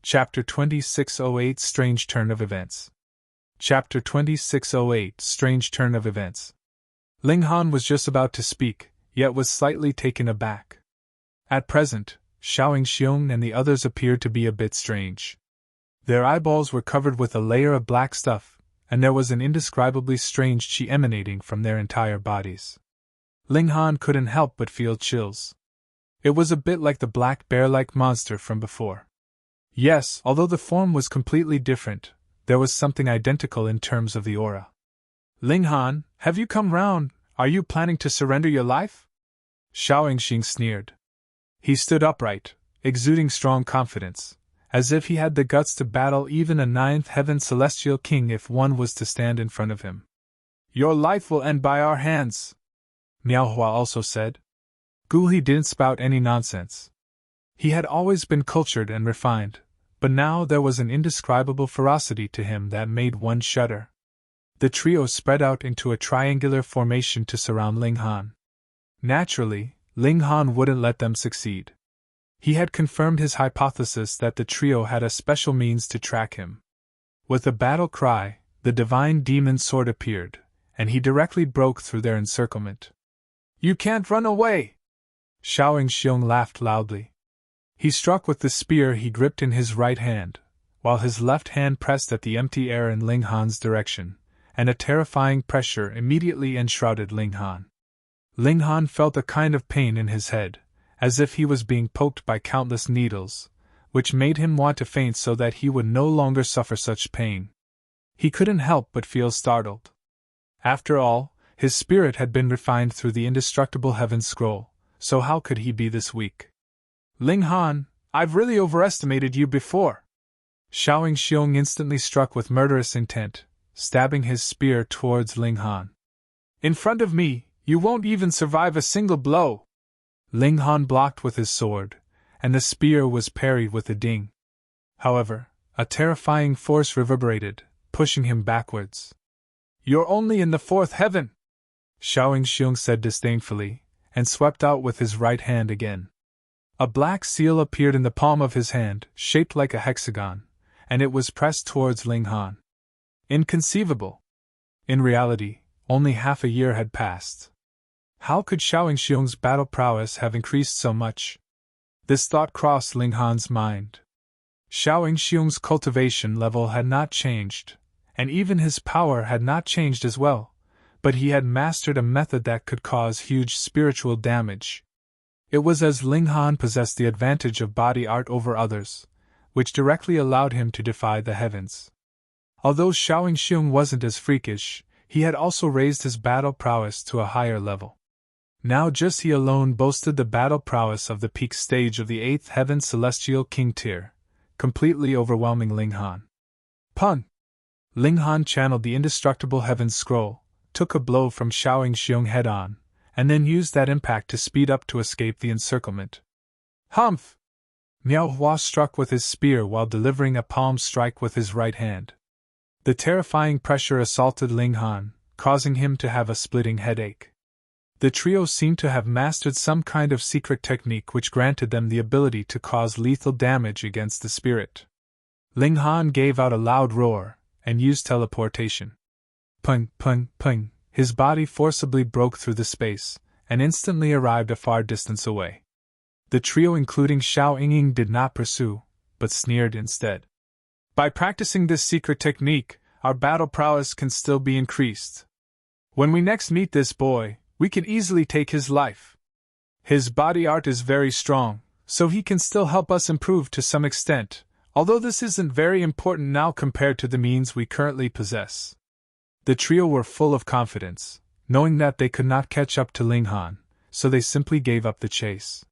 Chapter 2608 Strange Turn of Events. Chapter 2608 Strange Turn of Events. Ling Han was just about to speak, yet was slightly taken aback. At present, Xiaoxiong and the others appeared to be a bit strange. Their eyeballs were covered with a layer of black stuff, and there was an indescribably strange qi emanating from their entire bodies. Ling Han couldn't help but feel chills. It was a bit like the black bear-like monster from before. Yes, although the form was completely different, there was something identical in terms of the aura. Ling Han, have you come round? Are you planning to surrender your life? Xiaoxiong sneered. He stood upright, exuding strong confidence, as if he had the guts to battle even a ninth heaven celestial king if one was to stand in front of him. Your life will end by our hands, Miao Hua also said. Gu He didn't spout any nonsense. He had always been cultured and refined, but now there was an indescribable ferocity to him that made one shudder. The trio spread out into a triangular formation to surround Ling Han. Naturally, Ling Han wouldn't let them succeed. He had confirmed his hypothesis that the trio had a special means to track him. With a battle cry, the divine demon sword appeared, and he directly broke through their encirclement. You can't run away! Xiaoxiong laughed loudly. He struck with the spear he gripped in his right hand, while his left hand pressed at the empty air in Ling Han's direction, and a terrifying pressure immediately enshrouded Ling Han. Ling Han felt a kind of pain in his head, as if he was being poked by countless needles, which made him want to faint so that he would no longer suffer such pain. He couldn't help but feel startled. After all, his spirit had been refined through the indestructible heaven scroll, so how could he be this weak? Ling Han, I've really overestimated you before. Xiaoxiong instantly struck with murderous intent, stabbing his spear towards Ling Han. In front of me, you won't even survive a single blow. Ling Han blocked with his sword, and the spear was parried with a ding. However, a terrifying force reverberated, pushing him backwards. You're only in the fourth heaven, Xiaoxiong said disdainfully, and swept out with his right hand again. A black seal appeared in the palm of his hand, shaped like a hexagon, and it was pressed towards Ling Han. Inconceivable! In reality, only half a year had passed. How could Xiaoxiong's battle prowess have increased so much? This thought crossed Ling Han's mind. Xiaoxiong's cultivation level had not changed, and even his power had not changed as well, but he had mastered a method that could cause huge spiritual damage. It was as Ling Han possessed the advantage of body art over others, which directly allowed him to defy the heavens. Although Xiaoxiong wasn't as freakish, he had also raised his battle prowess to a higher level. Now just he alone boasted the battle prowess of the peak stage of the 8th Heaven Celestial King tier, completely overwhelming Ling Han. Pun! Ling Han channeled the indestructible Heaven Scroll, took a blow from Xiaoxiong head-on, and then used that impact to speed up to escape the encirclement. Humph! Miao Hua struck with his spear while delivering a palm strike with his right hand. The terrifying pressure assaulted Ling Han, causing him to have a splitting headache. The trio seemed to have mastered some kind of secret technique which granted them the ability to cause lethal damage against the spirit. Ling Han gave out a loud roar, and used teleportation. Pung, pung, pung. His body forcibly broke through the space, and instantly arrived a far distance away. The trio including Xiaoxiong did not pursue, but sneered instead. By practicing this secret technique, our battle prowess can still be increased. When we next meet this boy, we can easily take his life. His body art is very strong, so he can still help us improve to some extent, although this isn't very important now compared to the means we currently possess. The trio were full of confidence, knowing that they could not catch up to Ling Han, so they simply gave up the chase.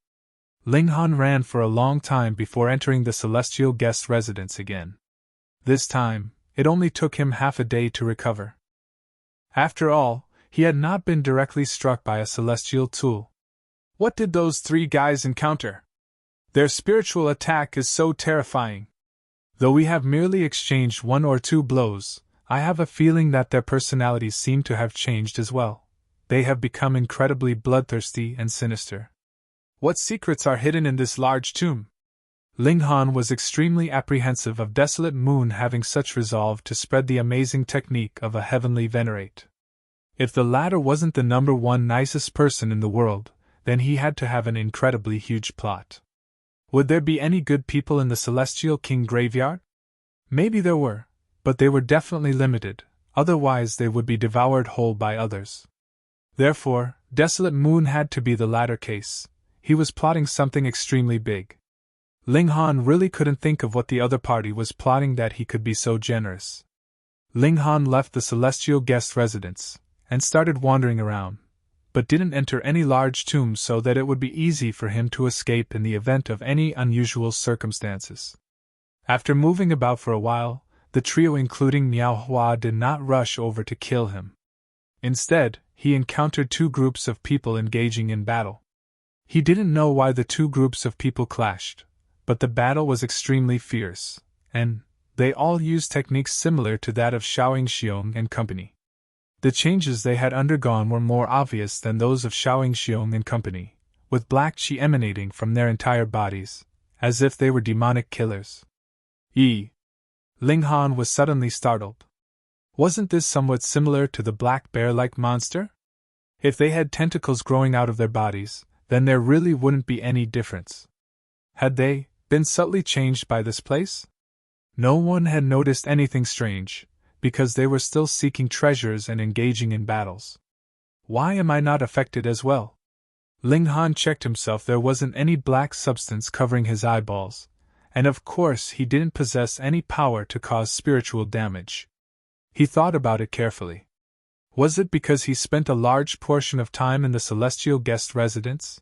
Ling Han ran for a long time before entering the celestial guest residence again. This time, it only took him half a day to recover. After all, he had not been directly struck by a celestial tool. What did those three guys encounter? Their spiritual attack is so terrifying. Though we have merely exchanged 1 or 2 blows, I have a feeling that their personalities seem to have changed as well. They have become incredibly bloodthirsty and sinister. What secrets are hidden in this large tomb? Ling Han was extremely apprehensive of Desolate Moon having such resolve to spread the amazing technique of a heavenly venerate. If the latter wasn't the number one nicest person in the world, then he had to have an incredibly huge plot. Would there be any good people in the Celestial King graveyard? Maybe there were, but they were definitely limited, otherwise they would be devoured whole by others. Therefore, Desolate Moon had to be the latter case. He was plotting something extremely big. Ling Han really couldn't think of what the other party was plotting that he could be so generous. Ling Han left the celestial guest residence and started wandering around, but didn't enter any large tombs so that it would be easy for him to escape in the event of any unusual circumstances. After moving about for a while, the trio including Miao Hua did not rush over to kill him. Instead, he encountered two groups of people engaging in battle. He didn't know why the two groups of people clashed, but the battle was extremely fierce, and they all used techniques similar to that of Xiaoxiong and company. The changes they had undergone were more obvious than those of Xiaoxiong and company, with black qi emanating from their entire bodies, as if they were demonic killers. Ling Han was suddenly startled. Wasn't this somewhat similar to the black bear-like monster? If they had tentacles growing out of their bodies, then there really wouldn't be any difference. Had they been subtly changed by this place? No one had noticed anything strange, because they were still seeking treasures and engaging in battles. Why am I not affected as well? Ling Han checked himself. There wasn't any black substance covering his eyeballs, and of course he didn't possess any power to cause spiritual damage. He thought about it carefully. Was it because he spent a large portion of time in the celestial guest residence?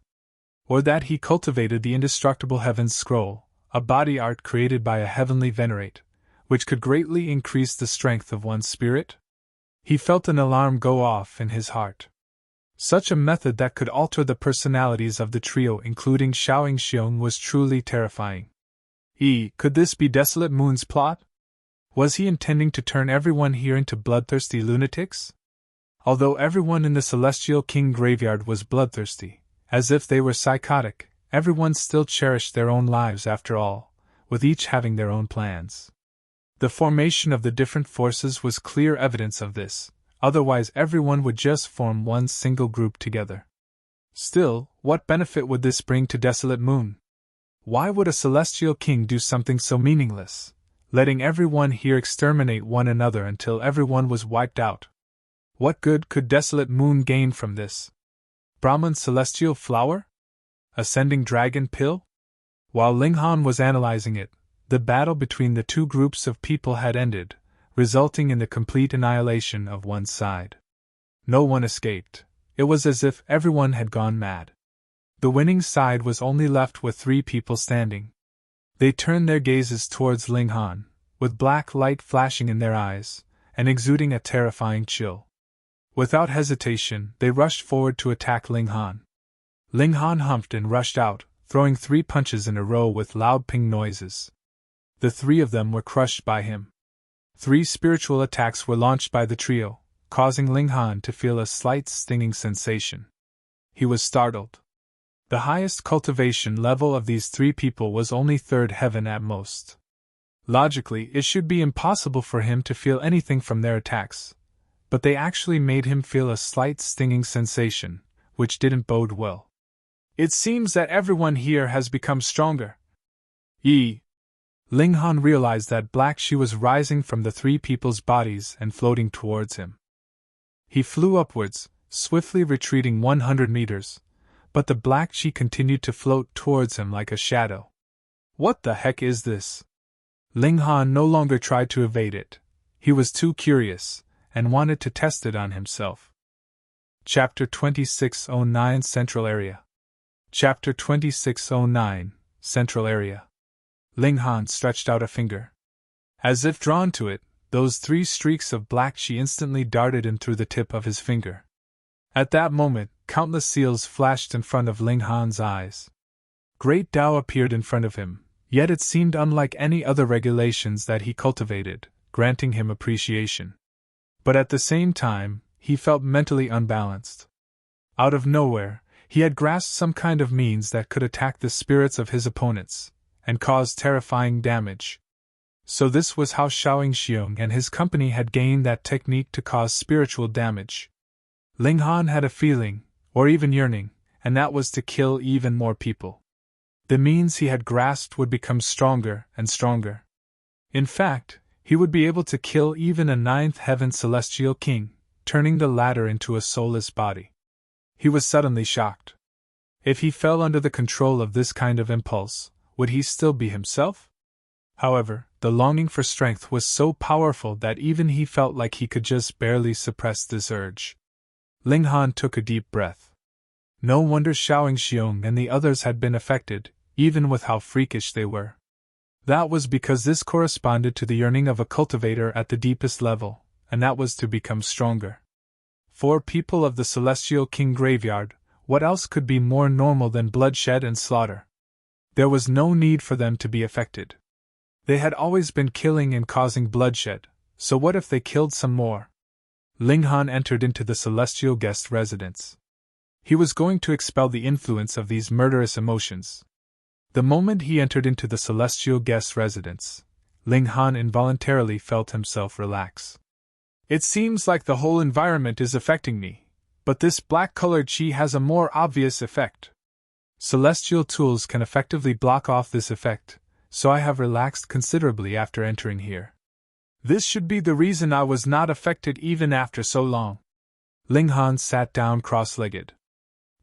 Or that he cultivated the indestructible Heaven's Scroll, a body art created by a heavenly venerate, which could greatly increase the strength of one's spirit? He felt an alarm go off in his heart. Such a method that could alter the personalities of the trio, including Xiaoxiong, was truly terrifying. Could this be Desolate Moon's plot? Was he intending to turn everyone here into bloodthirsty lunatics? Although everyone in the Celestial King graveyard was bloodthirsty, as if they were psychotic, everyone still cherished their own lives after all, with each having their own plans. The formation of the different forces was clear evidence of this, otherwise everyone would just form one single group together. Still, what benefit would this bring to Desolate Moon? Why would a Celestial King do something so meaningless, letting everyone here exterminate one another until everyone was wiped out? What good could Desolate Moon gain from this? Brahman Celestial Flower? Ascending Dragon Pill? While Ling Han was analyzing it, the battle between the two groups of people had ended, resulting in the complete annihilation of one side. No one escaped. It was as if everyone had gone mad. The winning side was only left with 3 people standing. They turned their gazes towards Ling Han, with black light flashing in their eyes, and exuding a terrifying chill. Without hesitation, they rushed forward to attack Ling Han. Ling Han humped and rushed out, throwing 3 punches in a row with loud ping noises. The 3 of them were crushed by him. 3 spiritual attacks were launched by the trio, causing Ling Han to feel a slight stinging sensation. He was startled. The highest cultivation level of these 3 people was only 3rd heaven at most. Logically, it should be impossible for him to feel anything from their attacks, but they actually made him feel a slight stinging sensation, which didn't bode well. It seems that everyone here has become stronger. Ling Han realized that black qi was rising from the 3 people's bodies and floating towards him. He flew upwards, swiftly retreating 100 meters, but the black qi continued to float towards him like a shadow. What the heck is this? Ling Han no longer tried to evade it. He was too curious, and wanted to test it on himself. Chapter 2609 Central Area. Chapter 2609 Central Area. Ling Han stretched out a finger. As if drawn to it, those 3 streaks of black qi instantly darted in through the tip of his finger. At that moment, countless seals flashed in front of Ling Han's eyes. Great Tao appeared in front of him, yet it seemed unlike any other regulations that he cultivated, granting him appreciation. But at the same time, he felt mentally unbalanced. Out of nowhere, he had grasped some kind of means that could attack the spirits of his opponents, and cause terrifying damage. So this was how Extinguishing and his company had gained that technique to cause spiritual damage. Ling Han had a feeling, or even yearning, and that was to kill even more people. The means he had grasped would become stronger and stronger. In fact, he would be able to kill even a ninth heaven celestial king, turning the latter into a soulless body. He was suddenly shocked. If he fell under the control of this kind of impulse, would he still be himself? However, the longing for strength was so powerful that even he felt like he could just barely suppress this urge. Ling Han took a deep breath. No wonder Extinguishing and the others had been affected, even with how freakish they were. That was because this corresponded to the yearning of a cultivator at the deepest level, and that was to become stronger. For people of the Celestial King Graveyard, what else could be more normal than bloodshed and slaughter? There was no need for them to be affected. They had always been killing and causing bloodshed, so what if they killed some more? Ling Han entered into the celestial guest residence. He was going to expel the influence of these murderous emotions. The moment he entered into the celestial guest residence, Ling Han involuntarily felt himself relax. It seems like the whole environment is affecting me, but this black-colored chi has a more obvious effect. Celestial tools can effectively block off this effect, so I have relaxed considerably after entering here. This should be the reason I was not affected even after so long. Ling Han sat down cross-legged.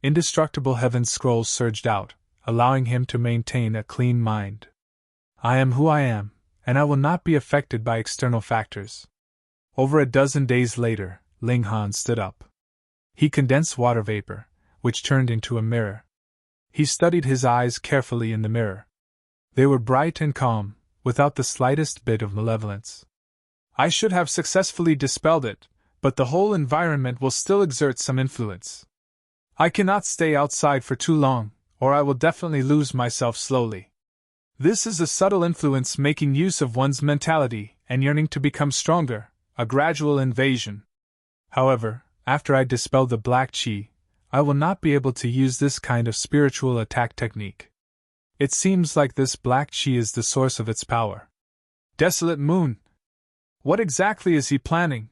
Indestructible heaven scrolls surged out, allowing him to maintain a clean mind. I am who I am, and I will not be affected by external factors. Over a dozen days later, Ling Han stood up. He condensed water vapor, which turned into a mirror. He studied his eyes carefully in the mirror. They were bright and calm, without the slightest bit of malevolence. I should have successfully dispelled it, but the whole environment will still exert some influence. I cannot stay outside for too long, or I will definitely lose myself slowly. This is a subtle influence making use of one's mentality and yearning to become stronger, a gradual invasion. However, after I dispel the black chi, I will not be able to use this kind of spiritual attack technique. It seems like this black chi is the source of its power. Desolate Moon! What exactly is he planning?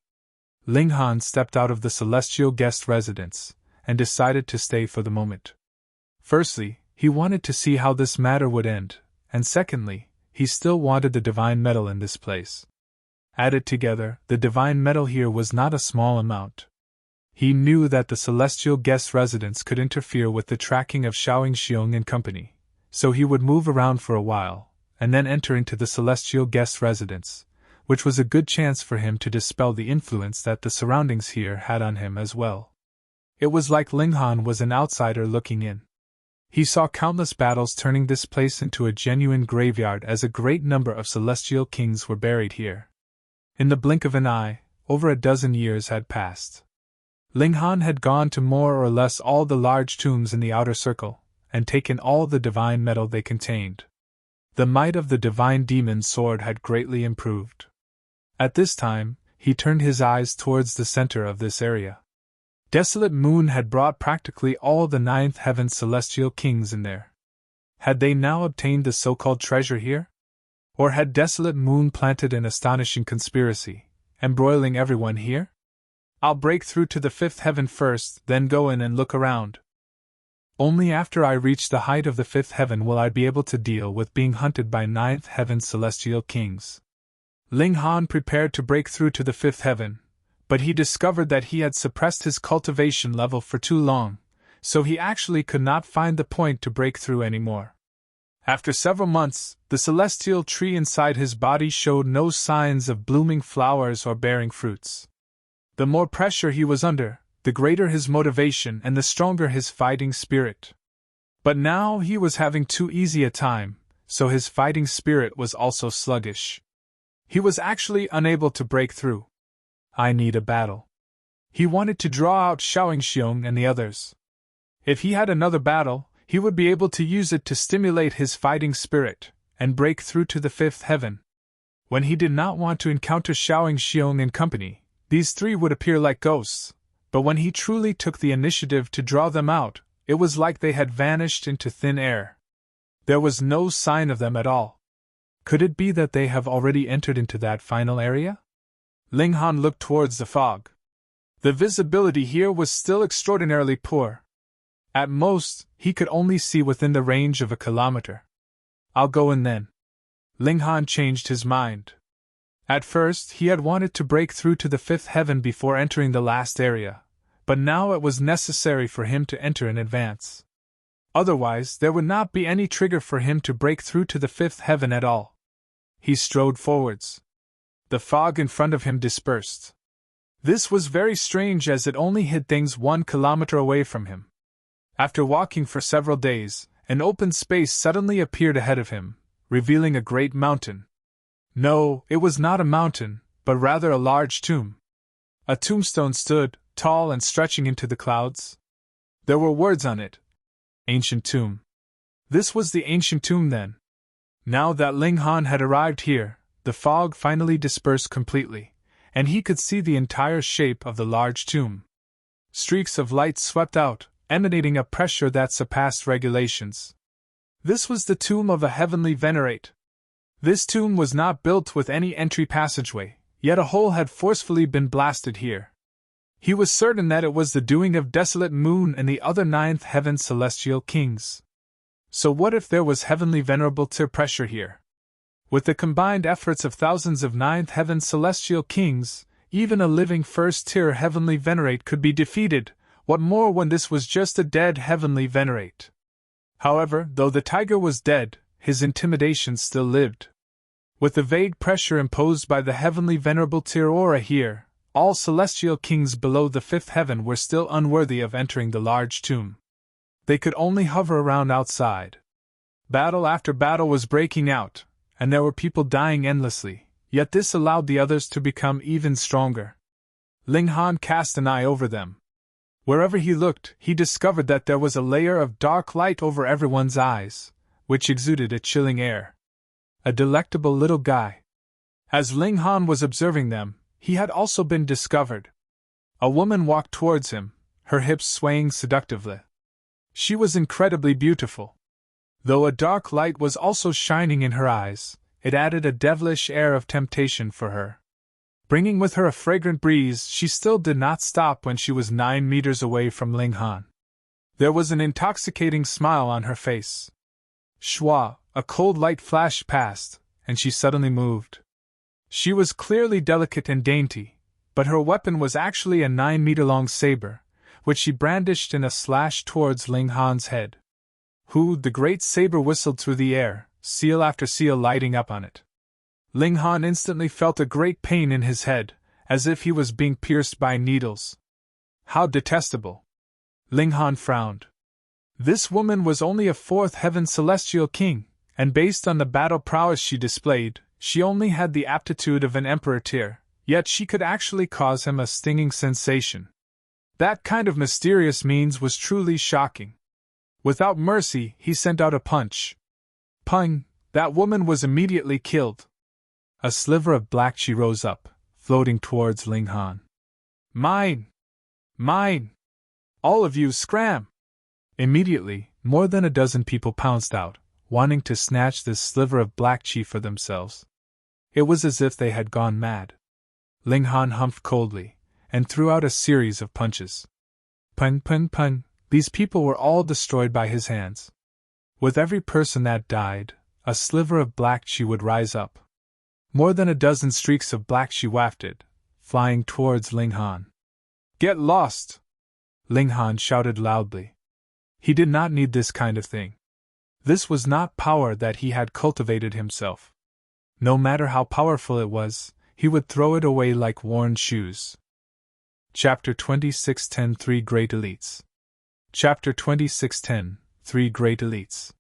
Ling Han stepped out of the celestial guest residence and decided to stay for the moment. Firstly, he wanted to see how this matter would end, and secondly, he still wanted the divine metal in this place. Added together, the divine metal here was not a small amount. He knew that the celestial guest residence could interfere with the tracking of Extinguishing and company, so he would move around for a while, and then enter into the celestial guest residence, which was a good chance for him to dispel the influence that the surroundings here had on him as well. It was like Ling Han was an outsider looking in. He saw countless battles turning this place into a genuine graveyard as a great number of celestial kings were buried here. In the blink of an eye, over a dozen years had passed. Ling Han had gone to more or less all the large tombs in the outer circle, and taken all the divine metal they contained. The might of the divine demon sword had greatly improved. At this time, he turned his eyes towards the center of this area. Desolate Moon had brought practically all the ninth heaven celestial kings in there. Had they now obtained the so-called treasure here? Or had Desolate Moon planted an astonishing conspiracy, embroiling everyone here? I'll break through to the fifth heaven first, then go in and look around. Only after I reach the height of the fifth heaven will I be able to deal with being hunted by ninth heaven celestial kings. Ling Han prepared to break through to the fifth heaven, but he discovered that he had suppressed his cultivation level for too long, so he actually could not find the point to break through anymore. After several months, the celestial tree inside his body showed no signs of blooming flowers or bearing fruits. The more pressure he was under, the greater his motivation and the stronger his fighting spirit. But now he was having too easy a time, so his fighting spirit was also sluggish. He was actually unable to break through. I need a battle. He wanted to draw out Extinguishing and the others. If he had another battle, he would be able to use it to stimulate his fighting spirit and break through to the fifth heaven. When he did not want to encounter Extinguishing and company, these three would appear like ghosts, but when he truly took the initiative to draw them out, it was like they had vanished into thin air. There was no sign of them at all. Could it be that they have already entered into that final area? Ling Han looked towards the fog. The visibility here was still extraordinarily poor. At most, he could only see within the range of a kilometer. I'll go in then. Ling Han changed his mind. At first, he had wanted to break through to the fifth heaven before entering the last area, but now it was necessary for him to enter in advance. Otherwise, there would not be any trigger for him to break through to the fifth heaven at all. He strode forwards. The fog in front of him dispersed. This was very strange as it only hid things 1 kilometer away from him. After walking for several days, an open space suddenly appeared ahead of him, revealing a great mountain. No, it was not a mountain, but rather a large tomb. A tombstone stood, tall and stretching into the clouds. There were words on it. Ancient Tomb. This was the ancient tomb then. Now that Ling Han had arrived here, the fog finally dispersed completely, and he could see the entire shape of the large tomb. Streaks of light swept out, emanating a pressure that surpassed regulations. This was the tomb of a heavenly venerate. This tomb was not built with any entry passageway, yet a hole had forcefully been blasted here. He was certain that it was the doing of Desolate Moon and the other ninth heaven celestial kings. So what if there was heavenly venerable tier pressure here? With the combined efforts of thousands of ninth heaven celestial kings, even a living first tier heavenly venerate could be defeated, what more when this was just a dead heavenly venerate? However, though the tiger was dead, his intimidation still lived. With the vague pressure imposed by the heavenly venerable tier aura here, all celestial kings below the fifth heaven were still unworthy of entering the large tomb. They could only hover around outside. Battle after battle was breaking out, and there were people dying endlessly, yet this allowed the others to become even stronger. Ling Han cast an eye over them. Wherever he looked, he discovered that there was a layer of dark light over everyone's eyes, which exuded a chilling air. A delectable little guy. As Ling Han was observing them, he had also been discovered. A woman walked towards him, her hips swaying seductively. She was incredibly beautiful. Though a dark light was also shining in her eyes, it added a devilish air of temptation for her. Bringing with her a fragrant breeze, she still did not stop when she was 9 meters away from Ling Han. There was an intoxicating smile on her face. Shwa, a cold light flashed past, and she suddenly moved. She was clearly delicate and dainty, but her weapon was actually a 9-meter-long saber, which she brandished in a slash towards Ling Han's head. The great saber whistled through the air, seal after seal lighting up on it. Ling Han instantly felt a great pain in his head, as if he was being pierced by needles. How detestable! Ling Han frowned. This woman was only a fourth heaven celestial king, and based on the battle prowess she displayed, she only had the aptitude of an emperor tier, yet she could actually cause him a stinging sensation. That kind of mysterious means was truly shocking. Without mercy, he sent out a punch. Pung! That woman was immediately killed. A sliver of black chi rose up, floating towards Ling Han. Mine! Mine! All of you scram! Immediately, more than a dozen people pounced out, wanting to snatch this sliver of black chi for themselves. It was as if they had gone mad. Ling Han humphed coldly, and threw out a series of punches. Pun pun pun, these people were all destroyed by his hands. With every person that died, a sliver of black chi would rise up. More than a dozen streaks of black chi wafted, flying towards Ling Han. Get lost! Ling Han shouted loudly. He did not need this kind of thing. This was not power that he had cultivated himself. No matter how powerful it was, he would throw it away like worn shoes. Chapter 2610 3 Great Elites. Chapter 2610 3 Great Elites.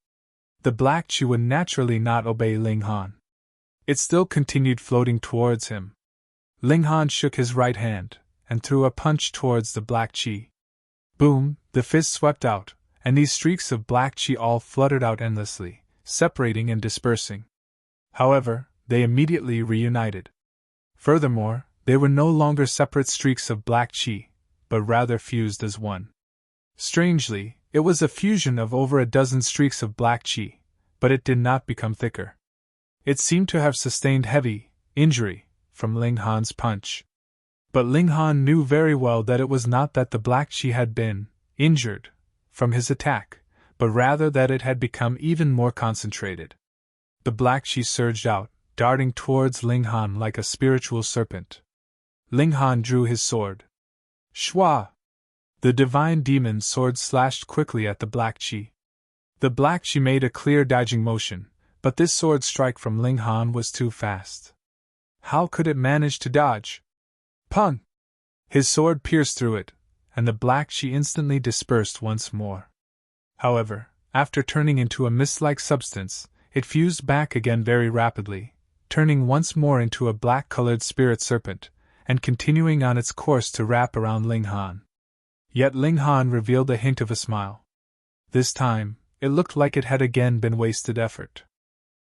The black chi would naturally not obey Ling Han. It still continued floating towards him. Ling Han shook his right hand, and threw a punch towards the black chi. Boom! The fist swept out, and these streaks of black chi all fluttered out endlessly, separating and dispersing. However, they immediately reunited. Furthermore, they were no longer separate streaks of black chi, but rather fused as one. Strangely, it was a fusion of over a dozen streaks of black chi, but it did not become thicker. It seemed to have sustained heavy injury from Ling Han's punch. But Ling Han knew very well that it was not that the black chi had been injured from his attack, but rather that it had become even more concentrated. The black chi surged out, darting towards Ling Han like a spiritual serpent. Ling Han drew his sword. Shua! The divine demon's sword slashed quickly at the black chi. The black chi made a clear dodging motion, but this sword strike from Ling Han was too fast. How could it manage to dodge? Pung! His sword pierced through it, and the black chi instantly dispersed once more. However, after turning into a mist-like substance, it fused back again very rapidly, turning once more into a black-colored spirit serpent, and continuing on its course to wrap around Ling Han. Yet Ling Han revealed a hint of a smile. This time, it looked like it had again been wasted effort.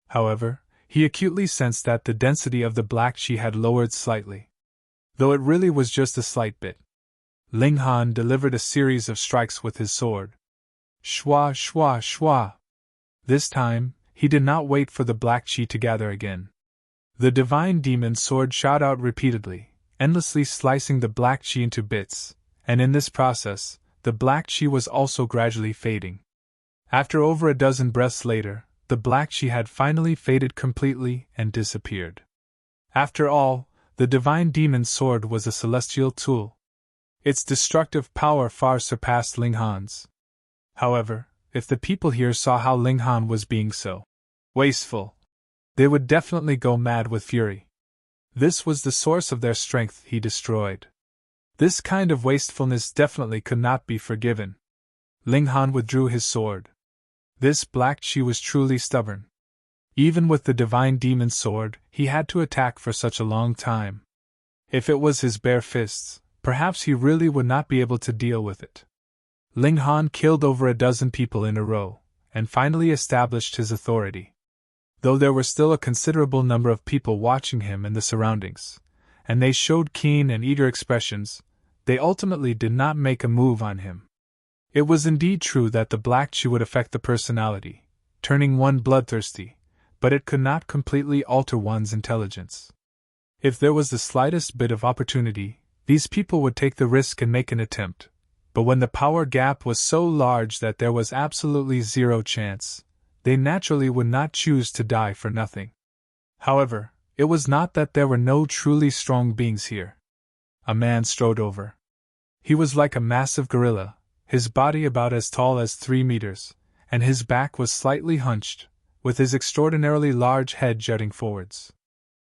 However, he acutely sensed that the density of the black chi had lowered slightly. Though it really was just a slight bit. Ling Han delivered a series of strikes with his sword. Shwa, shwa, shwa. This time, he did not wait for the black chi to gather again. The divine demon's sword shot out repeatedly, endlessly slicing the black chi into bits, and in this process, the black chi was also gradually fading. After over a dozen breaths later, the black chi had finally faded completely and disappeared. After all, the divine demon's sword was a celestial tool. Its destructive power far surpassed Ling Han's. However, if the people here saw how Ling Han was being so wasteful, they would definitely go mad with fury. This was the source of their strength he destroyed. This kind of wastefulness definitely could not be forgiven. Ling Han withdrew his sword. This black chi was truly stubborn. Even with the divine demon's sword, he had to attack for such a long time. If it was his bare fists, perhaps he really would not be able to deal with it. Ling Han killed over a dozen people in a row, and finally established his authority. Though there were still a considerable number of people watching him in the surroundings, and they showed keen and eager expressions, they ultimately did not make a move on him. It was indeed true that the black chi would affect the personality, turning one bloodthirsty, but it could not completely alter one's intelligence. If there was the slightest bit of opportunity, these people would take the risk and make an attempt, but when the power gap was so large that there was absolutely zero chance, they naturally would not choose to die for nothing. However, it was not that there were no truly strong beings here. A man strode over. He was like a massive gorilla, his body about as tall as 3 meters, and his back was slightly hunched, with his extraordinarily large head jutting forwards.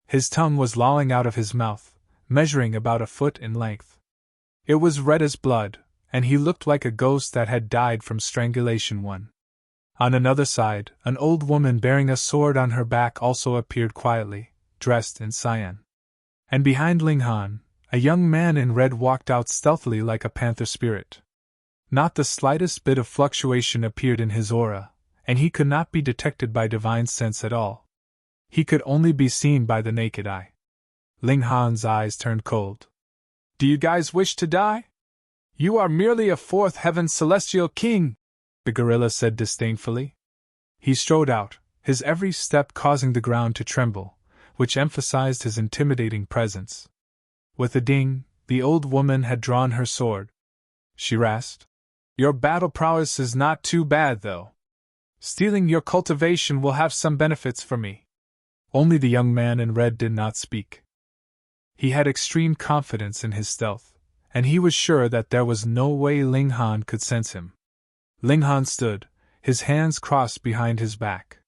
His tongue was lolling out of his mouth, measuring about a foot in length. It was red as blood, and he looked like a ghost that had died from strangulation. On another side, an old woman bearing a sword on her back also appeared quietly, dressed in cyan. And behind Ling Han, a young man in red walked out stealthily like a panther spirit. Not the slightest bit of fluctuation appeared in his aura, and he could not be detected by divine sense at all. He could only be seen by the naked eye. Ling Han's eyes turned cold. "Do you guys wish to die? You are merely a fourth heaven celestial king," the gorilla said disdainfully. He strode out, his every step causing the ground to tremble, which emphasized his intimidating presence. With a ding, the old woman had drawn her sword. She rasped, "Your battle prowess is not too bad, though. Stealing your cultivation will have some benefits for me." Only the young man in red did not speak. He had extreme confidence in his stealth, and he was sure that there was no way Ling Han could sense him. Ling Han stood, his hands crossed behind his back.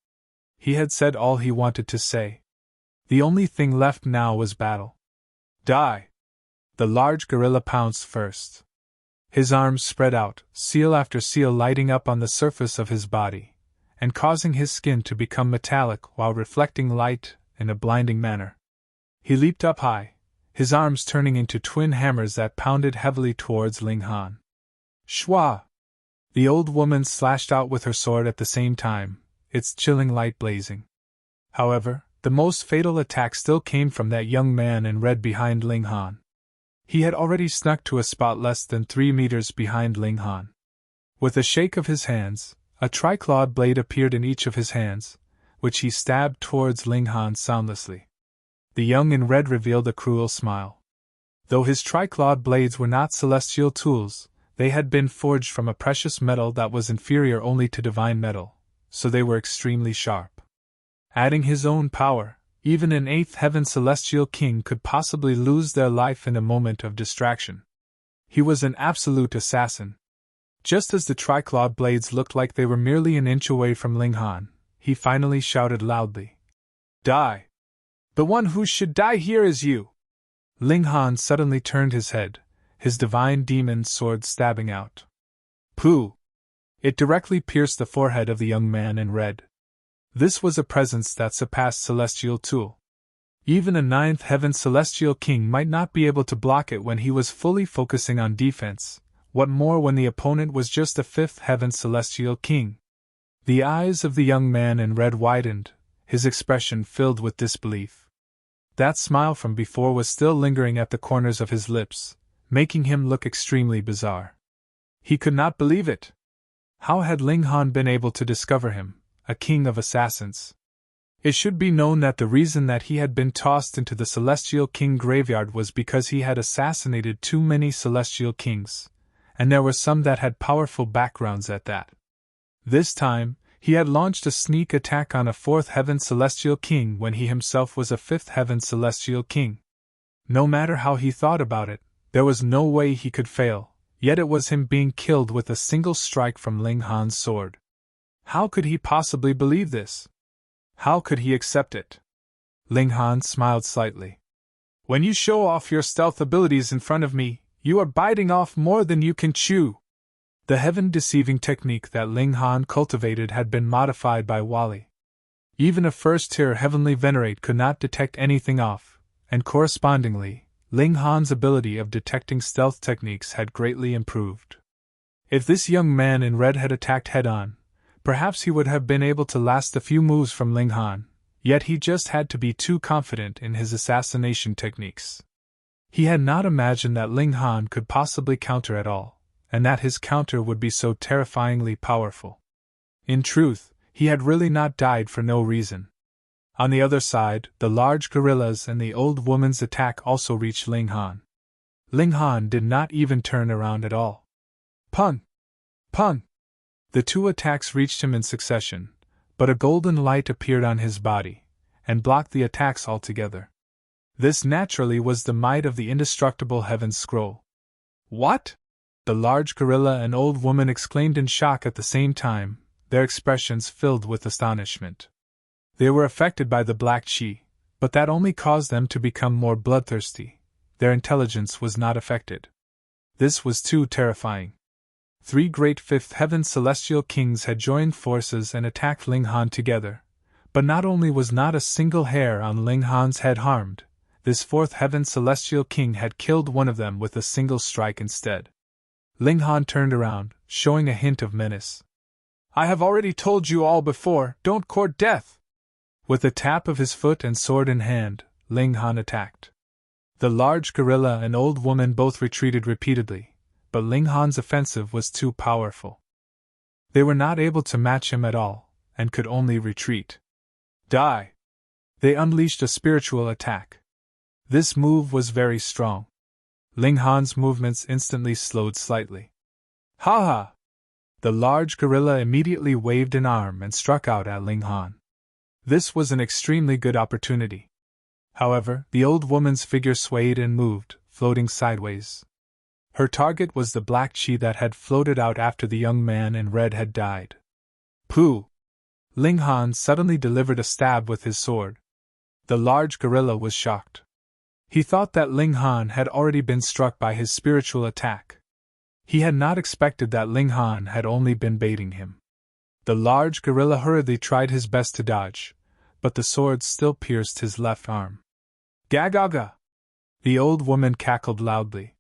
He had said all he wanted to say. The only thing left now was battle. Die! The large gorilla pounced first. His arms spread out, seal after seal lighting up on the surface of his body, and causing his skin to become metallic while reflecting light in a blinding manner. He leaped up high, his arms turning into twin hammers that pounded heavily towards Ling Han. Shwa! The old woman slashed out with her sword at the same time, its chilling light blazing. However, the most fatal attack still came from that young man in red behind Ling Han. He had already snuck to a spot less than 3 meters behind Ling Han. With a shake of his hands, A tri-clawed blade appeared in each of his hands, which he stabbed towards Ling Han soundlessly. The young in red revealed a cruel smile. Though his tri-clawed blades were not celestial tools, they had been forged from a precious metal that was inferior only to divine metal, so they were extremely sharp. Adding his own power, even an eighth heaven celestial king could possibly lose their life in a moment of distraction. He was an absolute assassin. Just as the tri-clawed blades looked like they were merely an inch away from Ling Han, he finally shouted loudly, "Die! The one who should die here is you!" Ling Han suddenly turned his head, his divine demon sword stabbing out. Pooh! It directly pierced the forehead of the young man in red. This was a presence that surpassed celestial tool. Even a ninth heaven celestial king might not be able to block it when he was fully focusing on defense, what more when the opponent was just a fifth heaven celestial king. The eyes of the young man in red widened, his expression filled with disbelief. That smile from before was still lingering at the corners of his lips, making him look extremely bizarre. He could not believe it. How had Ling Han been able to discover him, a king of assassins? It should be known that the reason that he had been tossed into the Celestial King graveyard was because he had assassinated too many Celestial Kings, and there were some that had powerful backgrounds at that. This time, he had launched a sneak attack on a fourth heaven Celestial King when he himself was a fifth heaven Celestial King. No matter how he thought about it, there was no way he could fail, yet it was him being killed with a single strike from Ling Han's sword. How could he possibly believe this? How could he accept it? Ling Han smiled slightly. When you show off your stealth abilities in front of me, you are biting off more than you can chew. The heaven-deceiving technique that Ling Han cultivated had been modified by Wally. Even a first-tier heavenly venerate could not detect anything off, and correspondingly, Ling Han's ability of detecting stealth techniques had greatly improved. If this young man in red had attacked head-on, perhaps he would have been able to last a few moves from Ling Han, yet he just had to be too confident in his assassination techniques. He had not imagined that Ling Han could possibly counter at all, and that his counter would be so terrifyingly powerful. In truth, he had really not died for no reason. On the other side, the large gorillas and the old woman's attack also reached Ling Han. Ling Han did not even turn around at all. Pun! Pun! The two attacks reached him in succession, but a golden light appeared on his body, and blocked the attacks altogether. This naturally was the might of the indestructible Heaven Scroll. What? The large gorilla and old woman exclaimed in shock at the same time, their expressions filled with astonishment. They were affected by the black chi, but that only caused them to become more bloodthirsty. Their intelligence was not affected. This was too terrifying. 3 great fifth heaven celestial kings had joined forces and attacked Ling Han together, but not only was not a single hair on Ling Han's head harmed, this fourth heaven celestial king had killed one of them with a single strike instead. Ling Han turned around, showing a hint of menace. I have already told you all before, don't court death! With a tap of his foot and sword in hand, Ling Han attacked. The large gorilla and old woman both retreated repeatedly, but Ling Han's offensive was too powerful. They were not able to match him at all, and could only retreat. Die! They unleashed a spiritual attack. This move was very strong. Ling Han's movements instantly slowed slightly. Ha ha! The large gorilla immediately waved an arm and struck out at Ling Han. This was an extremely good opportunity. However, the old woman's figure swayed and moved, floating sideways. Her target was the black chi that had floated out after the young man in red had died. Pooh! Ling Han suddenly delivered a stab with his sword. The large gorilla was shocked. He thought that Ling Han had already been struck by his spiritual attack. He had not expected that Ling Han had only been baiting him. The large gorilla hurriedly tried his best to dodge, but the sword still pierced his left arm. Gagaga! The old woman cackled loudly.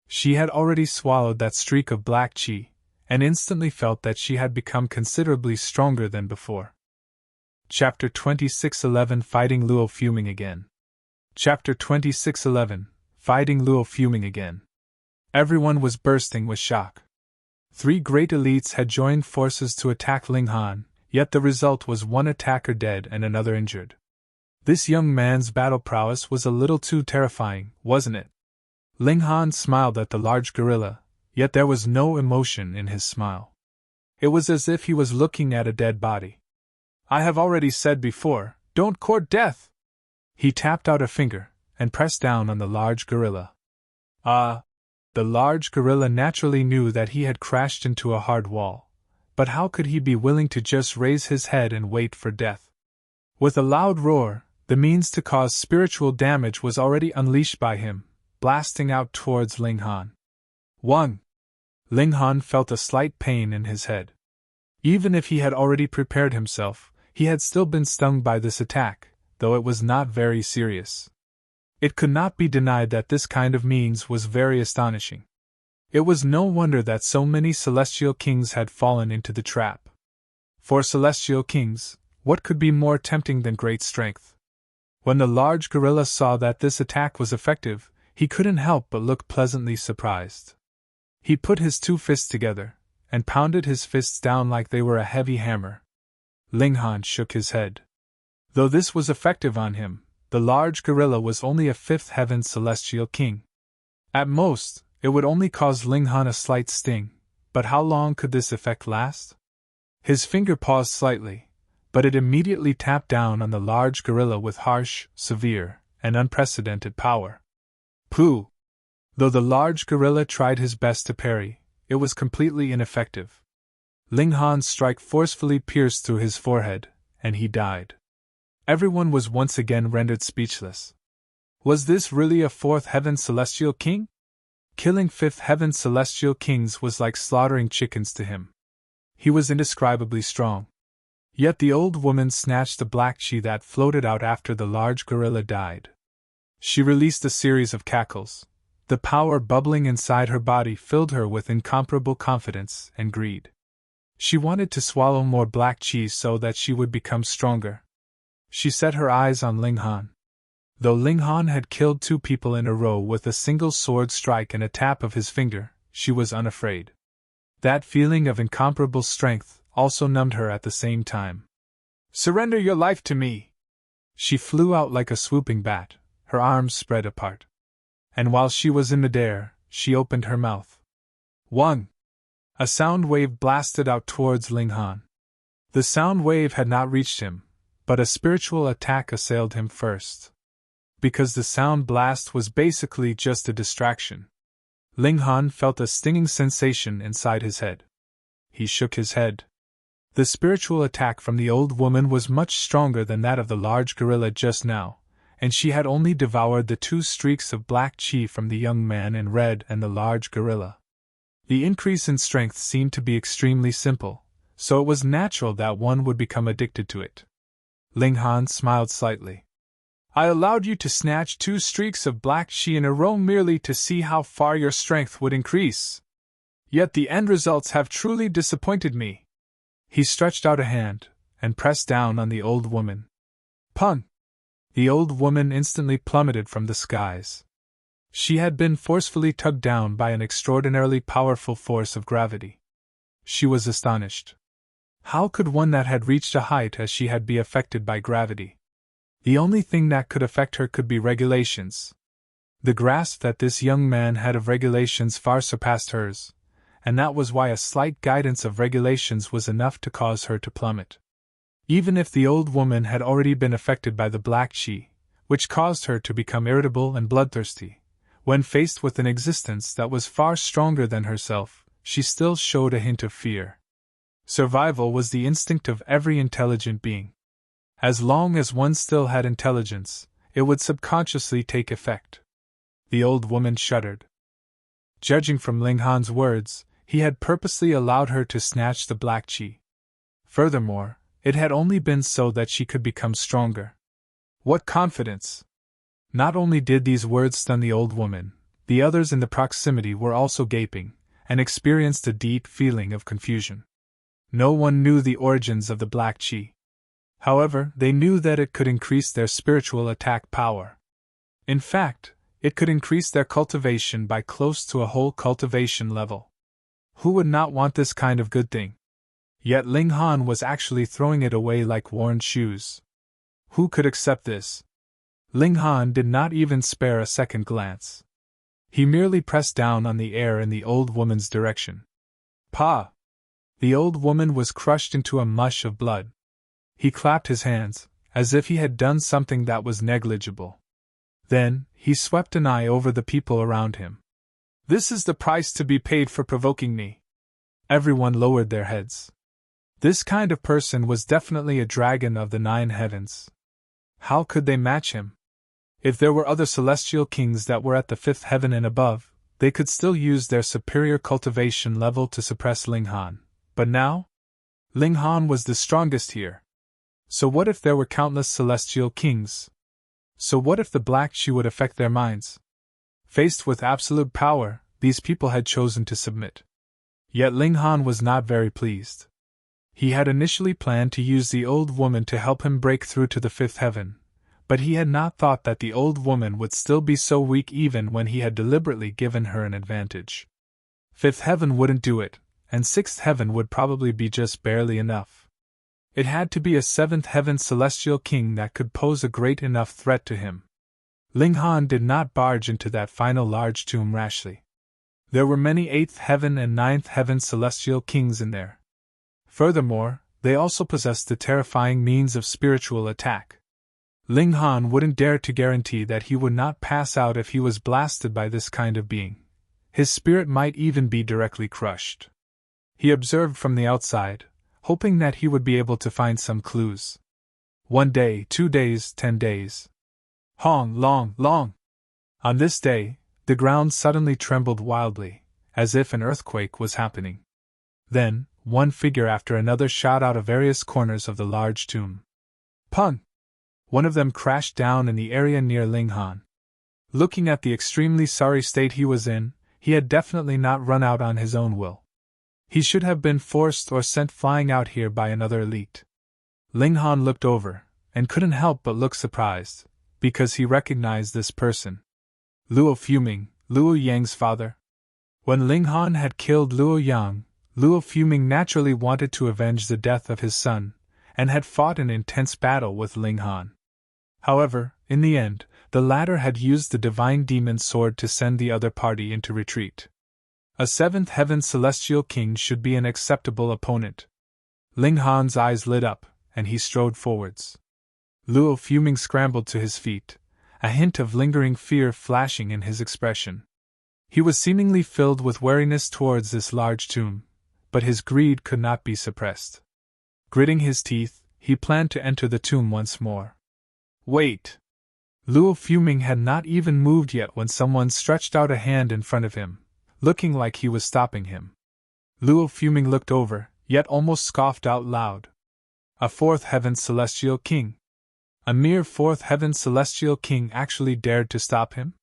She had already swallowed that streak of black chi, and instantly felt that she had become considerably stronger than before. Chapter 26:11 Fighting Luo Fuming Again. Chapter 26:11 Fighting Luo Fuming Again. Everyone was bursting with shock. 3 great elites had joined forces to attack Ling Han, yet the result was one attacker dead and another injured. This young man's battle prowess was a little too terrifying, wasn't it? Ling Han smiled at the large gorilla, yet there was no emotion in his smile. It was as if he was looking at a dead body. I have already said before, don't court death! He tapped out a finger, and pressed down on the large gorilla. The large gorilla naturally knew that he had crashed into a hard wall, but how could he be willing to just raise his head and wait for death? With a loud roar, the means to cause spiritual damage was already unleashed by him, blasting out towards Ling Han. 1. Ling Han felt a slight pain in his head. Even if he had already prepared himself, he had still been stung by this attack, though it was not very serious. It could not be denied that this kind of means was very astonishing. It was no wonder that so many celestial kings had fallen into the trap. For celestial kings, what could be more tempting than great strength? When the large gorilla saw that this attack was effective, he couldn't help but look pleasantly surprised. He put his 2 fists together, and pounded his fists down like they were a heavy hammer. Ling Han shook his head. Though this was effective on him, the large gorilla was only a 5th heaven celestial king. At most, it would only cause Ling Han a slight sting, but how long could this effect last? His finger paused slightly, but it immediately tapped down on the large gorilla with harsh, severe, and unprecedented power. Pooh! Though the large gorilla tried his best to parry, it was completely ineffective. Ling Han's strike forcefully pierced through his forehead, and he died. Everyone was once again rendered speechless. Was this really a 4th heaven celestial king? Killing 5th heaven celestial kings was like slaughtering chickens to him. He was indescribably strong. Yet the old woman snatched the black chi that floated out after the large gorilla died. She released a series of cackles. The power bubbling inside her body filled her with incomparable confidence and greed. She wanted to swallow more black chi so that she would become stronger. She set her eyes on Ling Han. Though Ling Han had killed 2 people in a row with a single sword strike and a tap of his finger, she was unafraid. That feeling of incomparable strength also numbed her at the same time. Surrender your life to me! She flew out like a swooping bat, her arms spread apart. And while she was in midair, she opened her mouth. 1. A sound wave blasted out towards Ling Han. The sound wave had not reached him, but a spiritual attack assailed him first. Because the sound blast was basically just a distraction. Ling Han felt a stinging sensation inside his head. He shook his head. The spiritual attack from the old woman was much stronger than that of the large gorilla just now, and she had only devoured the 2 streaks of black chi from the young man in red and the large gorilla. The increase in strength seemed to be extremely simple, so it was natural that one would become addicted to it. Ling Han smiled slightly. I allowed you to snatch 2 streaks of black chi in a row merely to see how far your strength would increase. Yet the end results have truly disappointed me. He stretched out a hand, and pressed down on the old woman. Pun! The old woman instantly plummeted from the skies. She had been forcefully tugged down by an extraordinarily powerful force of gravity. She was astonished. How could one that had reached a height as she had be affected by gravity? The only thing that could affect her could be regulations. The grasp that this young man had of regulations far surpassed hers, and that was why a slight guidance of regulations was enough to cause her to plummet. Even if the old woman had already been affected by the black chi, which caused her to become irritable and bloodthirsty, when faced with an existence that was far stronger than herself, she still showed a hint of fear. Survival was the instinct of every intelligent being. As long as one still had intelligence, it would subconsciously take effect. The old woman shuddered. Judging from Ling Han's words, he had purposely allowed her to snatch the black chi. Furthermore, it had only been so that she could become stronger. What confidence! Not only did these words stun the old woman, the others in the proximity were also gaping, and experienced a deep feeling of confusion. No one knew the origins of the black chi. However, they knew that it could increase their spiritual attack power. In fact, it could increase their cultivation by close to a whole cultivation level. Who would not want this kind of good thing? Yet Ling Han was actually throwing it away like worn shoes. Who could accept this? Ling Han did not even spare a second glance. He merely pressed down on the air in the old woman's direction. Pa! The old woman was crushed into a mush of blood. He clapped his hands, as if he had done something that was negligible. Then, he swept an eye over the people around him. This is the price to be paid for provoking me. Everyone lowered their heads. This kind of person was definitely a dragon of the 9 heavens. How could they match him? If there were other celestial kings that were at the 5th heaven and above, they could still use their superior cultivation level to suppress Ling Han. But now? Ling Han was the strongest here. So what if there were countless celestial kings? So what if the black chi would affect their minds? Faced with absolute power, these people had chosen to submit. Yet Ling Han was not very pleased. He had initially planned to use the old woman to help him break through to the 5th heaven, but he had not thought that the old woman would still be so weak even when he had deliberately given her an advantage. 5th heaven wouldn't do it, and 6th heaven would probably be just barely enough. It had to be a 7th heaven celestial king that could pose a great enough threat to him. Ling Han did not barge into that final large tomb rashly. There were many 8th heaven and 9th heaven celestial kings in there. Furthermore, they also possessed the terrifying means of spiritual attack. Ling Han wouldn't dare to guarantee that he would not pass out if he was blasted by this kind of being. His spirit might even be directly crushed. He observed from the outside, hoping that he would be able to find some clues. 1 day, 2 days, 10 days. Long. On this day, the ground suddenly trembled wildly, as if an earthquake was happening. Then, one figure after another shot out of various corners of the large tomb. Pung! One of them crashed down in the area near Ling Han. Looking at the extremely sorry state he was in, he had definitely not run out on his own will. He should have been forced or sent flying out here by another elite. Ling Han looked over, and couldn't help but look surprised, because he recognized this person. Luo Fuming, Luo Yang's father. When Ling Han had killed Luo Yang, Luo Fuming naturally wanted to avenge the death of his son, and had fought an intense battle with Ling Han. However, in the end, the latter had used the divine demon sword to send the other party into retreat. A 7th heaven celestial king should be an acceptable opponent. Ling Han's eyes lit up, and he strode forwards. Luo Fuming scrambled to his feet, a hint of lingering fear flashing in his expression. He was seemingly filled with wariness towards this large tomb, but his greed could not be suppressed. Gritting his teeth, he planned to enter the tomb once more. Wait! Luo Fuming had not even moved yet when someone stretched out a hand in front of him, looking like he was stopping him. Luo Fuming looked over, yet almost scoffed out loud. A 4th heaven celestial king. A mere 4th heaven celestial king actually dared to stop him?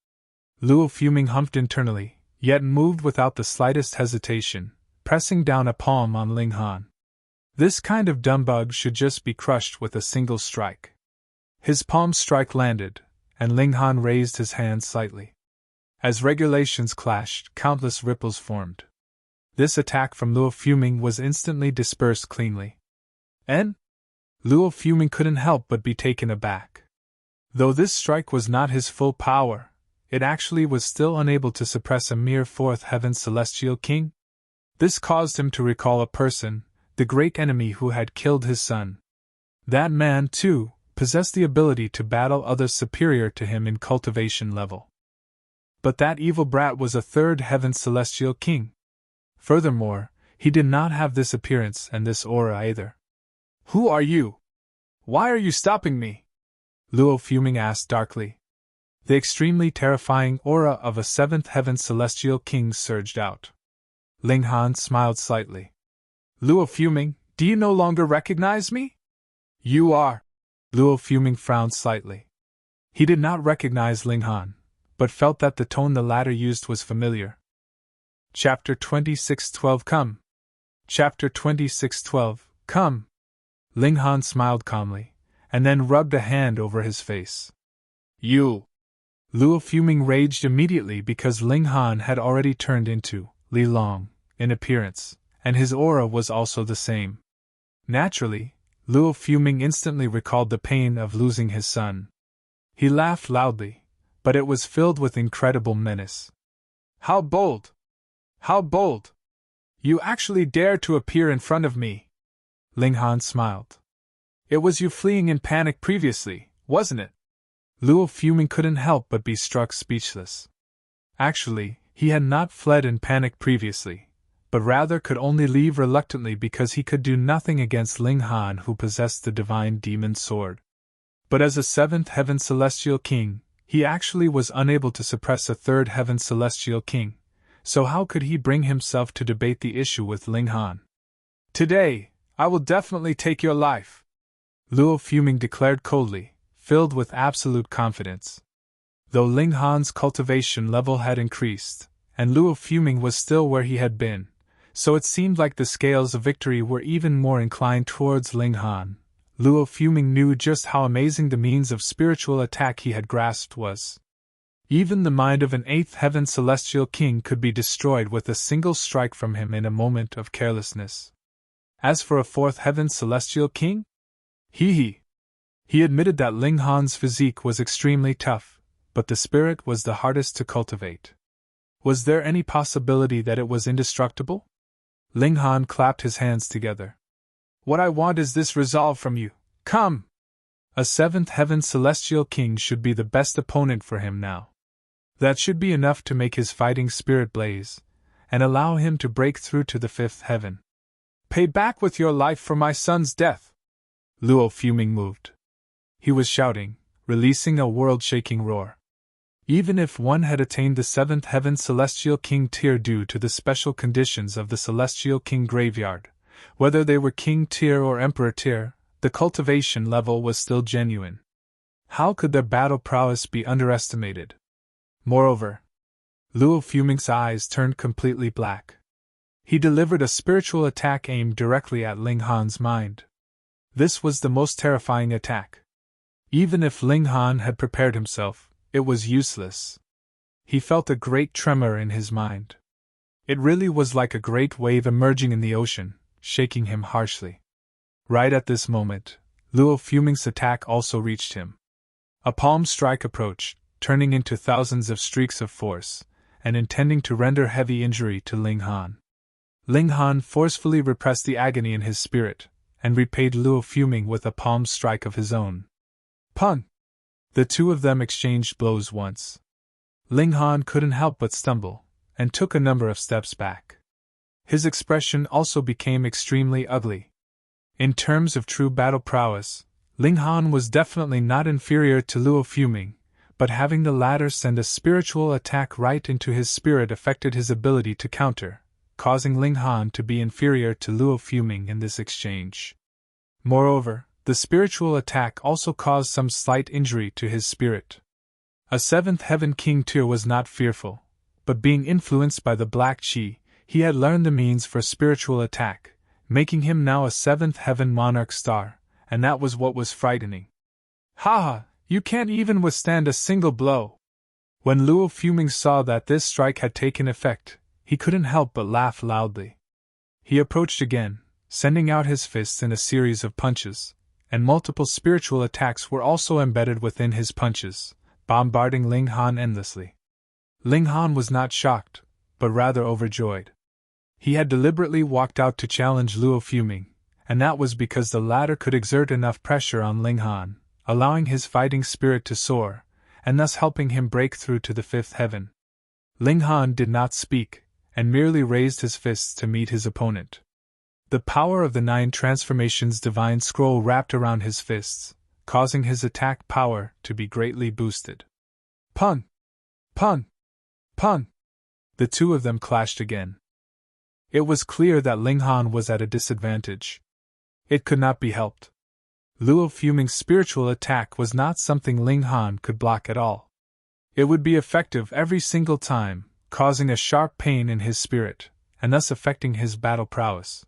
Luo Fuming humphed internally, yet moved without the slightest hesitation, pressing down a palm on Ling Han. This kind of dumbug should just be crushed with a single strike. His palm strike landed, and Ling Han raised his hand slightly. As regulations clashed, countless ripples formed. This attack from Luo Fuming was instantly dispersed cleanly. And? Luo Fuming couldn't help but be taken aback. Though this strike was not his full power, it actually was still unable to suppress a mere 4th heaven celestial king. This caused him to recall a person, the great enemy who had killed his son. That man, too, possessed the ability to battle others superior to him in cultivation level. But that evil brat was a 3rd heaven celestial king. Furthermore, he did not have this appearance and this aura either. Who are you? Why are you stopping me? Luo Fuming asked darkly. The extremely terrifying aura of a 7th heaven celestial king surged out. Ling Han smiled slightly. Luo Fuming, do you no longer recognize me? You are. Luo Fuming frowned slightly. He did not recognize Ling Han, but felt that the tone the latter used was familiar. Chapter 26:12 Come. Chapter 26:12 Come. Ling Han smiled calmly, and then rubbed a hand over his face. You! Luo Fuming raged immediately because Ling Han had already turned into Li Long, in appearance, and his aura was also the same. Naturally, Luo Fuming instantly recalled the pain of losing his son. He laughed loudly, but it was filled with incredible menace. How bold! How bold! You actually dare to appear in front of me! Ling Han smiled. It was you fleeing in panic previously, wasn't it? Luo Fuming couldn't help but be struck speechless. Actually, he had not fled in panic previously, but rather could only leave reluctantly because he could do nothing against Ling Han, who possessed the divine demon sword. But as a seventh heaven celestial king, he actually was unable to suppress a third heaven celestial king, so how could he bring himself to debate the issue with Ling Han? Today, I will definitely take your life, Luo Fuming declared coldly, filled with absolute confidence. Though Ling Han's cultivation level had increased, and Luo Fuming was still where he had been, so it seemed like the scales of victory were even more inclined towards Ling Han. Luo Fuming knew just how amazing the means of spiritual attack he had grasped was. Even the mind of an eighth heaven celestial king could be destroyed with a single strike from him in a moment of carelessness. As for a fourth heaven celestial king? He admitted that Ling Han's physique was extremely tough, but the spirit was the hardest to cultivate. Was there any possibility that it was indestructible? Ling Han clapped his hands together. What I want is this resolve from you. Come! A seventh heaven celestial king should be the best opponent for him now. That should be enough to make his fighting spirit blaze, and allow him to break through to the fifth heaven. Pay back with your life for my son's death! Luo Fuming moved. He was shouting, releasing a world-shaking roar. Even if one had attained the seventh heaven celestial king tier due to the special conditions of the celestial king graveyard, whether they were king tier or emperor tier, the cultivation level was still genuine. How could their battle prowess be underestimated? Moreover, Luo Fuming's eyes turned completely black. He delivered a spiritual attack aimed directly at Ling Han's mind. This was the most terrifying attack. Even if Ling Han had prepared himself, it was useless. He felt a great tremor in his mind. It really was like a great wave emerging in the ocean, shaking him harshly. Right at this moment, Luo Fuming's attack also reached him. A palm strike approached, turning into thousands of streaks of force, and intending to render heavy injury to Ling Han. Ling Han forcefully repressed the agony in his spirit, and repaid Luo Fuming with a palm strike of his own. Pun! The two of them exchanged blows once. Ling Han couldn't help but stumble, and took a number of steps back. His expression also became extremely ugly. In terms of true battle prowess, Ling Han was definitely not inferior to Luo Fuming, but having the latter send a spiritual attack right into his spirit affected his ability to counter, causing Ling Han to be inferior to Luo Fuming in this exchange. Moreover, the spiritual attack also caused some slight injury to his spirit. A seventh heaven king tier was not fearful, but being influenced by the black chi, he had learned the means for spiritual attack, making him now a seventh heaven monarch star, and that was what was frightening. Haha, you can't even withstand a single blow! When Luo Fuming saw that this strike had taken effect, he couldn't help but laugh loudly. He approached again, sending out his fists in a series of punches, and multiple spiritual attacks were also embedded within his punches, bombarding Ling Han endlessly. Ling Han was not shocked, but rather overjoyed. He had deliberately walked out to challenge Luo Fuming, and that was because the latter could exert enough pressure on Ling Han, allowing his fighting spirit to soar, and thus helping him break through to the fifth heaven. Ling Han did not speak, and merely raised his fists to meet his opponent. The power of the 9 transformations divine scroll wrapped around his fists, causing his attack power to be greatly boosted. Pun! Pun! Pun! The two of them clashed again. It was clear that Ling Han was at a disadvantage. It could not be helped. Luo Fuming's spiritual attack was not something Ling Han could block at all. It would be effective every single time, causing a sharp pain in his spirit, and thus affecting his battle prowess.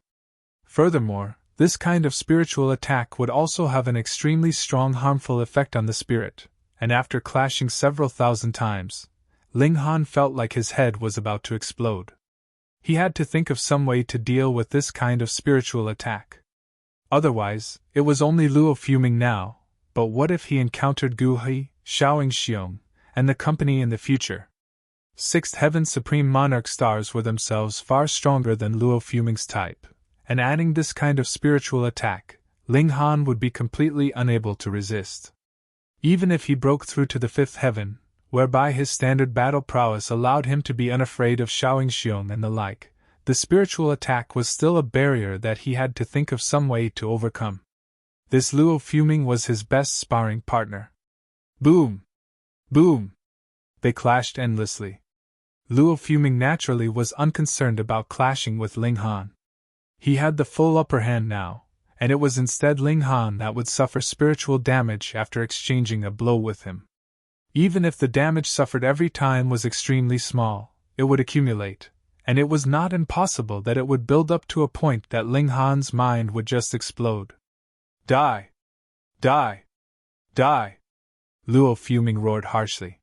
Furthermore, this kind of spiritual attack would also have an extremely strong harmful effect on the spirit, and after clashing several thousand times, Ling Han felt like his head was about to explode. He had to think of some way to deal with this kind of spiritual attack. Otherwise, it was only Luo Fuming now, but what if he encountered Gu He, Xiong, and the company in the future? Sixth Heaven's Supreme Monarch stars were themselves far stronger than Luo Fuming's type, and adding this kind of spiritual attack, Ling Han would be completely unable to resist. Even if he broke through to the fifth heaven, whereby his standard battle prowess allowed him to be unafraid of Xiong and the like, the spiritual attack was still a barrier that he had to think of some way to overcome. This Luo Fuming was his best sparring partner. Boom! Boom! They clashed endlessly. Luo Fuming naturally was unconcerned about clashing with Ling Han. He had the full upper hand now, and it was instead Ling Han that would suffer spiritual damage after exchanging a blow with him. Even if the damage suffered every time was extremely small, it would accumulate, and it was not impossible that it would build up to a point that Ling Han's mind would just explode. Die! Die! Die! Luo Fuming roared harshly.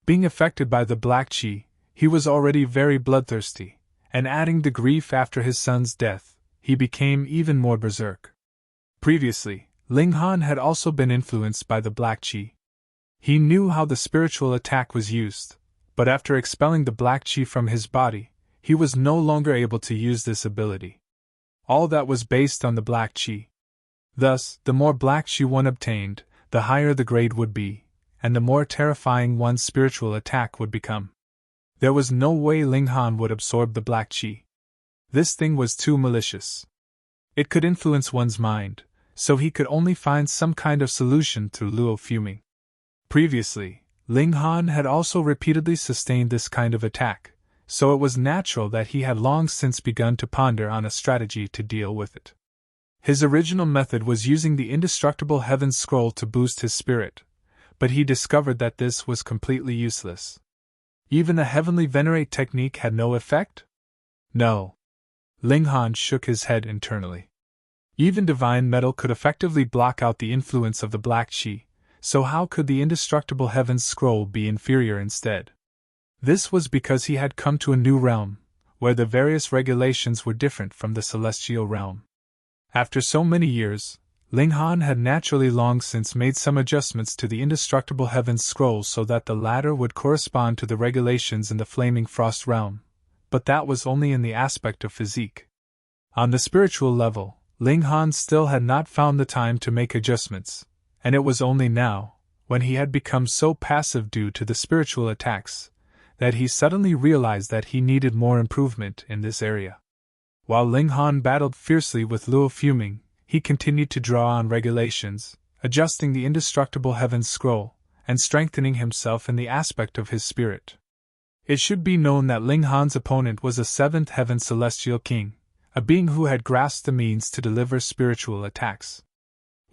Being affected by the black qi, he was already very bloodthirsty, and adding the grief after his son's death, he became even more berserk. Previously, Ling Han had also been influenced by the black qi. He knew how the spiritual attack was used, but after expelling the black qi from his body, he was no longer able to use this ability. All that was based on the black qi. Thus, the more black qi one obtained, the higher the grade would be, and the more terrifying one's spiritual attack would become. There was no way Ling Han would absorb the black qi. This thing was too malicious. It could influence one's mind, so he could only find some kind of solution through Luo Fuming. Previously, Ling Han had also repeatedly sustained this kind of attack, so it was natural that he had long since begun to ponder on a strategy to deal with it. His original method was using the indestructible Heaven's Scroll to boost his spirit, but he discovered that this was completely useless. Even the Heavenly Venerate technique had no effect? No. Ling Han shook his head internally. Even divine metal could effectively block out the influence of the black qi, so how could the indestructible Heaven's Scroll be inferior instead? This was because he had come to a new realm, where the various regulations were different from the celestial realm. After so many years, Ling Han had naturally long since made some adjustments to the indestructible Heaven's Scroll so that the latter would correspond to the regulations in the Flaming Frost realm, but that was only in the aspect of physique. On the spiritual level, Ling Han still had not found the time to make adjustments, and it was only now, when he had become so passive due to the spiritual attacks, that he suddenly realized that he needed more improvement in this area. While Ling Han battled fiercely with Luo Fuming, he continued to draw on regulations, adjusting the indestructible Heaven's Scroll, and strengthening himself in the aspect of his spirit. It should be known that Ling Han's opponent was a seventh heaven celestial king, a being who had grasped the means to deliver spiritual attacks.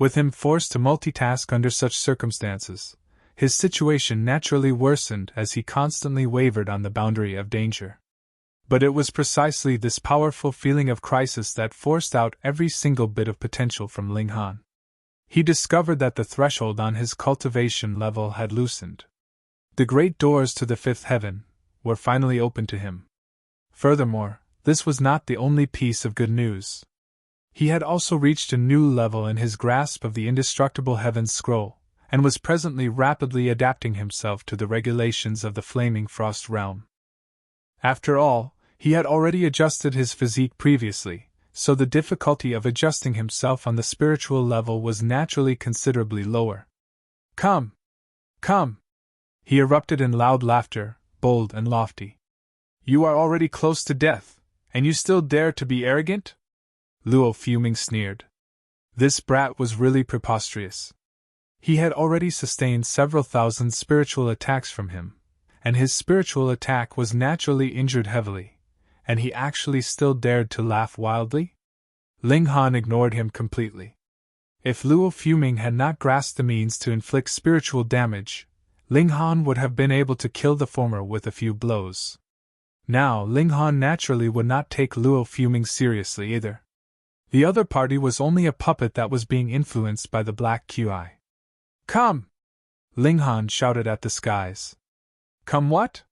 With him forced to multitask under such circumstances, his situation naturally worsened as he constantly wavered on the boundary of danger. But it was precisely this powerful feeling of crisis that forced out every single bit of potential from Ling Han. He discovered that the threshold on his cultivation level had loosened. The great doors to the fifth heaven were finally open to him. Furthermore, this was not the only piece of good news. He had also reached a new level in his grasp of the indestructible Heaven's Scroll, and was presently rapidly adapting himself to the regulations of the Flaming Frost realm. After all, he had already adjusted his physique previously, so the difficulty of adjusting himself on the spiritual level was naturally considerably lower. Come! Come! He erupted in loud laughter, bold and lofty. You are already close to death, and you still dare to be arrogant? Luo Fuming sneered. This brat was really preposterous. He had already sustained several thousand spiritual attacks from him, and his spiritual attack was naturally injured heavily, and he actually still dared to laugh wildly? Ling Han ignored him completely. If Luo Fuming had not grasped the means to inflict spiritual damage, Ling Han would have been able to kill the former with a few blows. Now Ling Han naturally would not take Luo Fuming seriously either. The other party was only a puppet that was being influenced by the black qi. Come! Ling Han shouted at the skies. Come what?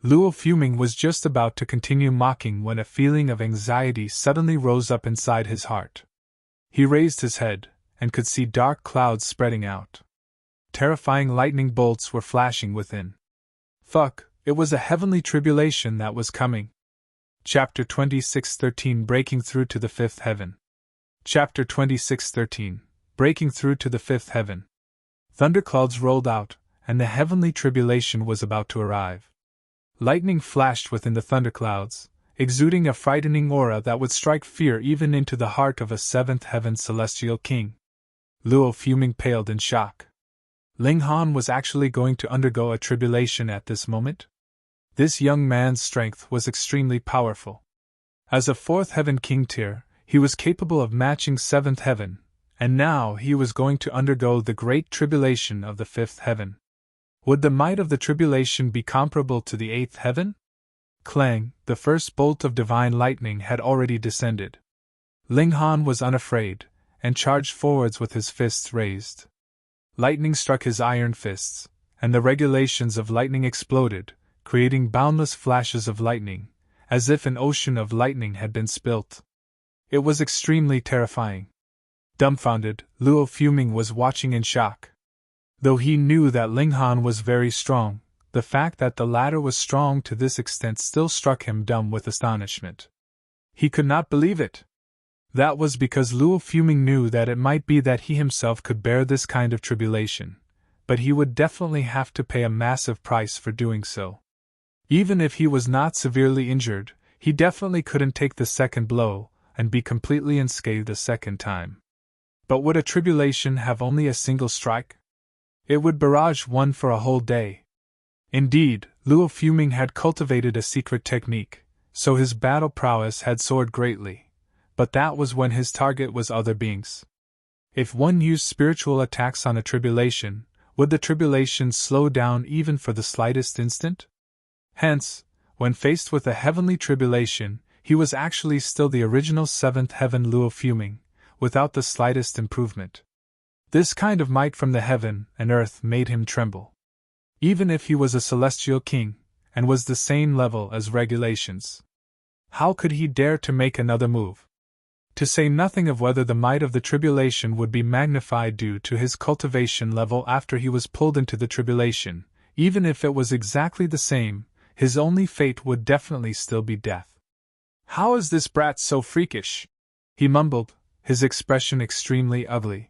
Luo Fuming was just about to continue mocking when a feeling of anxiety suddenly rose up inside his heart. He raised his head, and could see dark clouds spreading out. Terrifying lightning bolts were flashing within. Fuck, it was a heavenly tribulation that was coming. Chapter 26:13 Breaking Through to the Fifth Heaven. Chapter 26:13 Breaking Through to the Fifth Heaven. Thunderclouds rolled out, and the heavenly tribulation was about to arrive. Lightning flashed within the thunderclouds, exuding a frightening aura that would strike fear even into the heart of a seventh heaven celestial king. Luo Fuming paled in shock. Ling Han was actually going to undergo a tribulation at this moment? This young man's strength was extremely powerful. As a fourth heaven king tier, he was capable of matching seventh heaven, and now he was going to undergo the great tribulation of the fifth heaven. Would the might of the tribulation be comparable to the eighth heaven? Clang, the first bolt of divine lightning had already descended. Ling Han was unafraid, and charged forwards with his fists raised. Lightning struck his iron fists, and the regulations of lightning exploded, creating boundless flashes of lightning, as if an ocean of lightning had been spilt. It was extremely terrifying. Dumbfounded, Luo Fuming was watching in shock. Though he knew that Ling Han was very strong, the fact that the latter was strong to this extent still struck him dumb with astonishment. He could not believe it. That was because Luo Fuming knew that it might be that he himself could bear this kind of tribulation, but he would definitely have to pay a massive price for doing so. Even if he was not severely injured, he definitely couldn't take the second blow and be completely unscathed a second time. But would a tribulation have only a single strike? It would barrage one for a whole day. Indeed, Luo Fuming had cultivated a secret technique, so his battle prowess had soared greatly. But that was when his target was other beings. If one used spiritual attacks on a tribulation, would the tribulation slow down even for the slightest instant? Hence, when faced with a heavenly tribulation, he was actually still the original seventh heaven Luo Fuming, without the slightest improvement. This kind of might from the heaven and earth made him tremble. Even if he was a celestial king, and was the same level as regulations. How could he dare to make another move? To say nothing of whether the might of the tribulation would be magnified due to his cultivation level after he was pulled into the tribulation, even if it was exactly the same, his only fate would definitely still be death. How is this brat so freakish? He mumbled, his expression extremely ugly.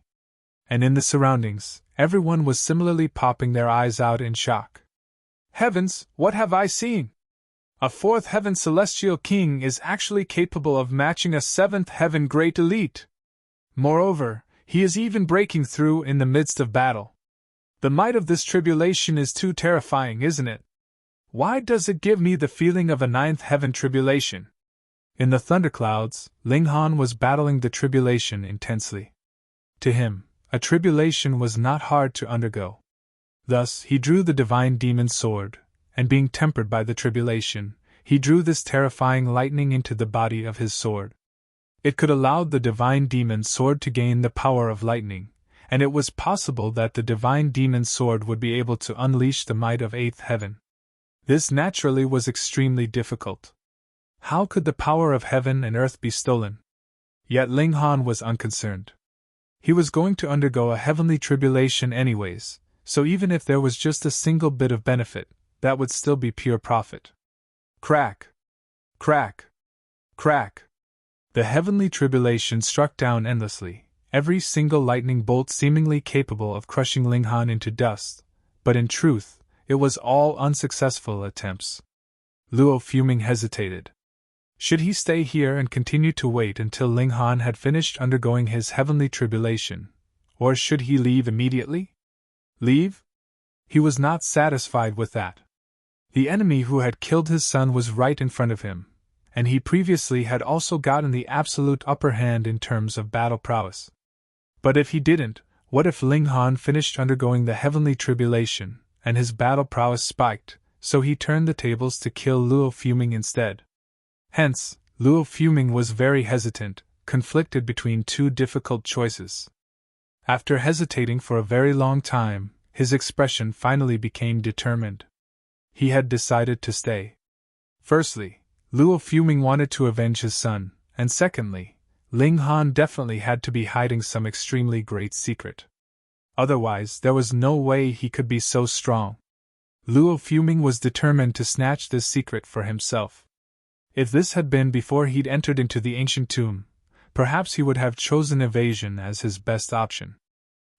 And in the surroundings, everyone was similarly popping their eyes out in shock. Heavens, what have I seen? A fourth heaven celestial king is actually capable of matching a seventh heaven great elite. Moreover, he is even breaking through in the midst of battle. The might of this tribulation is too terrifying, isn't it? Why does it give me the feeling of a ninth heaven tribulation? In the thunderclouds, Ling Han was battling the tribulation intensely. To him, a tribulation was not hard to undergo. Thus, he drew the divine demon sword, and being tempered by the tribulation, he drew this terrifying lightning into the body of his sword. It could allow the divine demon sword to gain the power of lightning, and it was possible that the divine demon sword would be able to unleash the might of eighth heaven. This naturally was extremely difficult. How could the power of heaven and earth be stolen? Yet Ling Han was unconcerned. He was going to undergo a heavenly tribulation anyways, so even if there was just a single bit of benefit, that would still be pure profit. Crack! Crack! Crack! The heavenly tribulation struck down endlessly, every single lightning bolt seemingly capable of crushing Ling Han into dust, but in truth, it was all unsuccessful attempts. Luo Fuming hesitated. Should he stay here and continue to wait until Ling Han had finished undergoing his heavenly tribulation, or should he leave immediately? Leave? He was not satisfied with that. The enemy who had killed his son was right in front of him, and he previously had also gotten the absolute upper hand in terms of battle prowess. But if he didn't, what if Ling Han finished undergoing the heavenly tribulation, and his battle prowess spiked, so he turned the tables to kill Luo Fuming instead? Hence, Luo Fuming was very hesitant, conflicted between two difficult choices. After hesitating for a very long time, his expression finally became determined. he had decided to stay. Firstly, Luo Fuming wanted to avenge his son, and secondly, Ling Han definitely had to be hiding some extremely great secret. Otherwise, there was no way he could be so strong. Luo Fuming was determined to snatch this secret for himself. If this had been before he'd entered into the ancient tomb, perhaps he would have chosen evasion as his best option.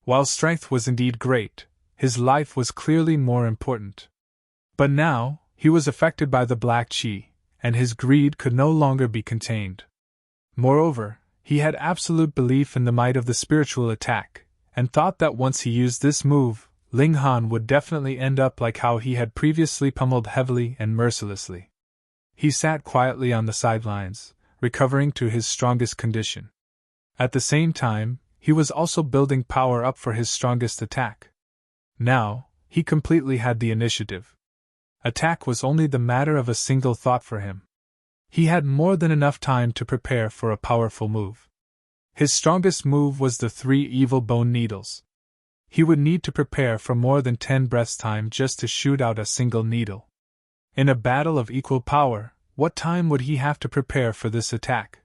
While strength was indeed great, his life was clearly more important. But now, he was affected by the black qi, and his greed could no longer be contained. Moreover, he had absolute belief in the might of the spiritual attack, and thought that once he used this move, Ling Han would definitely end up like how he had previously pummeled heavily and mercilessly. He sat quietly on the sidelines, recovering to his strongest condition. At the same time, he was also building power up for his strongest attack. Now, he completely had the initiative. Attack was only the matter of a single thought for him. He had more than enough time to prepare for a powerful move. His strongest move was the 3 evil bone needles. He would need to prepare for more than 10 breaths' time just to shoot out a single needle. In a battle of equal power, what time would he have to prepare for this attack?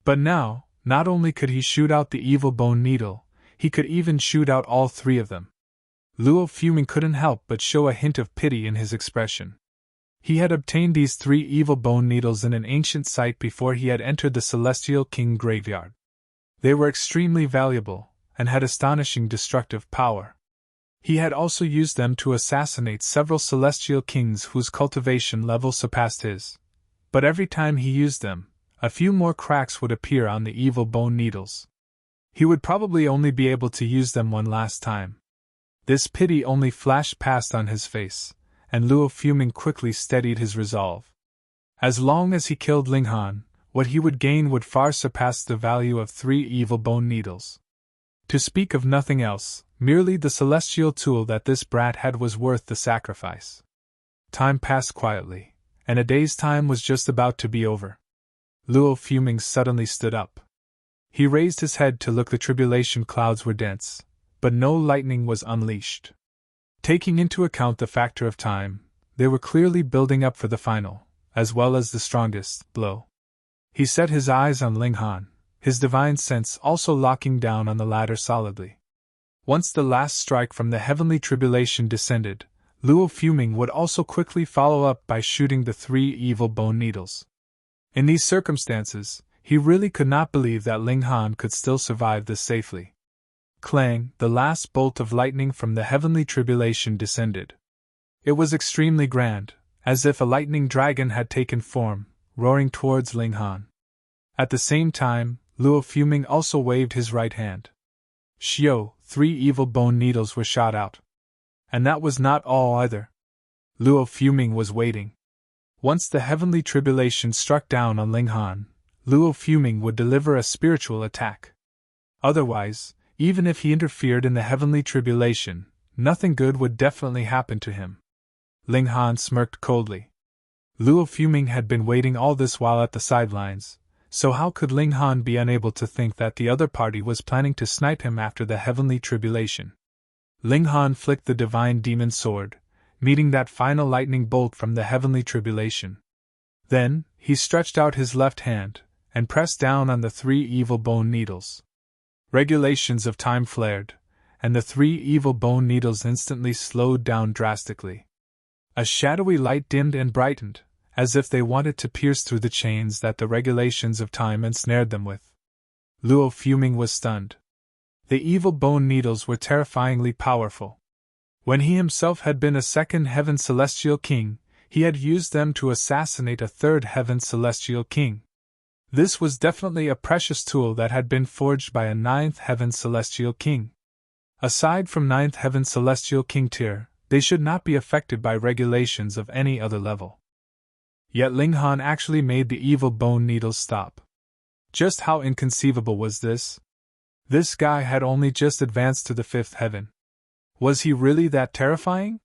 But now, not only could he shoot out the evil bone needle, he could even shoot out all 3 of them. Luo Fuming couldn't help but show a hint of pity in his expression. He had obtained these 3 evil bone needles in an ancient site before he had entered the Celestial King graveyard. They were extremely valuable, and had astonishing destructive power. He had also used them to assassinate several celestial kings whose cultivation level surpassed his. But every time he used them, a few more cracks would appear on the evil bone needles. He would probably only be able to use them one last time. This pity only flashed past on his face, and Luo Fuming quickly steadied his resolve. As long as he killed Ling Han, what he would gain would far surpass the value of 3 evil bone needles. To speak of nothing else, merely the celestial tool that this brat had was worth the sacrifice. Time passed quietly, and a day's time was just about to be over. Luo Fuming suddenly stood up. He raised his head to look. The tribulation clouds were dense, but no lightning was unleashed. Taking into account the factor of time, they were clearly building up for the final, as well as the strongest, blow. He set his eyes on Ling Han, his divine sense also locking down on the latter solidly. Once the last strike from the heavenly tribulation descended, Luo Fuming would also quickly follow up by shooting the 3 evil bone needles. In these circumstances, he really could not believe that Ling Han could still survive this safely. Clang, the last bolt of lightning from the heavenly tribulation descended. It was extremely grand, as if a lightning dragon had taken form, roaring towards Ling Han. At the same time, Luo Fuming also waved his right hand. Shio, 3 evil bone needles were shot out. And that was not all either. Luo Fuming was waiting. Once the heavenly tribulation struck down on Ling Han, Luo Fuming would deliver a spiritual attack. Otherwise, even if he interfered in the heavenly tribulation, nothing good would definitely happen to him. Ling Han smirked coldly. Luo Fuming had been waiting all this while at the sidelines, so how could Ling Han be unable to think that the other party was planning to snipe him after the heavenly tribulation? Ling Han flicked the divine demon sword, meeting that final lightning bolt from the heavenly tribulation. Then, he stretched out his left hand, and pressed down on the 3 evil bone needles. Regulations of time flared, and the 3 evil bone needles instantly slowed down drastically. A shadowy light dimmed and brightened, as if they wanted to pierce through the chains that the regulations of time ensnared them with. Luo Fuming was stunned. The evil bone needles were terrifyingly powerful. When he himself had been a 2nd heaven celestial king, he had used them to assassinate a 3rd heaven celestial king. This was definitely a precious tool that had been forged by a 9th heaven celestial king. Aside from 9th heaven celestial king tier, they should not be affected by regulations of any other level. Yet Ling Han actually made the evil bone needles stop. Just how inconceivable was this? This guy had only just advanced to the 5th heaven. Was he really that terrifying?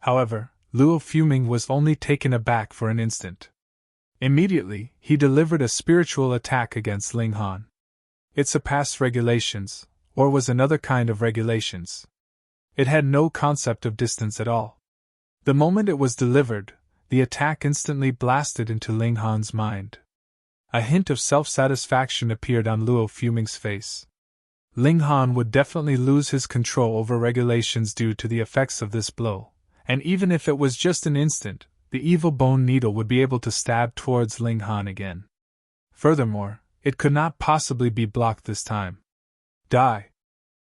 However, Luo Fuming was only taken aback for an instant. Immediately, he delivered a spiritual attack against Ling Han. It surpassed regulations, or was another kind of regulations. It had no concept of distance at all. The moment it was delivered, the attack instantly blasted into Ling Han's mind. A hint of self-satisfaction appeared on Luo Fuming's face. Ling Han would definitely lose his control over regulations due to the effects of this blow, and even if it was just an instant, the evil bone needle would be able to stab towards Ling Han again. Furthermore, it could not possibly be blocked this time. Die!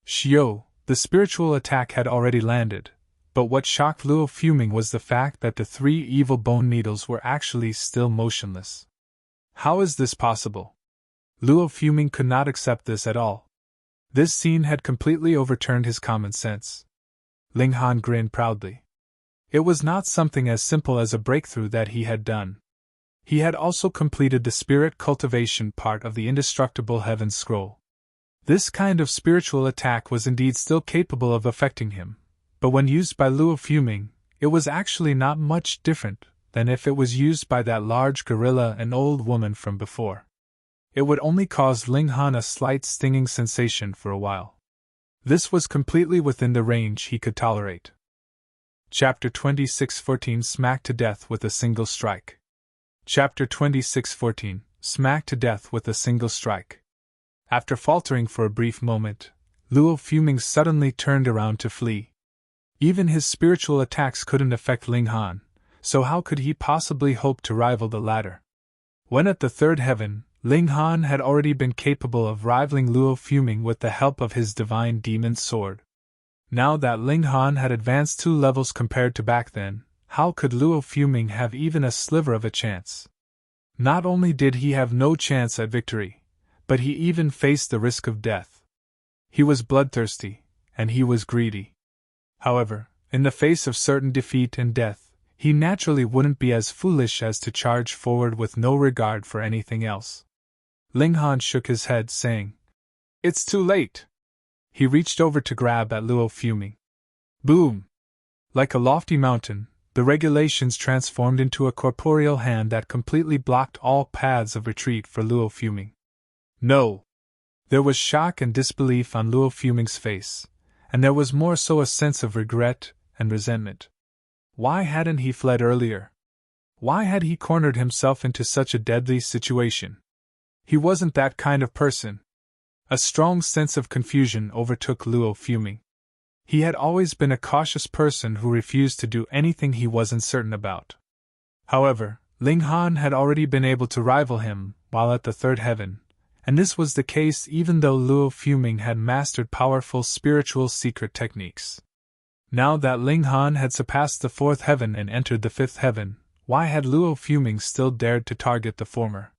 Shio, the spiritual attack had already landed, but what shocked Luo Fuming was the fact that the 3 evil bone needles were actually still motionless. How is this possible? Luo Fuming could not accept this at all. This scene had completely overturned his common sense. Ling Han grinned proudly. It was not something as simple as a breakthrough that he had done. He had also completed the spirit cultivation part of the indestructible Heaven Scroll. This kind of spiritual attack was indeed still capable of affecting him, but when used by Luo Fuming, it was actually not much different than if it was used by that large gorilla and old woman from before. It would only cause Ling Han a slight stinging sensation for a while. This was completely within the range he could tolerate. Chapter 26:14 Smacked to death with a single strike. Chapter 26:14 Smacked to death with a single strike. After faltering for a brief moment, Luo Fuming suddenly turned around to flee. Even his spiritual attacks couldn't affect Ling Han, so how could he possibly hope to rival the latter? When at the 3rd heaven, Ling Han had already been capable of rivaling Luo Fuming with the help of his divine demon sword. Now that Ling Han had advanced 2 levels compared to back then, how could Luo Fuming have even a sliver of a chance? Not only did he have no chance at victory, but he even faced the risk of death. He was bloodthirsty, and he was greedy. However, in the face of certain defeat and death, he naturally wouldn't be as foolish as to charge forward with no regard for anything else. Ling Han shook his head, saying, "It's too late." He reached over to grab at Luo Fuming. Boom! Like a lofty mountain, the regulations transformed into a corporeal hand that completely blocked all paths of retreat for Luo Fuming. No! There was shock and disbelief on Luo Fuming's face, and there was more so a sense of regret and resentment. Why hadn't he fled earlier? Why had he cornered himself into such a deadly situation? He wasn't that kind of person. A strong sense of confusion overtook Luo Fuming. He had always been a cautious person who refused to do anything he wasn't certain about. However, Ling Han had already been able to rival him while at the 3rd heaven, and this was the case even though Luo Fuming had mastered powerful spiritual secret techniques. Now that Ling Han had surpassed the 4th heaven and entered the 5th heaven, why had Luo Fuming still dared to target the former?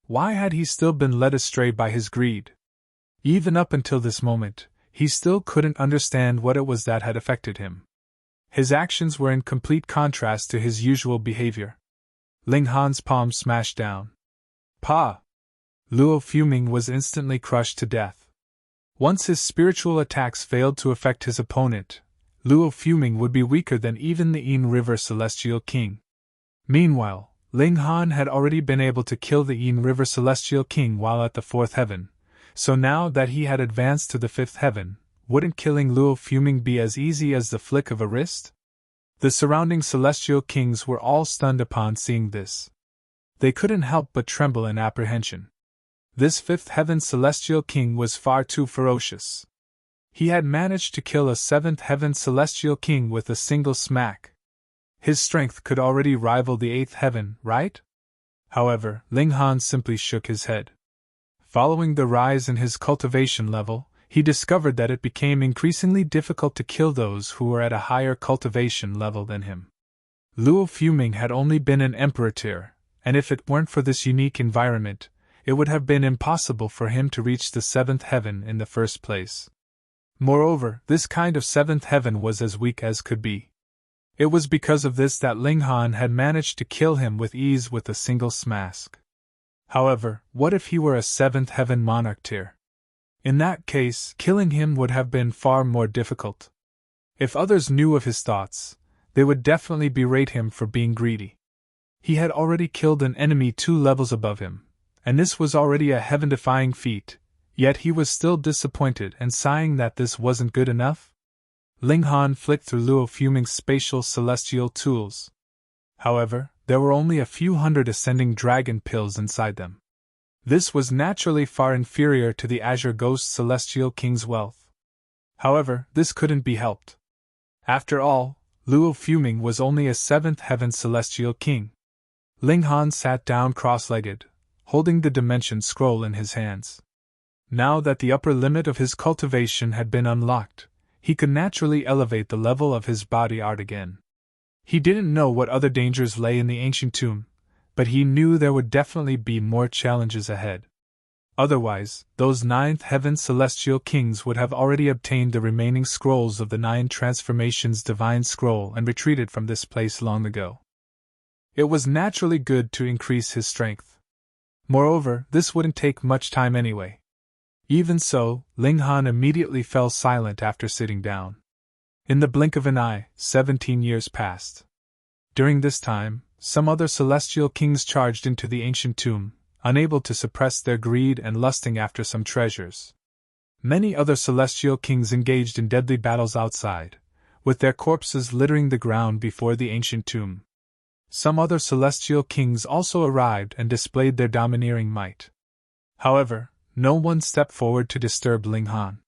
Why had he still been led astray by his greed? Even up until this moment, he still couldn't understand what it was that had affected him. His actions were in complete contrast to his usual behavior. Ling Han's palm smashed down. Pa! Luo Fuming was instantly crushed to death. Once his spiritual attacks failed to affect his opponent, Luo Fuming would be weaker than even the Yin River Celestial King. Meanwhile, Ling Han had already been able to kill the Yin River Celestial King while at the 4th heaven, so now that he had advanced to the 5th heaven, wouldn't killing Luo Fuming be as easy as the flick of a wrist? The surrounding Celestial Kings were all stunned upon seeing this. They couldn't help but tremble in apprehension. This 5th heaven Celestial King was far too ferocious. He had managed to kill a 7th heaven Celestial King with a single smack. His strength could already rival the 8th heaven, right? However, Ling Han simply shook his head. Following the rise in his cultivation level, he discovered that it became increasingly difficult to kill those who were at a higher cultivation level than him. Luo Fuming had only been an emperor tier, and if it weren't for this unique environment, it would have been impossible for him to reach the 7th heaven in the first place. Moreover, this kind of 7th heaven was as weak as could be. It was because of this that Ling Han had managed to kill him with ease with a single smack. However, what if he were a 7th heaven monarch tier? In that case, killing him would have been far more difficult. If others knew of his thoughts, they would definitely berate him for being greedy. He had already killed an enemy 2 levels above him, and this was already a heaven-defying feat, yet he was still disappointed and sighing that this wasn't good enough. Ling Han flicked through Luo Fuming's spatial celestial tools. However, there were only a few hundred ascending dragon pills inside them. This was naturally far inferior to the Azure Ghost Celestial King's wealth. However, this couldn't be helped. After all, Luo Fuming was only a 7th Heaven Celestial King. Ling Han sat down cross-legged, holding the Dimension Scroll in his hands. Now that the upper limit of his cultivation had been unlocked, he could naturally elevate the level of his body art again. He didn't know what other dangers lay in the ancient tomb, but he knew there would definitely be more challenges ahead. Otherwise, those 9th Heaven Celestial Kings would have already obtained the remaining scrolls of the 9 Transformations Divine Scroll and retreated from this place long ago. It was naturally good to increase his strength. Moreover, this wouldn't take much time anyway. Even so, Ling Han immediately fell silent after sitting down. In the blink of an eye, 17 years passed. During this time, some other celestial kings charged into the ancient tomb, unable to suppress their greed and lusting after some treasures. Many other celestial kings engaged in deadly battles outside, with their corpses littering the ground before the ancient tomb. Some other celestial kings also arrived and displayed their domineering might. However, no one stepped forward to disturb Ling Han.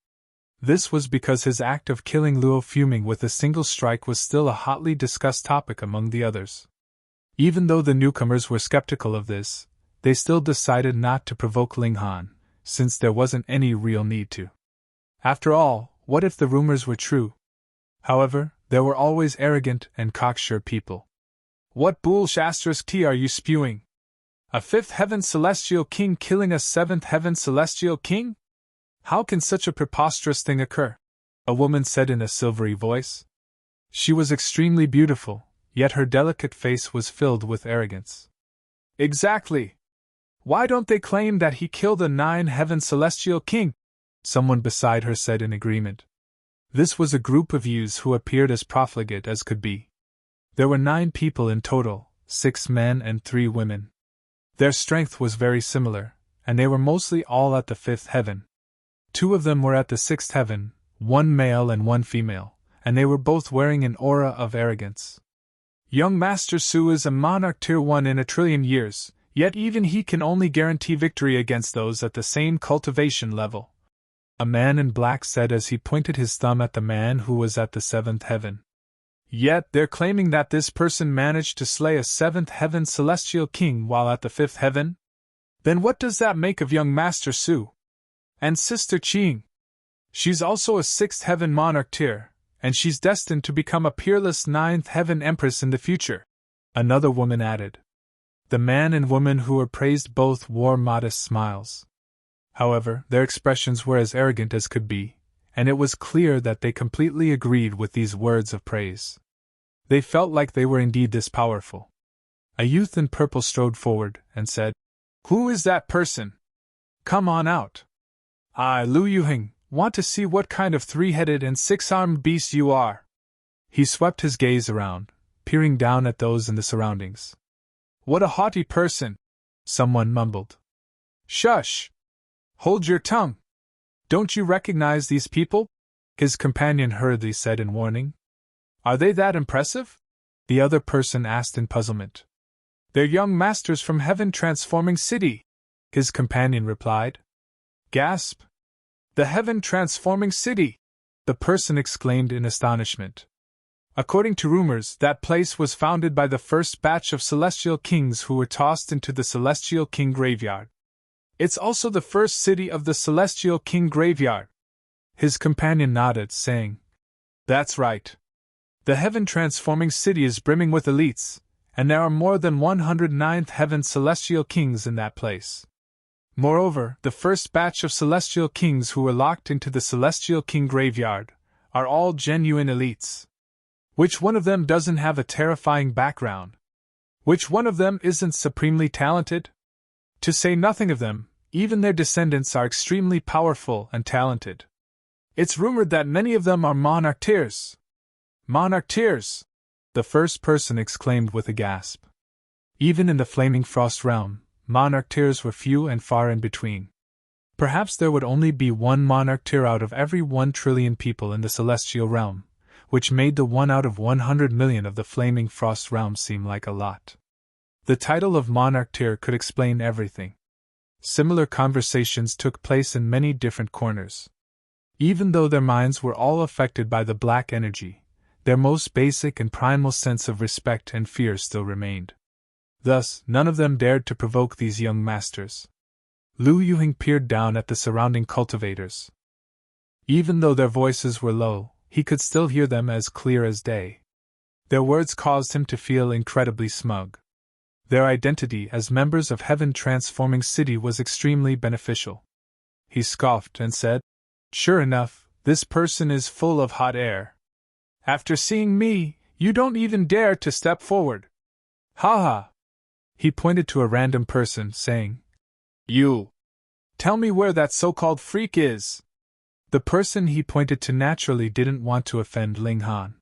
This was because his act of killing Luo Fuming with a single strike was still a hotly discussed topic among the others. Even though the newcomers were skeptical of this, they still decided not to provoke Ling Han, since there wasn't any real need to. After all, what if the rumors were true? However, there were always arrogant and cocksure people. What bull-shastrous tea are you spewing? A 5th Heaven Celestial King killing a 7th Heaven Celestial King? How can such a preposterous thing occur? A woman said in a silvery voice. She was extremely beautiful, yet her delicate face was filled with arrogance. Exactly. Why don't they claim that he killed a 9 Heaven Celestial King? Someone beside her said in agreement. This was a group of youths who appeared as profligate as could be. There were 9 people in total, 6 men and 3 women. Their strength was very similar, and they were mostly all at the 5th heaven. 2 of them were at the 6th heaven, 1 male and 1 female, and they were both wearing an aura of arrogance. Young Master Su is a monarch tier 1 in a trillion years, yet even he can only guarantee victory against those at the same cultivation level. A man in black said as he pointed his thumb at the man who was at the 7th heaven. Yet they're claiming that this person managed to slay a 7th Heaven Celestial King while at the 5th heaven? Then what does that make of young Master Su? And Sister Qing? She's also a 6th Heaven Monarch tier, and she's destined to become a peerless 9th Heaven Empress in the future, another woman added. The man and woman who were praised both wore modest smiles. However, their expressions were as arrogant as could be, and it was clear that they completely agreed with these words of praise. They felt like they were indeed this powerful. A youth in purple strode forward and said, "Who is that person? Come on out. I, Lu Yuhing, want to see what kind of 3-headed and 6-armed beast you are." He swept his gaze around, peering down at those in the surroundings. "What a haughty person," someone mumbled. "Shush! Hold your tongue! Don't you recognize these people?" his companion hurriedly said in warning. "Are they that impressive?" the other person asked in puzzlement. "They're young masters from Heaven Transforming City," his companion replied. Gasp! The Heaven Transforming City! The person exclaimed in astonishment. According to rumors, that place was founded by the first batch of celestial kings who were tossed into the Celestial King Graveyard. It's also the first city of the Celestial King Graveyard. His companion nodded, saying, "That's right. The Heaven Transforming City is brimming with elites, and there are more than 109th Heaven Celestial Kings in that place. Moreover, the first batch of celestial kings who were locked into the Celestial King Graveyard are all genuine elites. Which one of them doesn't have a terrifying background? Which one of them isn't supremely talented? To say nothing of them, even their descendants are extremely powerful and talented. It's rumored that many of them are monarch tiers." "Monarch tiers!" the first person exclaimed with a gasp. Even in the Flaming Frost realm, monarch tiers were few and far in between. Perhaps there would only be 1 monarch tier out of every 1 trillion people in the celestial realm, which made the 1 out of 100 million of the flaming frost realm seem like a lot. The title of monarch tier could explain everything. Similar conversations took place in many different corners. Even though their minds were all affected by the black energy, their most basic and primal sense of respect and fear still remained. Thus, none of them dared to provoke these young masters. Luo Fuming peered down at the surrounding cultivators. Even though their voices were low, he could still hear them as clear as day. Their words caused him to feel incredibly smug. Their identity as members of Heaven Transforming City was extremely beneficial. He scoffed and said, "Sure enough, this person is full of hot air. After seeing me, you don't even dare to step forward. Ha ha!" He pointed to a random person, saying, "You! Tell me where that so-called freak is." The person he pointed to naturally didn't want to offend Ling Han.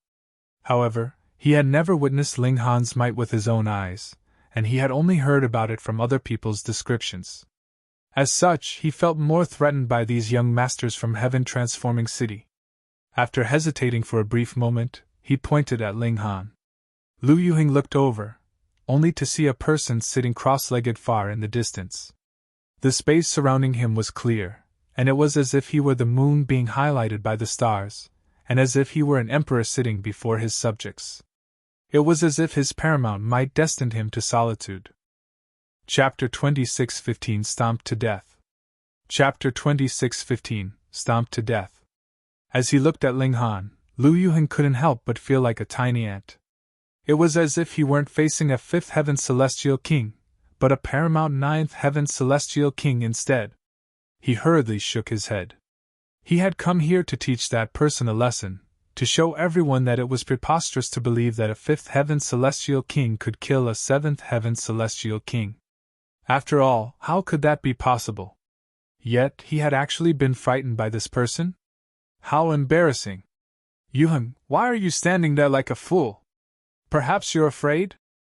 However, he had never witnessed Ling Han's might with his own eyes, and he had only heard about it from other people's descriptions. As such, he felt more threatened by these young masters from Heaven Transforming City. After hesitating for a brief moment, he pointed at Ling Han. Luo Fuming looked over, only to see a person sitting cross-legged far in the distance. The space surrounding him was clear, and it was as if he were the moon being highlighted by the stars, and as if he were an emperor sitting before his subjects. It was as if his paramount might destined him to solitude. Chapter 26:15 Stomped to Death. Chapter 26:15 Stomped to Death. As he looked at Ling Han, Luo Fuming couldn't help but feel like a tiny ant. It was as if he weren't facing a 5th Heaven Celestial King, but a paramount 9th Heaven Celestial King instead. He hurriedly shook his head. He had come here to teach that person a lesson, to show everyone that it was preposterous to believe that a 5th Heaven Celestial King could kill a 7th Heaven Celestial King. After all, how could that be possible? Yet, he had actually been frightened by this person? How embarrassing! "Yuhan, why are you standing there like a fool? Perhaps you're afraid?"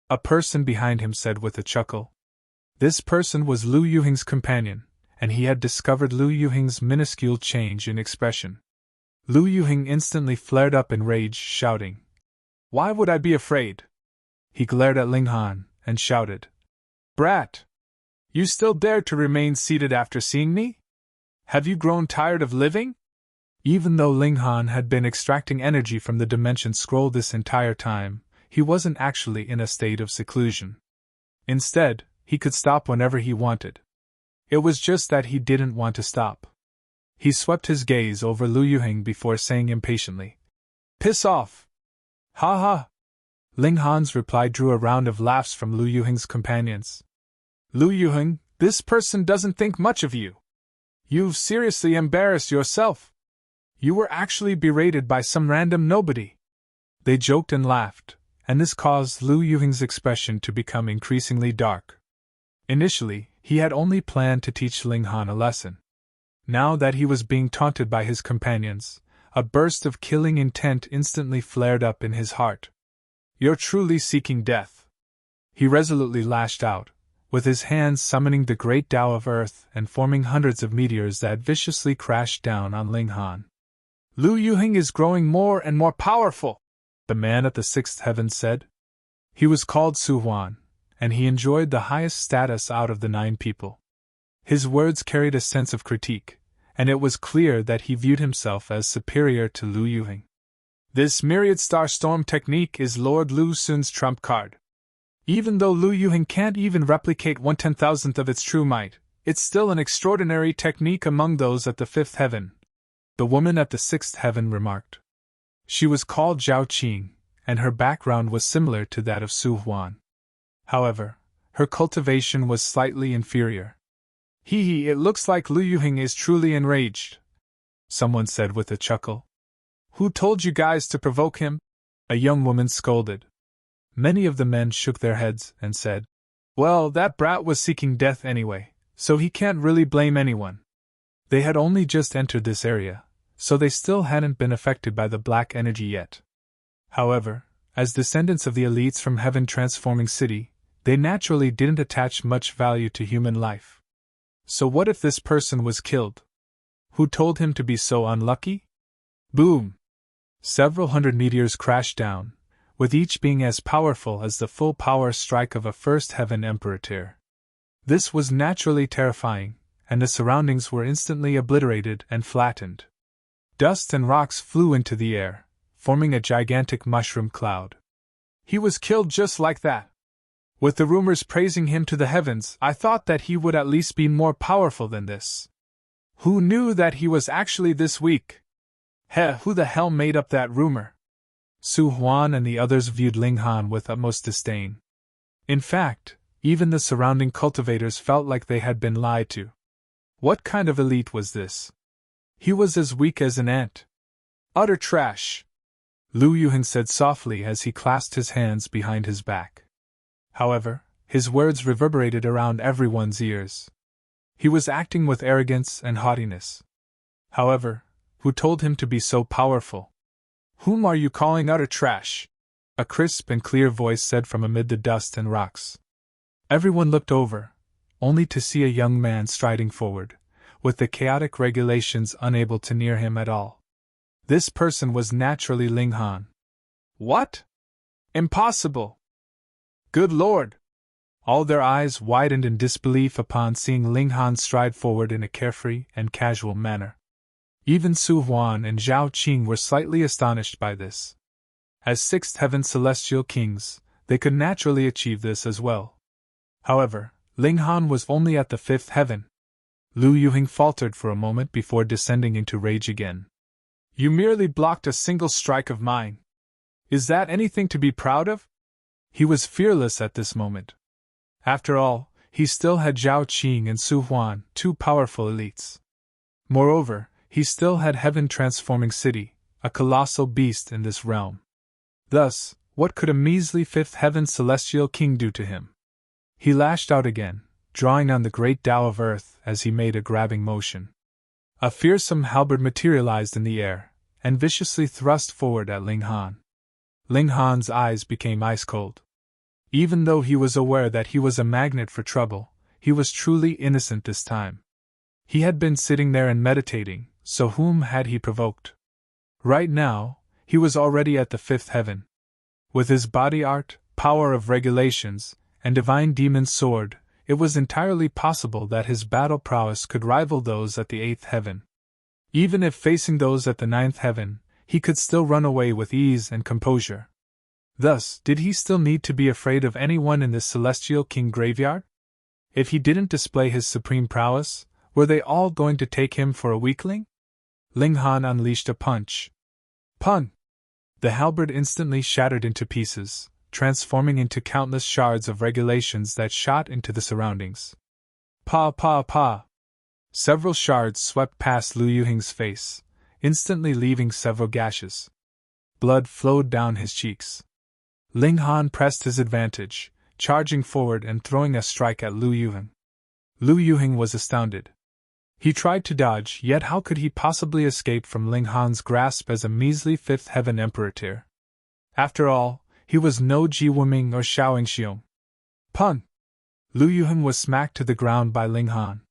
a person behind him said with a chuckle. This person was Luo Fuming's companion, and he had discovered Luo Fuming's minuscule change in expression. Luo Fuming instantly flared up in rage, shouting, "Why would I be afraid?" He glared at Ling Han and shouted, "Brat! You still dare to remain seated after seeing me? Have you grown tired of living?" Even though Ling Han had been extracting energy from the dimension scroll this entire time, he wasn't actually in a state of seclusion. Instead, he could stop whenever he wanted. It was just that he didn't want to stop. He swept his gaze over Luo Fuming before saying impatiently, "Piss off!" "Ha ha!" Ling Han's reply drew a round of laughs from Luo Fuming's companions. "Luo Fuming, this person doesn't think much of you. You've seriously embarrassed yourself. You were actually berated by some random nobody." They joked and laughed, and this caused Luo Fuming's expression to become increasingly dark. Initially, he had only planned to teach Ling Han a lesson. Now that he was being taunted by his companions, a burst of killing intent instantly flared up in his heart. "You're truly seeking death." He resolutely lashed out, with his hands summoning the great Tao of Earth and forming hundreds of meteors that viciously crashed down on Ling Han. "Luo Fuming is growing more and more powerful," the man at the 6th heaven said. He was called Huan, and he enjoyed the highest status out of the 9 people. His words carried a sense of critique, and it was clear that he viewed himself as superior to Luo Fuming. "This myriad star storm technique is Lord Lu Xun's trump card. Even though Luo Fuming can't even replicate 1/10,000th of its true might, it's still an extraordinary technique among those at the 5th heaven," the woman at the 6th heaven remarked. She was called Zhao Qing, and her background was similar to that of Huan. However, her cultivation was slightly inferior. "Hee, it looks like Luo Fuming is truly enraged," someone said with a chuckle. "Who told you guys to provoke him?" a young woman scolded. Many of the men shook their heads and said, "Well, that brat was seeking death anyway, so he can't really blame anyone." They had only just entered this area, so they still hadn't been affected by the black energy yet. However, as descendants of the elites from Heaven Transforming City, they naturally didn't attach much value to human life. So what if this person was killed? Who told him to be so unlucky? Boom! Several hundred meteors crashed down, with each being as powerful as the full power strike of a first heaven emperor. This was naturally terrifying, and the surroundings were instantly obliterated and flattened. Dust and rocks flew into the air, forming a gigantic mushroom cloud. He was killed just like that. With the rumors praising him to the heavens, I thought that he would at least be more powerful than this. Who knew that he was actually this weak? Who the hell made up that rumor? Huan and the others viewed Ling Han with utmost disdain. In fact, even the surrounding cultivators felt like they had been lied to. What kind of elite was this? He was as weak as an ant. Utter trash, Luo Fuming said softly as he clasped his hands behind his back. However, his words reverberated around everyone's ears. He was acting with arrogance and haughtiness. However, who told him to be so powerful? Whom are you calling utter trash? A crisp and clear voice said from amid the dust and rocks. Everyone looked over, only to see a young man striding forward, with the chaotic regulations unable to near him at all. This person was naturally Ling Han. What? Impossible! Good Lord! All their eyes widened in disbelief upon seeing Ling Han stride forward in a carefree and casual manner. Even Huan and Zhao Qing were slightly astonished by this. As sixth heaven celestial kings, they could naturally achieve this as well. However, Ling Han was only at the fifth heaven. Luo Fuming faltered for a moment before descending into rage again. You merely blocked a single strike of mine. Is that anything to be proud of? He was fearless at this moment. After all, he still had Zhao Qing and Huan, two powerful elites. Moreover, he still had Heaven Transforming City, a colossal beast in this realm. Thus, what could a measly fifth heaven celestial king do to him? He lashed out again, drawing on the great Tao of Earth as he made a grabbing motion. A fearsome halberd materialized in the air, and viciously thrust forward at Ling Han. Ling Han's eyes became ice cold. Even though he was aware that he was a magnet for trouble, he was truly innocent this time. He had been sitting there and meditating, so whom had he provoked? Right now, he was already at the fifth heaven. With his body art, power of regulations, and divine demon sword, it was entirely possible that his battle prowess could rival those at the eighth heaven. Even if facing those at the ninth heaven, he could still run away with ease and composure. Thus, did he still need to be afraid of anyone in this celestial king graveyard? If he didn't display his supreme prowess, were they all going to take him for a weakling? Ling Han unleashed a punch. Pun! The halberd instantly shattered into pieces, transforming into countless shards of regulations that shot into the surroundings. Pa pa pa! Several shards swept past Luo Fuming's face, instantly leaving several gashes. Blood flowed down his cheeks. Ling Han pressed his advantage, charging forward and throwing a strike at Luo Fuming. Luo Fuming was astounded. He tried to dodge, yet how could he possibly escape from Ling Han's grasp as a measly fifth heaven emperor? After all, he was no Ji Wuming or Xiaoing Xiong. Pun! Luo Fuming was smacked to the ground by Ling Han.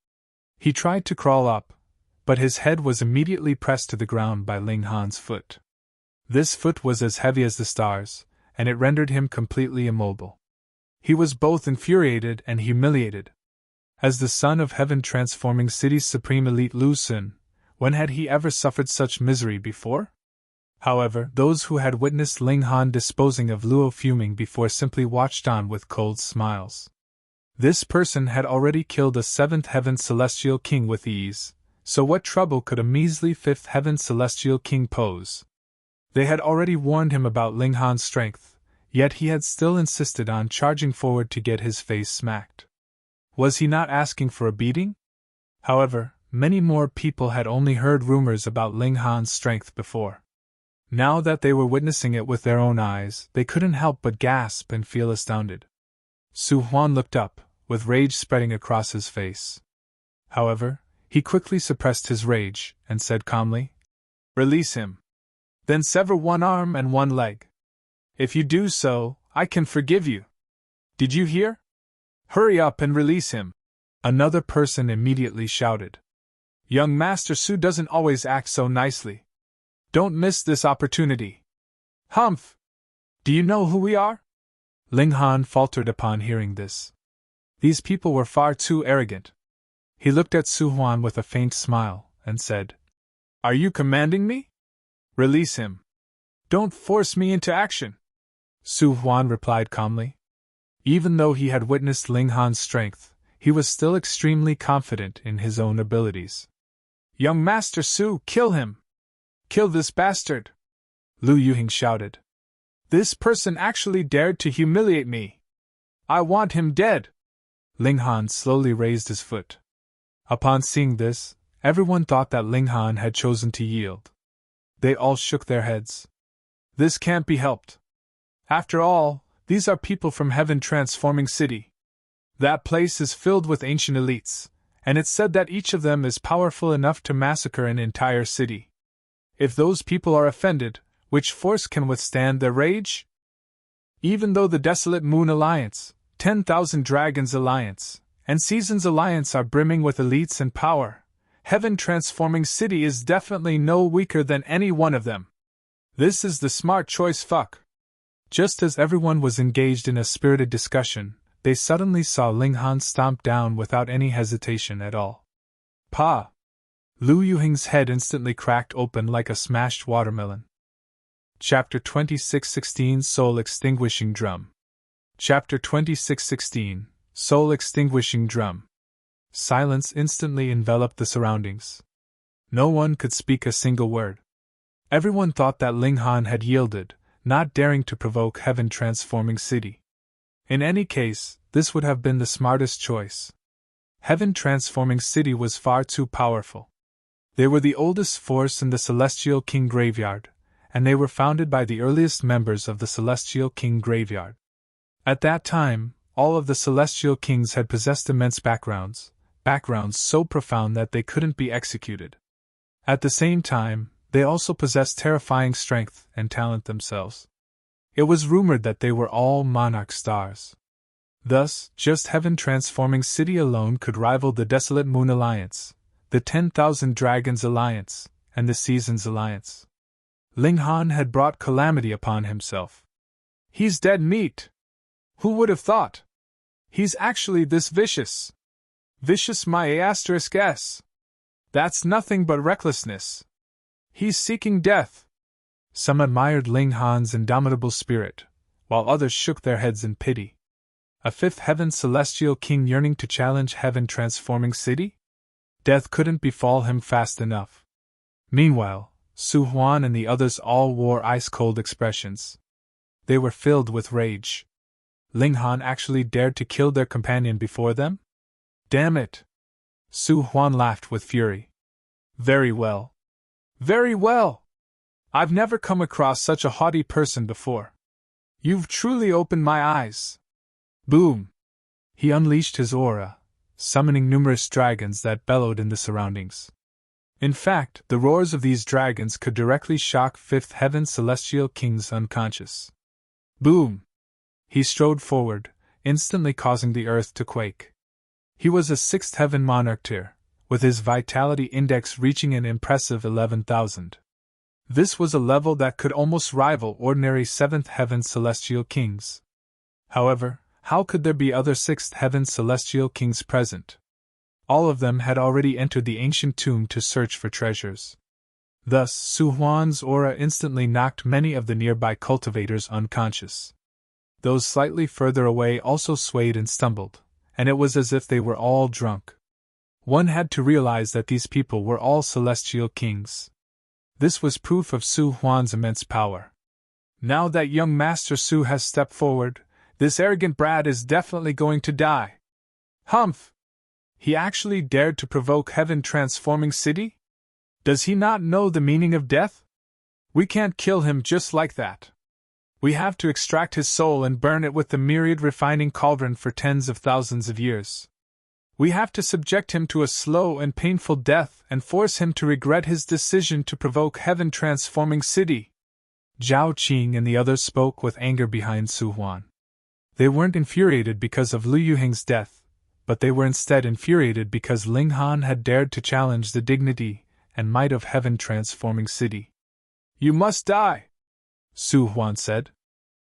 He tried to crawl up, but his head was immediately pressed to the ground by Ling Han's foot. This foot was as heavy as the stars, and it rendered him completely immobile. He was both infuriated and humiliated. As the son of Heaven Transforming City's supreme elite Lu Sun, when had he ever suffered such misery before? However, those who had witnessed Ling Han disposing of Luo Fuming before simply watched on with cold smiles. This person had already killed a seventh heaven celestial king with ease, so what trouble could a measly fifth heaven celestial king pose? They had already warned him about Ling Han's strength, yet he had still insisted on charging forward to get his face smacked. Was he not asking for a beating? However, many more people had only heard rumors about Ling Han's strength before. Now that they were witnessing it with their own eyes, they couldn't help but gasp and feel astounded. Huan looked up, with rage spreading across his face. However, he quickly suppressed his rage, and said calmly, "Release him. Then sever one arm and one leg. If you do so, I can forgive you. Did you hear? Hurry up and release him." Another person immediately shouted. "Young Master Su doesn't always act so nicely. Don't miss this opportunity. Humph! Do you know who we are? Ling Han faltered upon hearing this. These people were far too arrogant. He looked at Su Huan with a faint smile, and said, Are you commanding me? Release him. Don't force me into action. Su Huan replied calmly. Even though he had witnessed Ling Han's strength, he was still extremely confident in his own abilities. Young Master Su, kill him! Kill this bastard! Lu Yuhing shouted. This person actually dared to humiliate me. I want him dead! Ling Han slowly raised his foot. Upon seeing this, everyone thought that Ling Han had chosen to yield. They all shook their heads. This can't be helped. After all, these are people from Heaven Transforming City. That place is filled with ancient elites, and it's said that each of them is powerful enough to massacre an entire city. If those people are offended, which force can withstand their rage? Even though the Desolate Moon Alliance, 10,000 Dragons Alliance, and Seasons Alliance are brimming with elites and power, Heaven Transforming City is definitely no weaker than any one of them. This is the smart choice, fuck. Just as everyone was engaged in a spirited discussion, they suddenly saw Ling Han stomp down without any hesitation at all. Pa! Lu Yuhing's head instantly cracked open like a smashed watermelon. Chapter 26:16 Soul Extinguishing Drum. Chapter 26:16 Soul Extinguishing Drum. Silence instantly enveloped the surroundings. No one could speak a single word. Everyone thought that Ling Han had yielded, not daring to provoke Heaven Transforming City. In any case, this would have been the smartest choice. Heaven Transforming City was far too powerful. They were the oldest force in the Celestial King Graveyard, and they were founded by the earliest members of the Celestial King Graveyard. At that time, all of the Celestial Kings had possessed immense backgrounds so profound that they couldn't be executed. At the same time, they also possessed terrifying strength and talent themselves. It was rumored that they were all monarch stars. Thus, just Heaven Transforming City alone could rival the Desolate Moon Alliance, the 10,000 Dragons Alliance, and the Seasons Alliance. Ling Han had brought calamity upon himself. He's dead meat! Who would have thought? He's actually this vicious. Vicious my *s. That's nothing but recklessness. He's seeking death. Some admired Ling Han's indomitable spirit, while others shook their heads in pity. A fifth Heaven Celestial King yearning to challenge Heaven Transforming City? Death couldn't befall him fast enough. Meanwhile, Su Huan and the others all wore ice-cold expressions. They were filled with rage. Ling Han actually dared to kill their companion before them? Damn it! Su Huan laughed with fury. Very well. Very well! I've never come across such a haughty person before. You've truly opened my eyes. Boom! He unleashed his aura, summoning numerous dragons that bellowed in the surroundings. In fact, the roars of these dragons could directly shock Fifth Heaven Celestial Kings unconscious. Boom! He strode forward, instantly causing the earth to quake. He was a Sixth Heaven Monarch tier, with his vitality index reaching an impressive 11,000. This was a level that could almost rival ordinary Seventh Heaven Celestial Kings. However, how could there be other Sixth Heaven Celestial Kings present? All of them had already entered the ancient tomb to search for treasures. Thus, Su Huan's aura instantly knocked many of the nearby cultivators unconscious. Those slightly further away also swayed and stumbled, and it was as if they were all drunk. One had to realize that these people were all Celestial Kings. This was proof of Su Huan's immense power. Now that young Master Su has stepped forward, this arrogant brat is definitely going to die. Humph! He actually dared to provoke Heaven Transforming City? Does he not know the meaning of death? We can't kill him just like that. We have to extract his soul and burn it with the myriad refining cauldron for tens of thousands of years. We have to subject him to a slow and painful death and force him to regret his decision to provoke Heaven Transforming City. Zhao Qing and the others spoke with anger behind Su Huan. They weren't infuriated because of Lu Yuhing's death, but they were instead infuriated because Ling Han had dared to challenge the dignity and might of Heaven Transforming City. You must die, Huan said.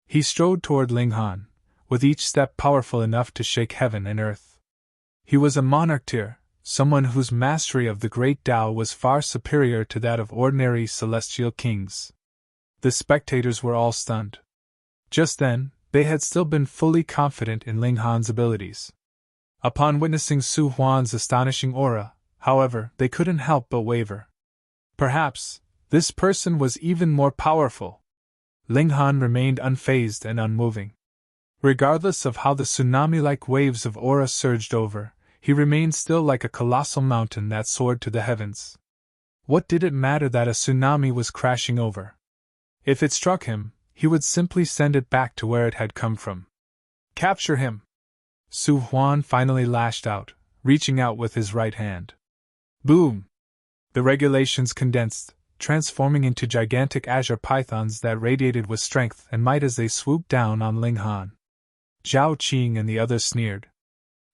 He strode toward Ling Han, with each step powerful enough to shake heaven and earth. He was a monarch, someone whose mastery of the great Tao was far superior to that of ordinary celestial kings. The spectators were all stunned. Just then, they had still been fully confident in Ling Han's abilities. Upon witnessing Huan's astonishing aura, however, they couldn't help but waver. Perhaps, this person was even more powerful. Ling Han remained unfazed and unmoving. Regardless of how the tsunami-like waves of aura surged over, he remained still like a colossal mountain that soared to the heavens. What did it matter that a tsunami was crashing over? If it struck him, he would simply send it back to where it had come from. Capture him! Huan finally lashed out, reaching out with his right hand. Boom! The regulations condensed, transforming into gigantic azure pythons that radiated with strength and might as they swooped down on Ling Han. Zhao Qing and the others sneered.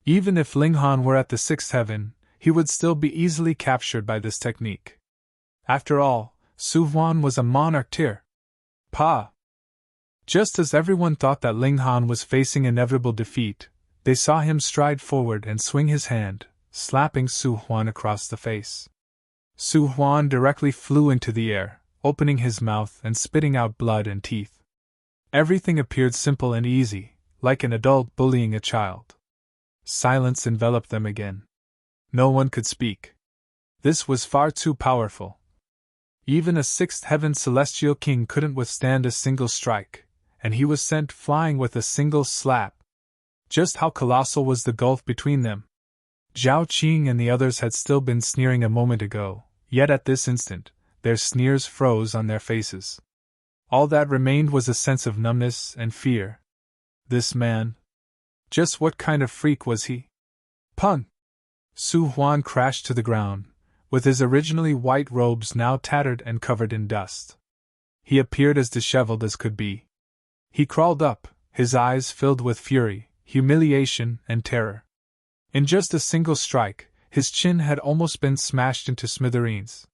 Even if Ling Han were at the sixth heaven, he would still be easily captured by this technique. After all, Huan was a monarch. Pa! Just as everyone thought that Ling Han was facing inevitable defeat, they saw him stride forward and swing his hand, slapping Huan across the face. Huan directly flew into the air, opening his mouth and spitting out blood and teeth. Everything appeared simple and easy, like an adult bullying a child. Silence enveloped them again. No one could speak. This was far too powerful. Even a sixth heaven celestial king couldn't withstand a single strike, and he was sent flying with a single slap. Just how colossal was the gulf between them? Zhao Qing and the others had still been sneering a moment ago, yet at this instant, their sneers froze on their faces. All that remained was a sense of numbness and fear. This man. Just what kind of freak was he? Pung! Huan crashed to the ground, with his originally white robes now tattered and covered in dust. He appeared as disheveled as could be. He crawled up, his eyes filled with fury, humiliation, and terror. In just a single strike, his chin had almost been smashed into smithereens.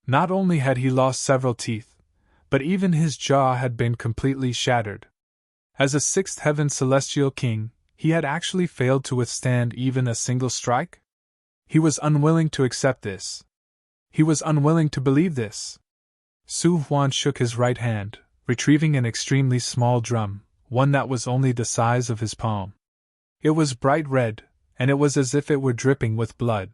Not only had he lost several teeth, but even his jaw had been completely shattered. As a sixth heaven celestial king, he had actually failed to withstand even a single strike? He was unwilling to accept this. He was unwilling to believe this. Huan shook his right hand, retrieving an extremely small drum, one that was only the size of his palm. It was bright red, and it was as if it were dripping with blood.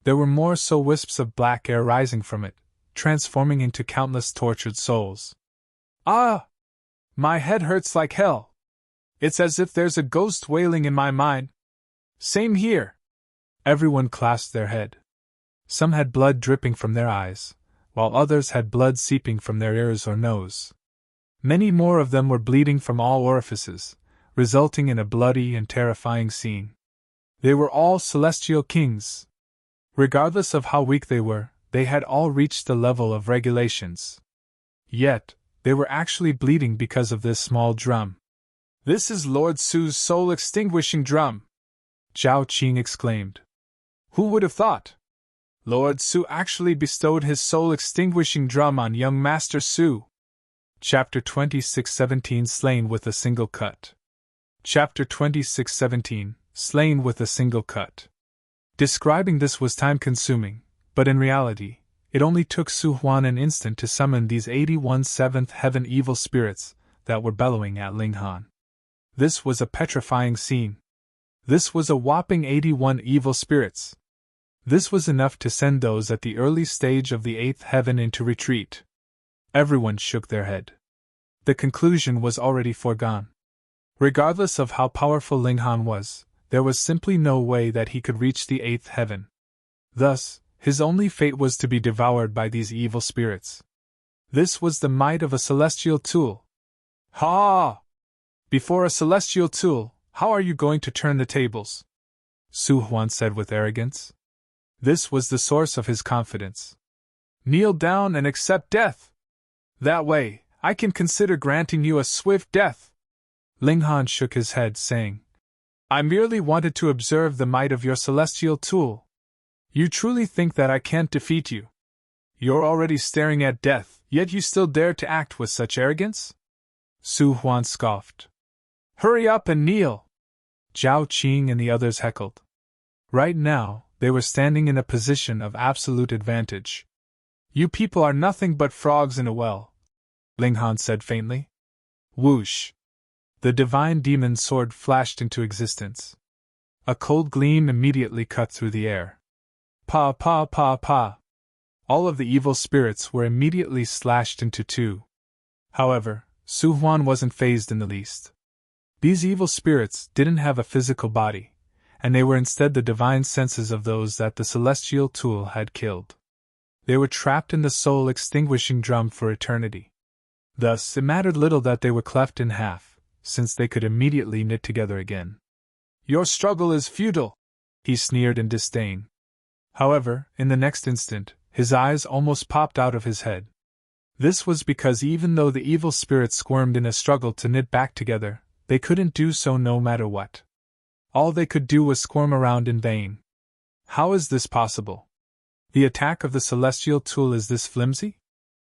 There were more so wisps of black air rising from it, transforming into countless tortured souls. Ah! My head hurts like hell. It's as if there's a ghost wailing in my mind. Same here. Everyone clasped their head. Some had blood dripping from their eyes, while others had blood seeping from their ears or nose. Many more of them were bleeding from all orifices, resulting in a bloody and terrifying scene. They were all celestial kings. Regardless of how weak they were, they had all reached the level of regulations. Yet, they were actually bleeding because of this small drum. This is Lord Su's soul-extinguishing drum! Zhao Qing exclaimed. Who would have thought? Lord Su actually bestowed his soul-extinguishing drum on young Master Su. Chapter 26:17 Slain with a Single Cut. Chapter 26:17 Slain with a Single Cut. Describing this was time-consuming, but in reality, it only took Huan an instant to summon these 81 seventh heaven evil spirits that were bellowing at Ling Han. This was a petrifying scene. This was a whopping 81 evil spirits. This was enough to send those at the early stage of the eighth heaven into retreat. Everyone shook their head. The conclusion was already foregone. Regardless of how powerful Ling Han was, there was simply no way that he could reach the eighth heaven. Thus, his only fate was to be devoured by these evil spirits. This was the might of a celestial tool. Ha! Before a celestial tool, how are you going to turn the tables? Huan said with arrogance. This was the source of his confidence. Kneel down and accept death. That way, I can consider granting you a swift death. Ling Han shook his head, saying, I merely wanted to observe the might of your celestial tool. You truly think that I can't defeat you? You're already staring at death, yet you still dare to act with such arrogance? Su Huan scoffed. Hurry up and kneel! Zhao Qing and the others heckled. Right now, they were standing in a position of absolute advantage. You people are nothing but frogs in a well, Ling Han said faintly. Whoosh! The divine demon sword flashed into existence. A cold gleam immediately cut through the air. Pa pa pa pa! All of the evil spirits were immediately slashed into two. However, Su Huan wasn't fazed in the least. These evil spirits didn't have a physical body, and they were instead the divine senses of those that the celestial tool had killed. They were trapped in the soul extinguishing drum for eternity. Thus, it mattered little that they were cleft in half, since they could immediately knit together again. Your struggle is futile, he sneered in disdain. However, in the next instant, his eyes almost popped out of his head. This was because even though the evil spirits squirmed in a struggle to knit back together, they couldn't do so no matter what. All they could do was squirm around in vain. How is this possible? The attack of the celestial tool is this flimsy?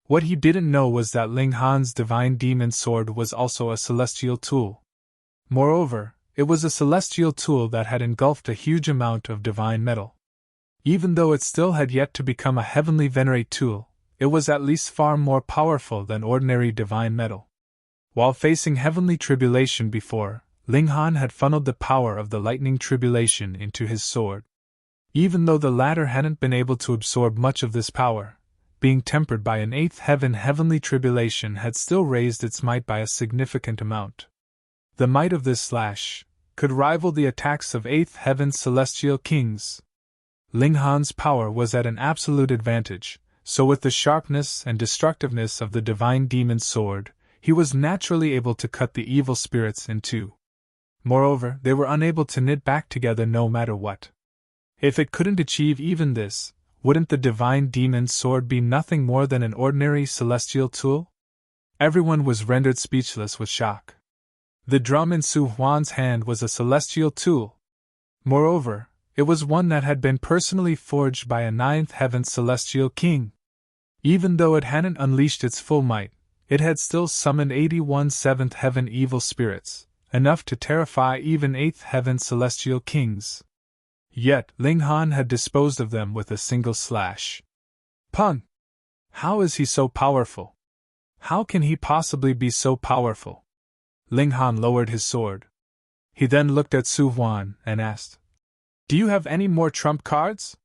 What he didn't know was that Ling Han's divine demon sword was also a celestial tool. Moreover, it was a celestial tool that had engulfed a huge amount of divine metal. Even though it still had yet to become a heavenly venerate tool, it was at least far more powerful than ordinary divine metal. While facing heavenly tribulation before, Ling Han had funneled the power of the lightning tribulation into his sword. Even though the latter hadn't been able to absorb much of this power, being tempered by an eighth heaven heavenly tribulation had still raised its might by a significant amount. The might of this slash could rival the attacks of eighth heaven's celestial kings. Ling Han's power was at an absolute advantage, so with the sharpness and destructiveness of the divine demon sword, he was naturally able to cut the evil spirits in two. Moreover, they were unable to knit back together no matter what. If it couldn't achieve even this, wouldn't the divine demon sword be nothing more than an ordinary celestial tool? Everyone was rendered speechless with shock. The drum in Su Huan's hand was a celestial tool. Moreover, it was one that had been personally forged by a ninth heaven celestial king. Even though it hadn't unleashed its full might, it had still summoned 81 seventh heaven evil spirits, enough to terrify even eighth heaven celestial kings. Yet, Ling Han had disposed of them with a single slash. Pun! How is he so powerful? How can he possibly be so powerful? Ling Han lowered his sword. He then looked at Su Huan and asked, Do you have any more trump cards?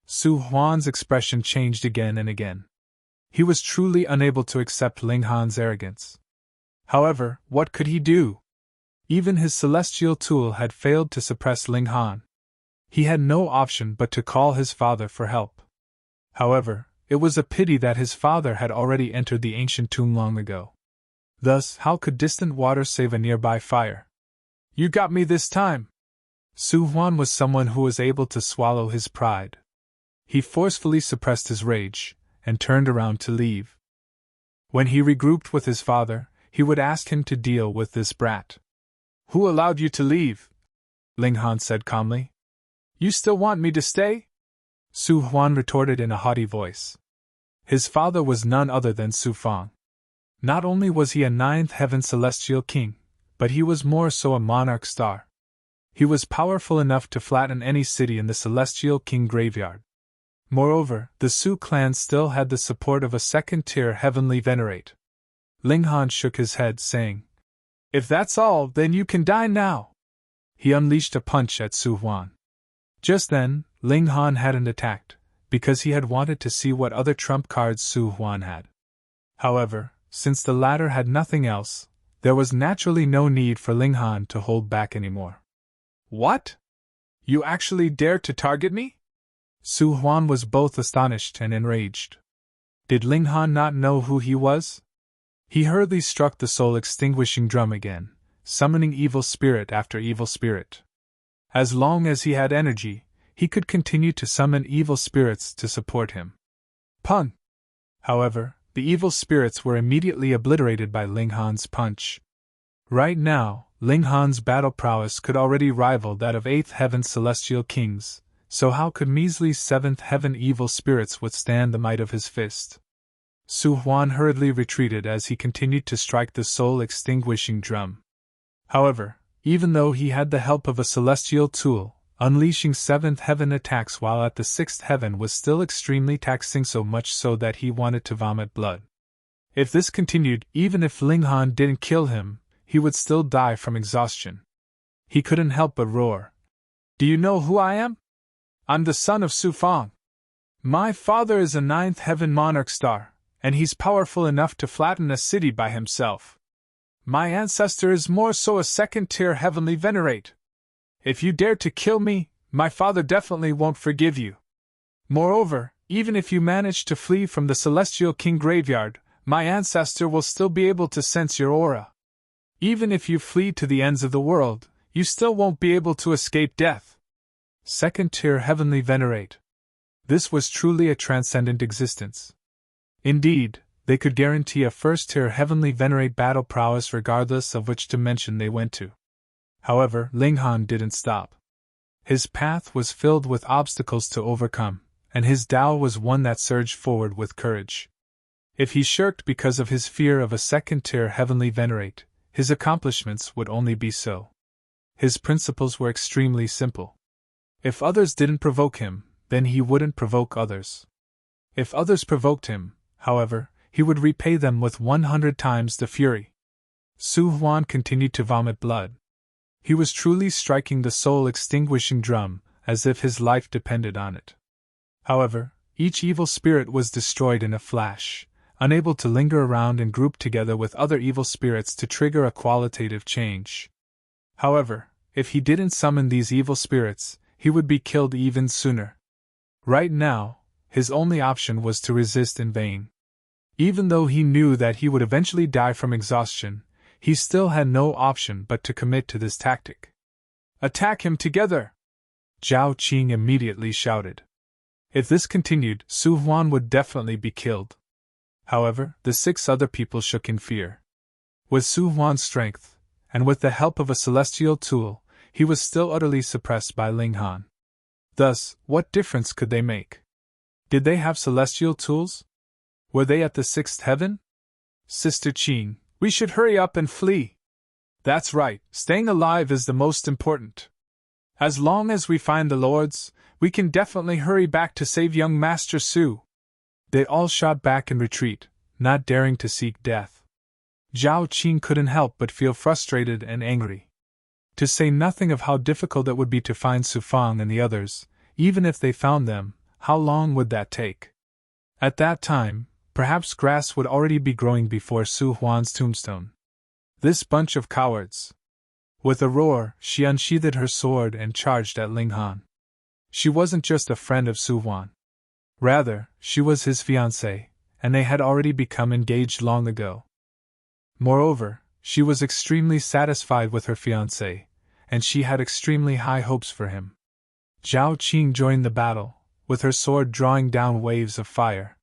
Su Huan's expression changed again and again. He was truly unable to accept Ling Han's arrogance. However, what could he do? Even his celestial tool had failed to suppress Ling Han. He had no option but to call his father for help. However, it was a pity that his father had already entered the ancient tomb long ago. Thus, how could distant water save a nearby fire? You got me this time! Su Huan was someone who was able to swallow his pride. He forcefully suppressed his rage, and turned around to leave. When he regrouped with his father, he would ask him to deal with this brat. Who allowed you to leave? Ling Han said calmly. You still want me to stay? Su Huan retorted in a haughty voice. His father was none other than Su Fang. Not only was he a ninth heaven celestial king, but he was more so a monarch star. He was powerful enough to flatten any city in the celestial king graveyard. Moreover, the Su clan still had the support of a second-tier heavenly venerate. Ling Han shook his head, saying, If that's all, then you can die now. He unleashed a punch at Su Huan. Just then, Ling Han hadn't attacked, because he had wanted to see what other trump cards Su Huan had. However, since the latter had nothing else, there was naturally no need for Ling Han to hold back anymore. What? You actually dared to target me? Su Huan was both astonished and enraged. Did Ling Han not know who he was? He hurriedly struck the soul extinguishing drum again, summoning evil spirit after evil spirit. As long as he had energy, he could continue to summon evil spirits to support him. Pun! However, the evil spirits were immediately obliterated by Ling Han's punch. Right now, Ling Han's battle prowess could already rival that of eighth heaven celestial kings, so how could measly 7th heaven evil spirits withstand the might of his fist? Huan hurriedly retreated as he continued to strike the soul-extinguishing drum. However, even though he had the help of a celestial tool, unleashing 7th heaven attacks while at the 6th heaven was still extremely taxing, so much so that he wanted to vomit blood. If this continued, even if Ling Han didn't kill him, he would still die from exhaustion. He couldn't help but roar. "Do you know who I am? I'm the son of Su Fang. My father is a 9th heaven monarch star, and he's powerful enough to flatten a city by himself. My ancestor is more so a 2nd-tier heavenly venerate. If you dare to kill me, my father definitely won't forgive you. Moreover, even if you manage to flee from the Celestial King graveyard, my ancestor will still be able to sense your aura. Even if you flee to the ends of the world, you still won't be able to escape death." 2nd-tier heavenly venerate. This was truly a transcendent existence. Indeed, they could guarantee a 1st-tier heavenly venerate battle prowess regardless of which dimension they went to. However, Ling Han didn't stop. His path was filled with obstacles to overcome, and his Tao was one that surged forward with courage. If he shirked because of his fear of a 2nd-tier heavenly venerate, his accomplishments would only be so. His principles were extremely simple. If others didn't provoke him, then he wouldn't provoke others. If others provoked him, however, he would repay them with 100 times the fury. Huan continued to vomit blood. He was truly striking the soul-extinguishing drum, as if his life depended on it. However, each evil spirit was destroyed in a flash, unable to linger around and group together with other evil spirits to trigger a qualitative change. However, if he didn't summon these evil spirits, he would be killed even sooner. Right now, his only option was to resist in vain. Even though he knew that he would eventually die from exhaustion, he still had no option but to commit to this tactic. "Attack him together!" Zhao Qing immediately shouted. If this continued, Huan would definitely be killed. However, the 6 other people shook in fear. With Huan's strength, and with the help of a celestial tool, he was still utterly suppressed by Ling Han. Thus, what difference could they make? Did they have celestial tools? Were they at the 6th heaven? "Sister Qing, we should hurry up and flee." "That's right, staying alive is the most important. As long as we find the lords, we can definitely hurry back to save young Master Su." They all shot back in retreat, not daring to seek death. Zhao Qing couldn't help but feel frustrated and angry. To say nothing of how difficult it would be to find Su Fang and the others, even if they found them, how long would that take? At that time, perhaps grass would already be growing before Huan's tombstone. This bunch of cowards! With a roar, she unsheathed her sword and charged at Ling Han. She wasn't just a friend of Huan. Rather, she was his fiancée, and they had already become engaged long ago. Moreover, she was extremely satisfied with her fiancé, and she had extremely high hopes for him. Zhao Qing joined the battle, with her sword drawing down waves of fire.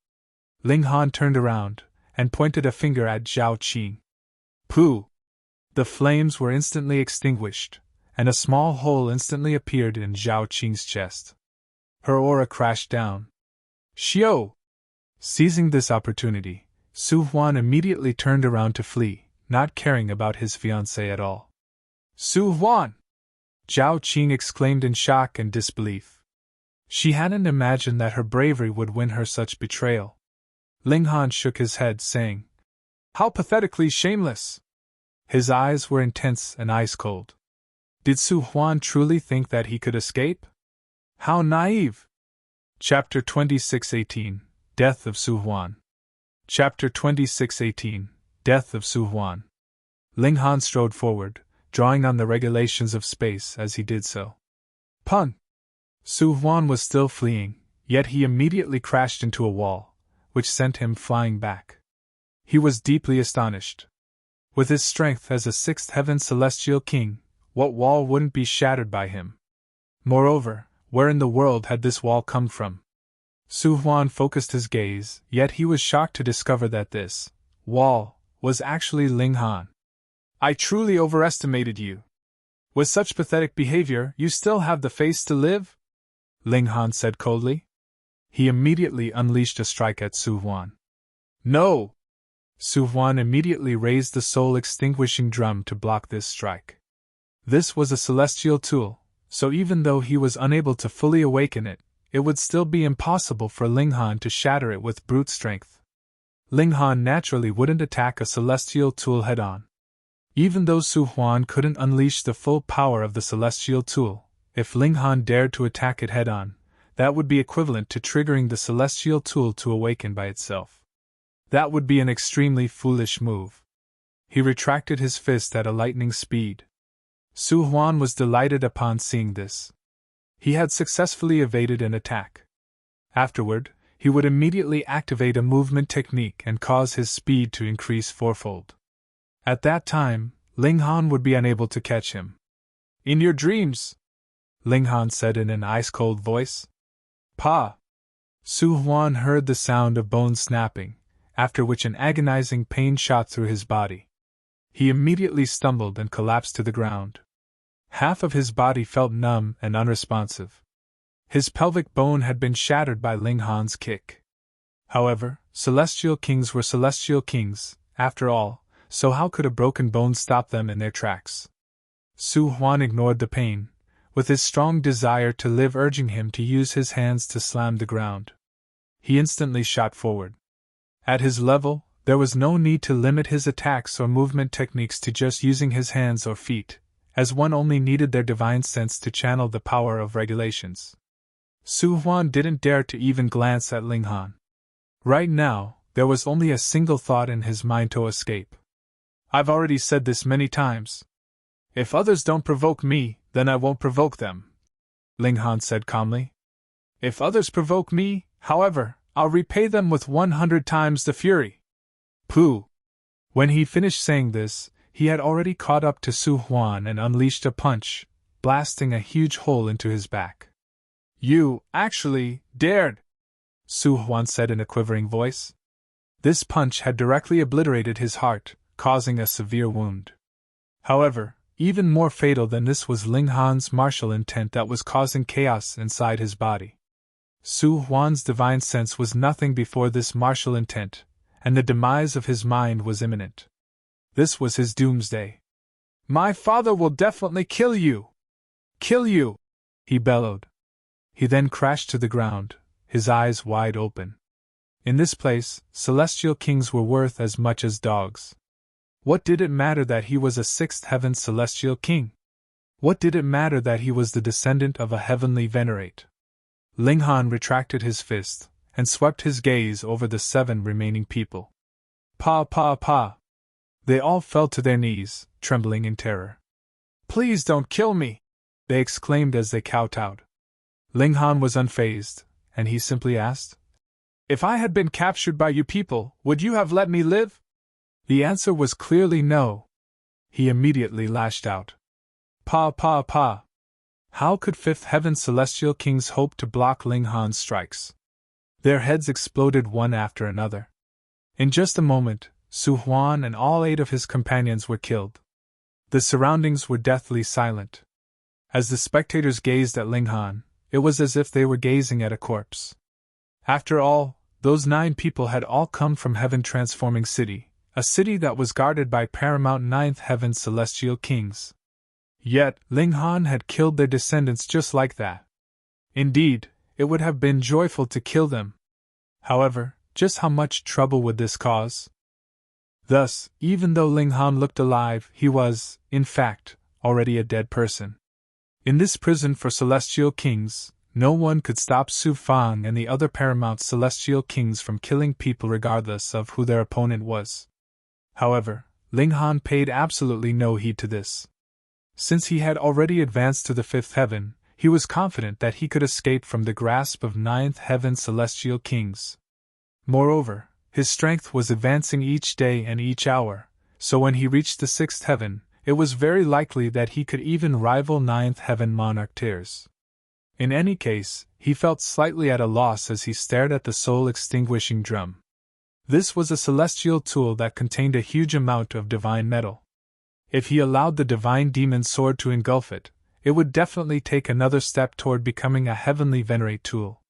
Ling Han turned around, and pointed a finger at Zhao Qing. "Pooh!" The flames were instantly extinguished, and a small hole instantly appeared in Zhao Qing's chest. Her aura crashed down. "Xiao!" Seizing this opportunity, Huan immediately turned around to flee, not caring about his fiancée at all. "Huan!" Zhao Qing exclaimed in shock and disbelief. She hadn't imagined that her bravery would win her such betrayal. Ling Han shook his head, saying, "How pathetically shameless!" His eyes were intense and ice-cold. Did Huan truly think that he could escape? How naive! Chapter 26:18 Death of Huan. Chapter 26:18 Death of Huan. Ling Han strode forward, drawing on the regulations of space as he did so. Pun! Huan was still fleeing, yet he immediately crashed into a wall, which sent him flying back. He was deeply astonished. With his strength as a 6th heaven celestial king, what wall wouldn't be shattered by him? Moreover, where in the world had this wall come from? Huan focused his gaze, yet he was shocked to discover that this wall was actually Ling Han. "I truly overestimated you. With such pathetic behavior, you still have the face to live?" Ling Han said coldly. He immediately unleashed a strike at Su Huan. No! Su Huan immediately raised the soul extinguishing drum to block this strike. This was a celestial tool, so even though he was unable to fully awaken it, it would still be impossible for Ling Han to shatter it with brute strength. Ling Han naturally wouldn't attack a celestial tool head-on. Even though Su Huan couldn't unleash the full power of the celestial tool, if Ling Han dared to attack it head-on, that would be equivalent to triggering the celestial tool to awaken by itself. That would be an extremely foolish move. He retracted his fist at a lightning speed. Su Huan was delighted upon seeing this. He had successfully evaded an attack. Afterward, he would immediately activate a movement technique and cause his speed to increase fourfold. At that time, Ling Han would be unable to catch him. In your dreams, Ling Han said in an ice-cold voice. Pa! Su Huan heard the sound of bones snapping, after which an agonizing pain shot through his body. He immediately stumbled and collapsed to the ground. Half of his body felt numb and unresponsive. His pelvic bone had been shattered by Ling Han's kick. However, celestial kings were celestial kings, after all, so how could a broken bone stop them in their tracks? Su Huan ignored the pain, with his strong desire to live urging him to use his hands to slam the ground. He instantly shot forward. At his level, there was no need to limit his attacks or movement techniques to just using his hands or feet, as one only needed their divine sense to channel the power of regulations. Su Huan didn't dare to even glance at Ling Han. Right now, there was only a single thought in his mind to escape. I've already said this many times. If others don't provoke me, then I won't provoke them, Ling Han said calmly. If others provoke me, however, I'll repay them with 100 times the fury. Pooh! When he finished saying this, he had already caught up to Su Huan and unleashed a punch, blasting a huge hole into his back. You, actually, dared, Su Huan said in a quivering voice. This punch had directly obliterated his heart, causing a severe wound. However, even more fatal than this was Ling Han's martial intent that was causing chaos inside his body. Su Huan's divine sense was nothing before this martial intent, and the demise of his mind was imminent. This was his doomsday. My father will definitely kill you! Kill you! He bellowed. He then crashed to the ground, his eyes wide open. In this place, celestial kings were worth as much as dogs. What did it matter that he was a sixth heaven celestial king? What did it matter that he was the descendant of a heavenly venerate? Ling Han retracted his fist, and swept his gaze over the 7 remaining people. Pa pa pa! They all fell to their knees, trembling in terror. Please don't kill me! They exclaimed as they kowtowed. Ling Han was unfazed, and he simply asked, If I had been captured by you people, would you have let me live? The answer was clearly no. He immediately lashed out. Pa pa pa! How could fifth heaven celestial kings hope to block Ling Han's strikes? Their heads exploded one after another. In just a moment, Su Huan and all 8 of his companions were killed. The surroundings were deathly silent. As the spectators gazed at Ling Han, it was as if they were gazing at a corpse. After all, those 9 people had all come from Heaven Transforming City, a city that was guarded by paramount 9th heaven celestial kings. Yet, Ling Han had killed their descendants just like that. Indeed, it would have been joyful to kill them. However, just how much trouble would this cause? Thus, even though Ling Han looked alive, he was, in fact, already a dead person. In this prison for celestial kings, no one could stop Su Fang and the other paramount celestial kings from killing people regardless of who their opponent was. However, Ling Han paid absolutely no heed to this. Since he had already advanced to the 5th heaven, he was confident that he could escape from the grasp of 9th heaven celestial kings. Moreover, his strength was advancing each day and each hour, so when he reached the 6th heaven, it was very likely that he could even rival 9th heaven monarch tiers. In any case, he felt slightly at a loss as he stared at the soul extinguishing drum. This was a celestial tool that contained a huge amount of divine metal. If he allowed the divine demon sword to engulf it, it would definitely take another step toward becoming a heavenly venerate tool.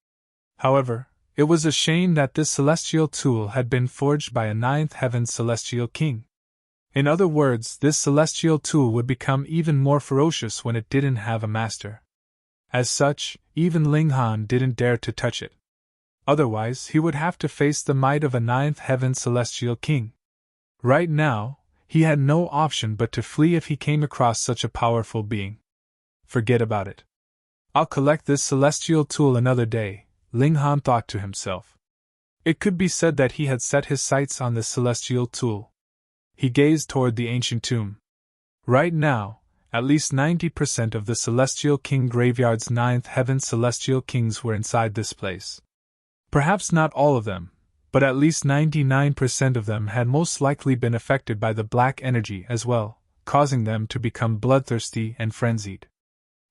However, it was a shame that this celestial tool had been forged by a ninth heaven celestial king. In other words, this celestial tool would become even more ferocious when it didn't have a master. As such, even Ling Han didn't dare to touch it. Otherwise, he would have to face the might of a ninth heaven celestial king. Right now, he had no option but to flee if he came across such a powerful being. Forget about it. I'll collect this celestial tool another day, Ling Han thought to himself. It could be said that he had set his sights on this celestial tool. He gazed toward the ancient tomb. Right now, at least 90% of the Celestial King Graveyard's ninth heaven celestial kings were inside this place. Perhaps not all of them, but at least 99% of them had most likely been affected by the black energy as well, causing them to become bloodthirsty and frenzied.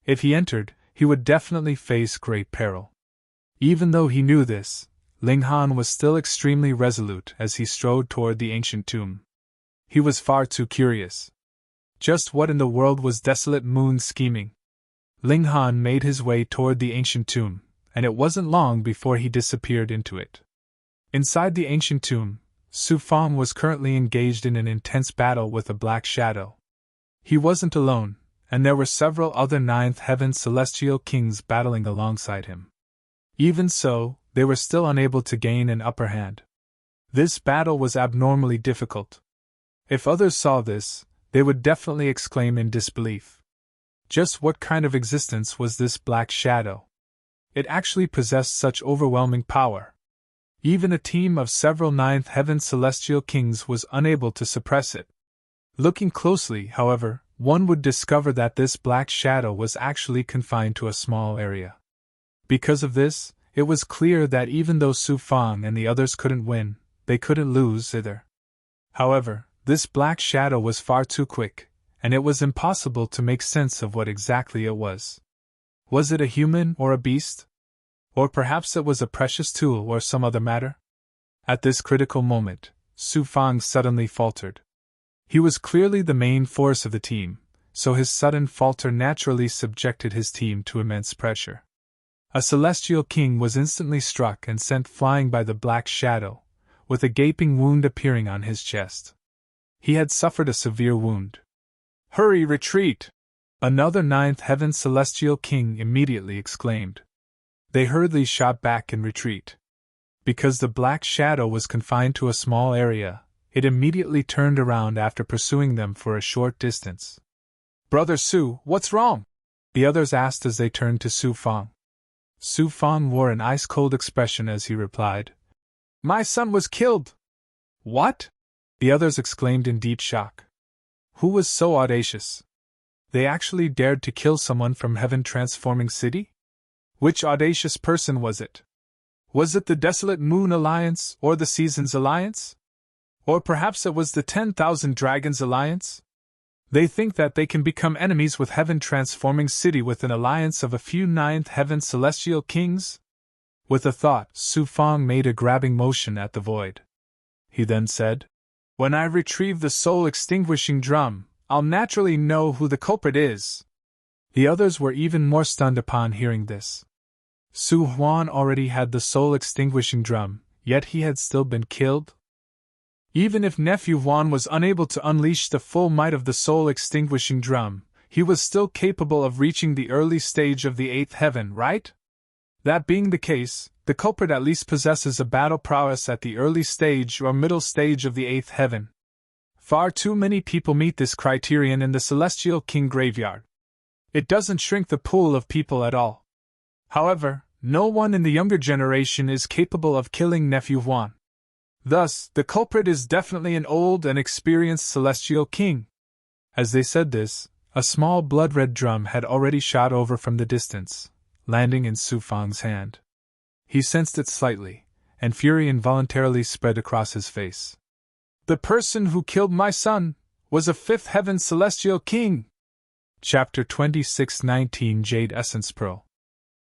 If he entered, he would definitely face great peril. Even though he knew this, Ling Han was still extremely resolute as he strode toward the ancient tomb. He was far too curious. Just what in the world was Desolate Moon scheming? Ling Han made his way toward the ancient tomb, and it wasn't long before he disappeared into it. Inside the ancient tomb, Su Fang was currently engaged in an intense battle with a black shadow. He wasn't alone, and there were several other ninth heaven celestial kings battling alongside him. Even so, they were still unable to gain an upper hand. This battle was abnormally difficult. If others saw this, they would definitely exclaim in disbelief. Just what kind of existence was this black shadow? It actually possessed such overwhelming power. Even a team of several ninth heaven celestial kings was unable to suppress it. Looking closely, however, one would discover that this black shadow was actually confined to a small area. Because of this, it was clear that even though Su Fang and the others couldn't win, they couldn't lose either. However, this black shadow was far too quick, and it was impossible to make sense of what exactly it was. Was it a human or a beast? Or perhaps it was a precious tool or some other matter? At this critical moment, Su Fang suddenly faltered. He was clearly the main force of the team, so his sudden falter naturally subjected his team to immense pressure. A celestial king was instantly struck and sent flying by the black shadow, with a gaping wound appearing on his chest. He had suffered a severe wound. "Hurry, retreat!" Another ninth heaven celestial king immediately exclaimed. They hurriedly shot back in retreat. Because the black shadow was confined to a small area, it immediately turned around after pursuing them for a short distance. "Brother Su, what's wrong?" the others asked as they turned to Su Fang. Su Fang wore an ice-cold expression as he replied, "My son was killed." "What?" the others exclaimed in deep shock. Who was so audacious? They actually dared to kill someone from Heaven Transforming City? Which audacious person was it? Was it the Desolate Moon Alliance or the Seasons Alliance? Or perhaps it was the 10,000 Dragons Alliance? They think that they can become enemies with Heaven Transforming City with an alliance of a few ninth heaven celestial kings? With a thought, Su Fang made a grabbing motion at the void. He then said, "When I retrieve the soul extinguishing drum, I'll naturally know who the culprit is." The others were even more stunned upon hearing this. Su Huan already had the soul extinguishing drum, yet he had still been killed? Even if nephew Huan was unable to unleash the full might of the soul extinguishing drum, he was still capable of reaching the early stage of the eighth heaven, right? That being the case, the culprit at least possesses a battle prowess at the early stage or middle stage of the eighth heaven. Far too many people meet this criterion in the Celestial King Graveyard. It doesn't shrink the pool of people at all. However, no one in the younger generation is capable of killing nephew Huan. Thus, the culprit is definitely an old and experienced Celestial King. As they said this, a small blood-red drum had already shot over from the distance, landing in Su Fang's hand. He sensed it slightly, and fury involuntarily spread across his face. "The person who killed my son was a fifth heaven Celestial King!" Chapter 26:19 Jade Essence Pearl.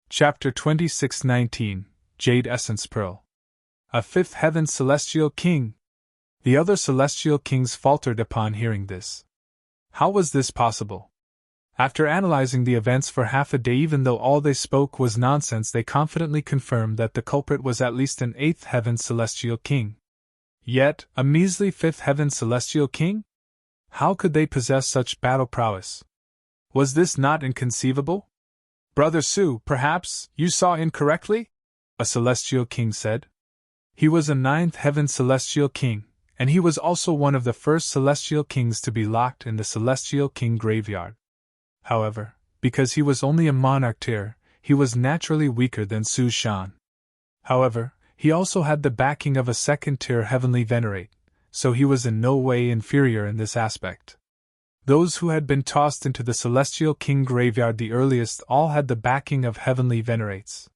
Chapter 26:19 Jade Essence Pearl. A fifth heaven Celestial King! The other Celestial Kings faltered upon hearing this. How was this possible? After analyzing the events for half a day, even though all they spoke was nonsense, they confidently confirmed that the culprit was at least an 8th heaven celestial king. Yet, a measly 5th heaven celestial king? How could they possess such battle prowess? Was this not inconceivable? Brother Su, perhaps you saw incorrectly? A celestial king said. He was a 9th heaven celestial king, and he was also one of the first celestial kings to be locked in the celestial king graveyard. However, because he was only a monarch tier, he was naturally weaker than Su Shan. However, he also had the backing of a 2nd tier heavenly venerate, so he was in no way inferior in this aspect. Those who had been tossed into the celestial king graveyard the earliest all had the backing of heavenly venerates.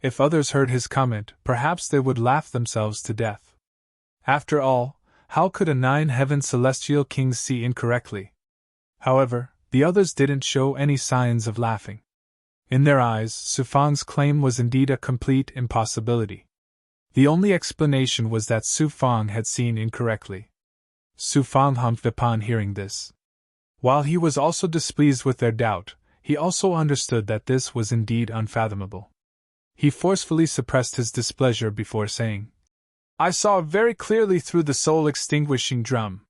If others heard his comment, perhaps they would laugh themselves to death. After all, how could a 9 heaven celestial king see incorrectly? However, the others didn't show any signs of laughing. In their eyes, Su Fang's claim was indeed a complete impossibility. The only explanation was that Su Fang had seen incorrectly. Su Fang humphed upon hearing this. While he was also displeased with their doubt, he also understood that this was indeed unfathomable. He forcefully suppressed his displeasure before saying, I saw very clearly through the soul-extinguishing drum.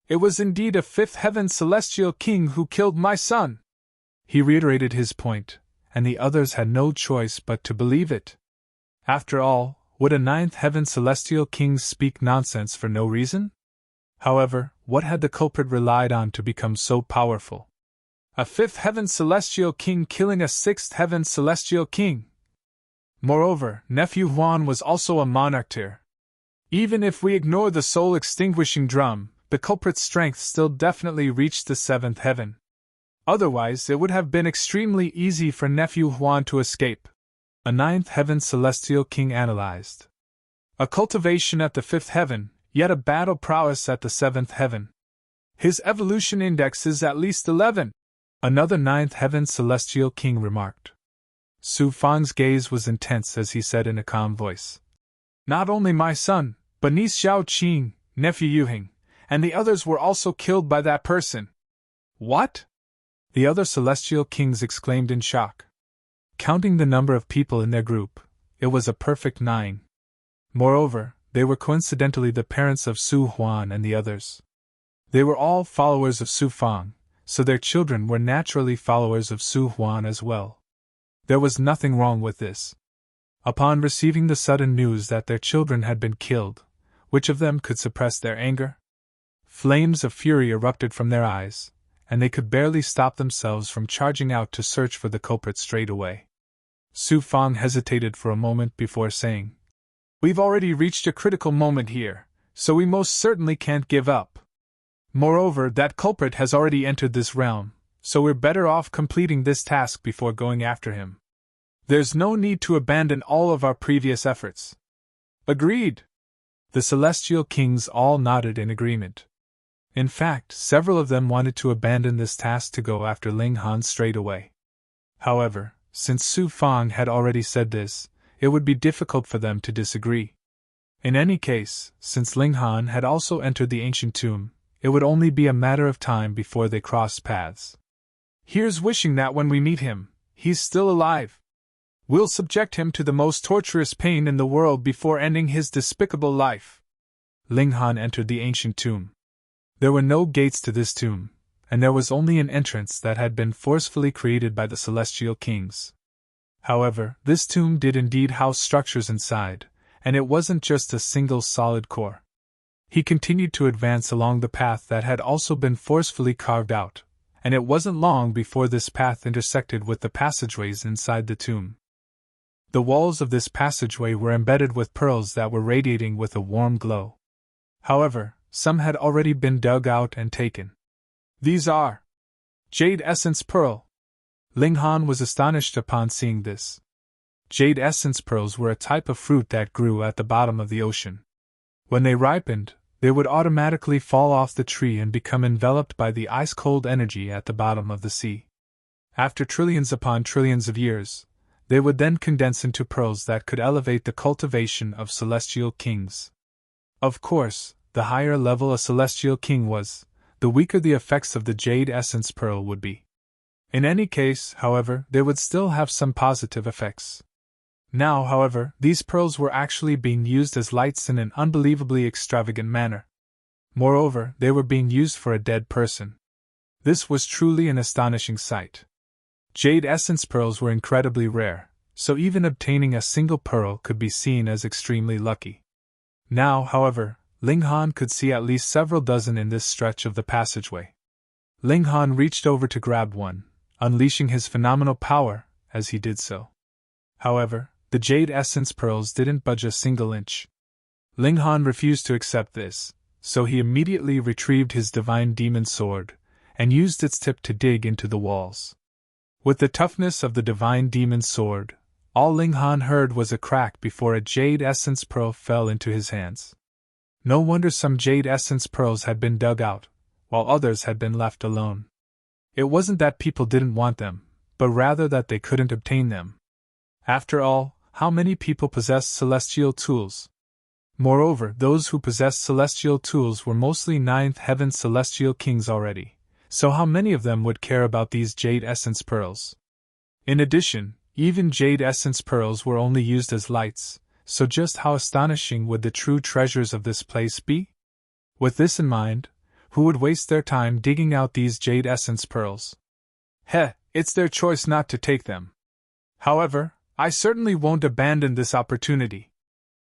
It was indeed a 5th heaven celestial king who killed my son. He reiterated his point, and the others had no choice but to believe it. After all, would a 9th heaven celestial king speak nonsense for no reason? However, what had the culprit relied on to become so powerful? A 5th heaven celestial king killing a 6th heaven celestial king. Moreover, nephew Huan was also a monarch tier. Even if we ignore the soul-extinguishing drum, the culprit's strength still definitely reached the 7th heaven. Otherwise, it would have been extremely easy for nephew Huan to escape. A 9th heaven celestial king analyzed. A cultivation at the 5th heaven, yet a battle prowess at the 7th heaven. His evolution index is at least 11. Another 9th heaven celestial king remarked. Su Fang's gaze was intense as he said in a calm voice. Not only my son, but niece Xiao Qing, nephew Yuhing, and the others were also killed by that person. What? The other celestial kings exclaimed in shock. Counting the number of people in their group, it was a perfect 9. Moreover, they were coincidentally the parents of Su Huan and the others. They were all followers of Su Fang, so their children were naturally followers of Su Huan as well. There was nothing wrong with this. Upon receiving the sudden news that their children had been killed, which of them could suppress their anger? Flames of fury erupted from their eyes, and they could barely stop themselves from charging out to search for the culprit straight away. Su Fang hesitated for a moment before saying, We've already reached a critical moment here, so we most certainly can't give up. Moreover, that culprit has already entered this realm, so we're better off completing this task before going after him. There's no need to abandon all of our previous efforts. Agreed. The celestial kings all nodded in agreement. In fact, several of them wanted to abandon this task to go after Ling Han straight away. However, since Su Fang had already said this, it would be difficult for them to disagree. In any case, since Ling Han had also entered the ancient tomb, it would only be a matter of time before they crossed paths. Here's wishing that when we meet him, he's still alive. We'll subject him to the most torturous pain in the world before ending his despicable life. Ling Han entered the ancient tomb. There were no gates to this tomb, and there was only an entrance that had been forcefully created by the celestial kings. However, this tomb did indeed house structures inside, and it wasn't just a single solid core. He continued to advance along the path that had also been forcefully carved out, and it wasn't long before this path intersected with the passageways inside the tomb. The walls of this passageway were embedded with pearls that were radiating with a warm glow. However, some had already been dug out and taken. These are Jade Essence Pearl. Ling Han was astonished upon seeing this. Jade Essence Pearls were a type of fruit that grew at the bottom of the ocean. When they ripened, they would automatically fall off the tree and become enveloped by the ice-cold energy at the bottom of the sea. After trillions upon trillions of years, they would then condense into pearls that could elevate the cultivation of celestial kings. Of course, the higher level a celestial king was, the weaker the effects of the Jade Essence Pearl would be. In any case, however, they would still have some positive effects. Now, however, these pearls were actually being used as lights in an unbelievably extravagant manner. Moreover, they were being used for a dead person. This was truly an astonishing sight. Jade essence pearls were incredibly rare, so even obtaining a single pearl could be seen as extremely lucky. Now, however, Ling Han could see at least several dozen in this stretch of the passageway. Ling Han reached over to grab one, unleashing his phenomenal power as he did so. However, the jade essence pearls didn't budge a single inch. Ling Han refused to accept this, so he immediately retrieved his divine demon sword and used its tip to dig into the walls. With the toughness of the divine demon sword, all Ling Han heard was a crack before a jade essence pearl fell into his hands. No wonder some jade essence pearls had been dug out, while others had been left alone. It wasn't that people didn't want them, but rather that they couldn't obtain them. After all, how many people possessed celestial tools? Moreover, those who possessed celestial tools were mostly ninth heaven celestial kings already, so how many of them would care about these jade essence pearls? In addition, even jade essence pearls were only used as lights, so just how astonishing would the true treasures of this place be? With this in mind, who would waste their time digging out these jade essence pearls? It's their choice not to take them. However, I certainly won't abandon this opportunity.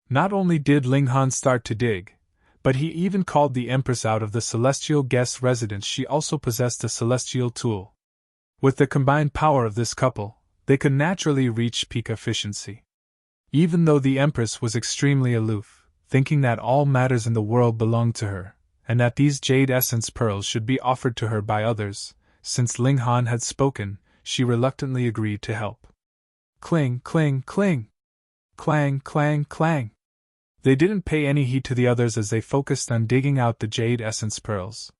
Not only did Ling Han start to dig, but he even called the Empress out of the celestial guest residence. She also possessed a celestial tool. With the combined power of this couple, they could naturally reach peak efficiency. Even though the Empress was extremely aloof, thinking that all matters in the world belonged to her, and that these jade essence pearls should be offered to her by others, since Ling Han had spoken, she reluctantly agreed to help. Cling, cling, cling! Clang, clang, clang! They didn't pay any heed to the others as they focused on digging out the jade essence pearls.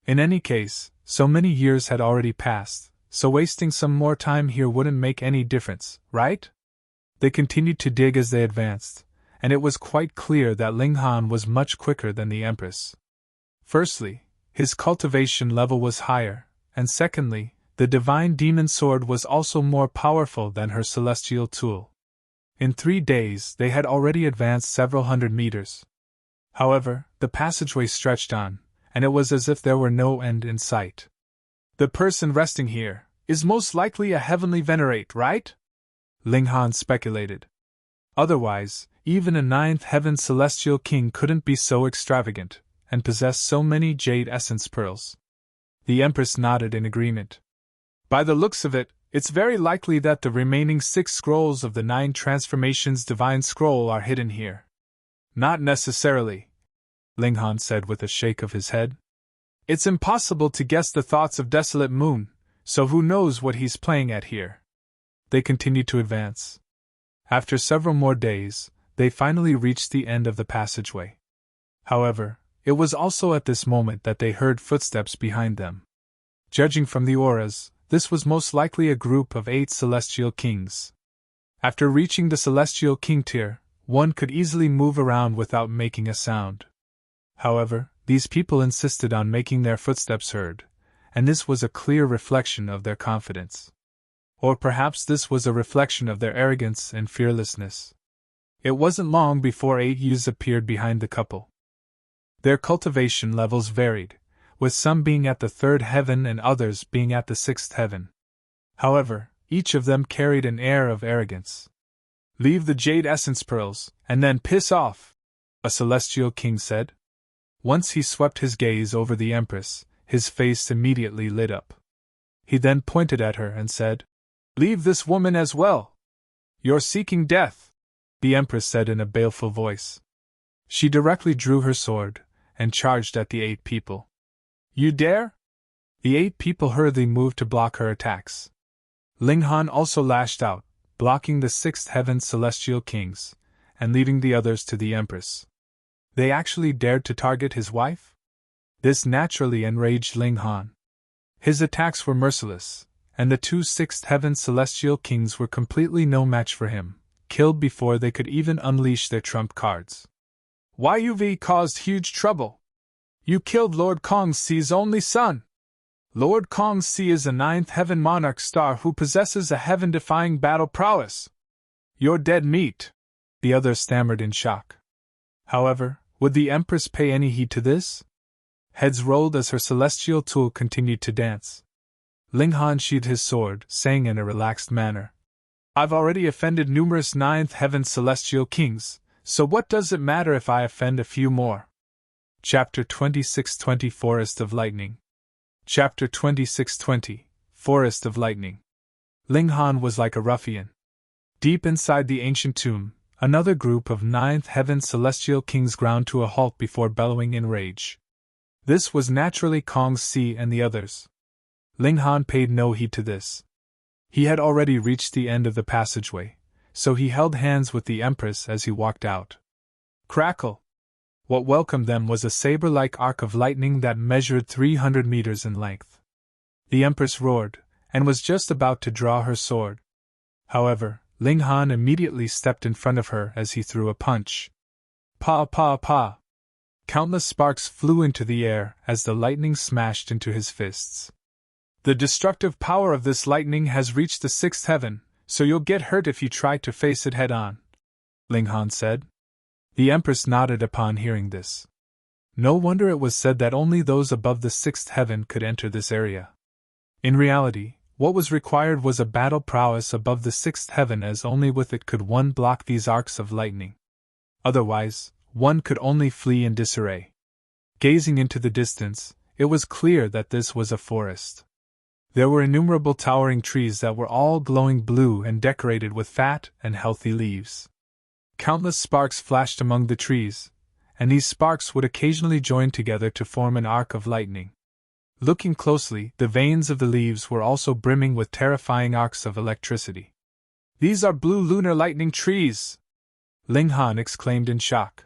In any case, so many years had already passed, so wasting some more time here wouldn't make any difference, right? They continued to dig as they advanced, and it was quite clear that Ling Han was much quicker than the Empress. Firstly, his cultivation level was higher, and secondly, the divine demon sword was also more powerful than her celestial tool. In 3 days they had already advanced several hundred meters. However, the passageway stretched on, and it was as if there were no end in sight. The person resting here is most likely a heavenly venerate, right? Ling Han speculated. Otherwise, even a ninth heaven celestial king couldn't be so extravagant, and possess so many jade essence pearls. The Empress nodded in agreement. By the looks of it, it's very likely that the remaining 6 scrolls of the 9 transformations divine scroll are hidden here. Not necessarily, Ling Han said with a shake of his head. It's impossible to guess the thoughts of Desolate Moon, so who knows what he's playing at here. They continued to advance. After several more days, they finally reached the end of the passageway. However, it was also at this moment that they heard footsteps behind them. Judging from the auras, this was most likely a group of 8 celestial kings. After reaching the celestial king tier, one could easily move around without making a sound. However, these people insisted on making their footsteps heard, and this was a clear reflection of their confidence. Or perhaps this was a reflection of their arrogance and fearlessness. It wasn't long before 8 youths appeared behind the couple. Their cultivation levels varied, with some being at the 3rd heaven and others being at the 6th heaven. However, each of them carried an air of arrogance. "Leave the jade essence pearls, and then piss off," a celestial king said. Once he swept his gaze over the Empress, his face immediately lit up. He then pointed at her and said, "Leave this woman as well. You're seeking death," the Empress said in a baleful voice. She directly drew her sword and charged at the 8 people. "You dare?" The 8 people hurriedly moved to block her attacks. Ling Han also lashed out, blocking the 6th heaven celestial kings, and leaving the others to the Empress. They actually dared to target his wife? This naturally enraged Ling Han. His attacks were merciless, and the 2 6th heaven celestial kings were completely no match for him, killed before they could even unleash their trump cards. "You've caused huge trouble. You killed Lord Kong Si's only son," Lord Kong-si is a ninth heaven monarch star who possesses a heaven-defying battle prowess. You're dead meat, the other stammered in shock. However, would the Empress pay any heed to this? Heads rolled as her celestial tool continued to dance. Ling Han sheathed his sword, saying in a relaxed manner, I've already offended numerous ninth heaven celestial kings, so what does it matter if I offend a few more? Chapter 26:20 Forest of Lightning. Chapter 26:20 Forest of Lightning. Ling Han was like a ruffian. Deep inside the ancient tomb, another group of ninth heaven celestial kings ground to a halt before bellowing in rage. This was naturally Kong-si and the others. Ling Han paid no heed to this. He had already reached the end of the passageway, so he held hands with the Empress as he walked out. Crackle! What welcomed them was a saber-like arc of lightning that measured 300 meters in length. The Empress roared, and was just about to draw her sword. However, Ling Han immediately stepped in front of her as he threw a punch. Pa pa pa! Countless sparks flew into the air as the lightning smashed into his fists. The destructive power of this lightning has reached the sixth heaven, so you'll get hurt if you try to face it head-on, Ling Han said. The Empress nodded upon hearing this. No wonder it was said that only those above the sixth heaven could enter this area. In reality, what was required was a battle prowess above the sixth heaven, as only with it could one block these arcs of lightning. Otherwise, one could only flee in disarray. Gazing into the distance, it was clear that this was a forest. There were innumerable towering trees that were all glowing blue and decorated with fat and healthy leaves. Countless sparks flashed among the trees, and these sparks would occasionally join together to form an arc of lightning. Looking closely, the veins of the leaves were also brimming with terrifying arcs of electricity. These are blue lunar lightning trees! Ling Han exclaimed in shock.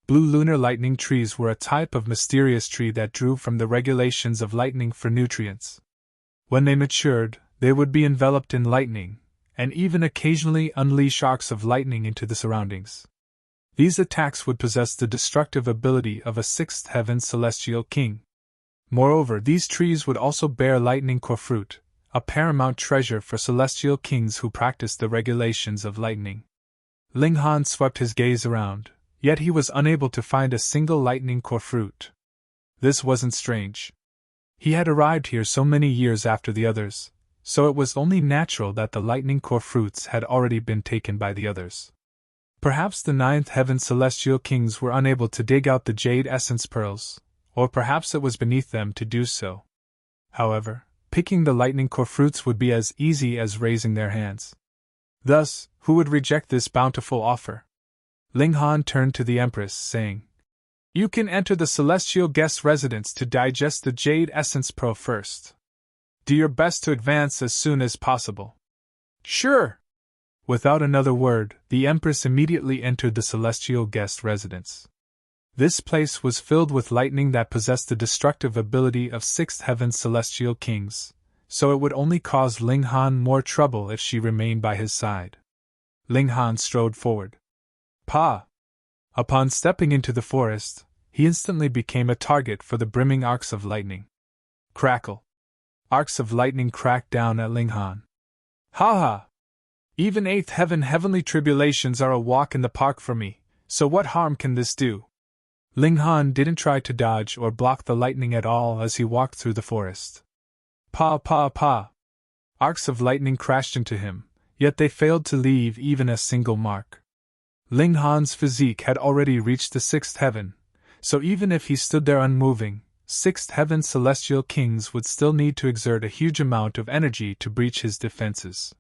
Blue lunar lightning trees were a type of mysterious tree that drew from the regulations of lightning for nutrients. When they matured, they would be enveloped in lightning, and even occasionally unleash arcs of lightning into the surroundings. These attacks would possess the destructive ability of a sixth heaven celestial king. Moreover, these trees would also bear lightning core fruit, a paramount treasure for celestial kings who practiced the regulations of lightning. Ling Han swept his gaze around, yet he was unable to find a single lightning core fruit. This wasn't strange. He had arrived here so many years after the others, so it was only natural that the lightning core fruits had already been taken by the others. Perhaps the ninth heaven celestial kings were unable to dig out the jade essence pearls, or perhaps it was beneath them to do so. However, picking the lightning core fruits would be as easy as raising their hands. Thus, who would reject this bountiful offer? Ling Han turned to the Empress, saying, You can enter the celestial guest residence to digest the jade essence pearl first. Do your best to advance as soon as possible. Sure! Without another word, the Empress immediately entered the celestial guest residence. This place was filled with lightning that possessed the destructive ability of sixth heaven celestial kings, so it would only cause Ling Han more trouble if she remained by his side. Ling Han strode forward. Pa! Upon stepping into the forest, he instantly became a target for the brimming arcs of lightning. Crackle! Arcs of lightning cracked down at Ling Han. Ha ha! Even eighth heaven heavenly tribulations are a walk in the park for me, so what harm can this do? Ling Han didn't try to dodge or block the lightning at all as he walked through the forest. Pa pa pa! Arcs of lightning crashed into him, yet they failed to leave even a single mark. Ling Han's physique had already reached the sixth heaven, so even if he stood there unmoving, sixth heaven celestial kings would still need to exert a huge amount of energy to breach his defenses.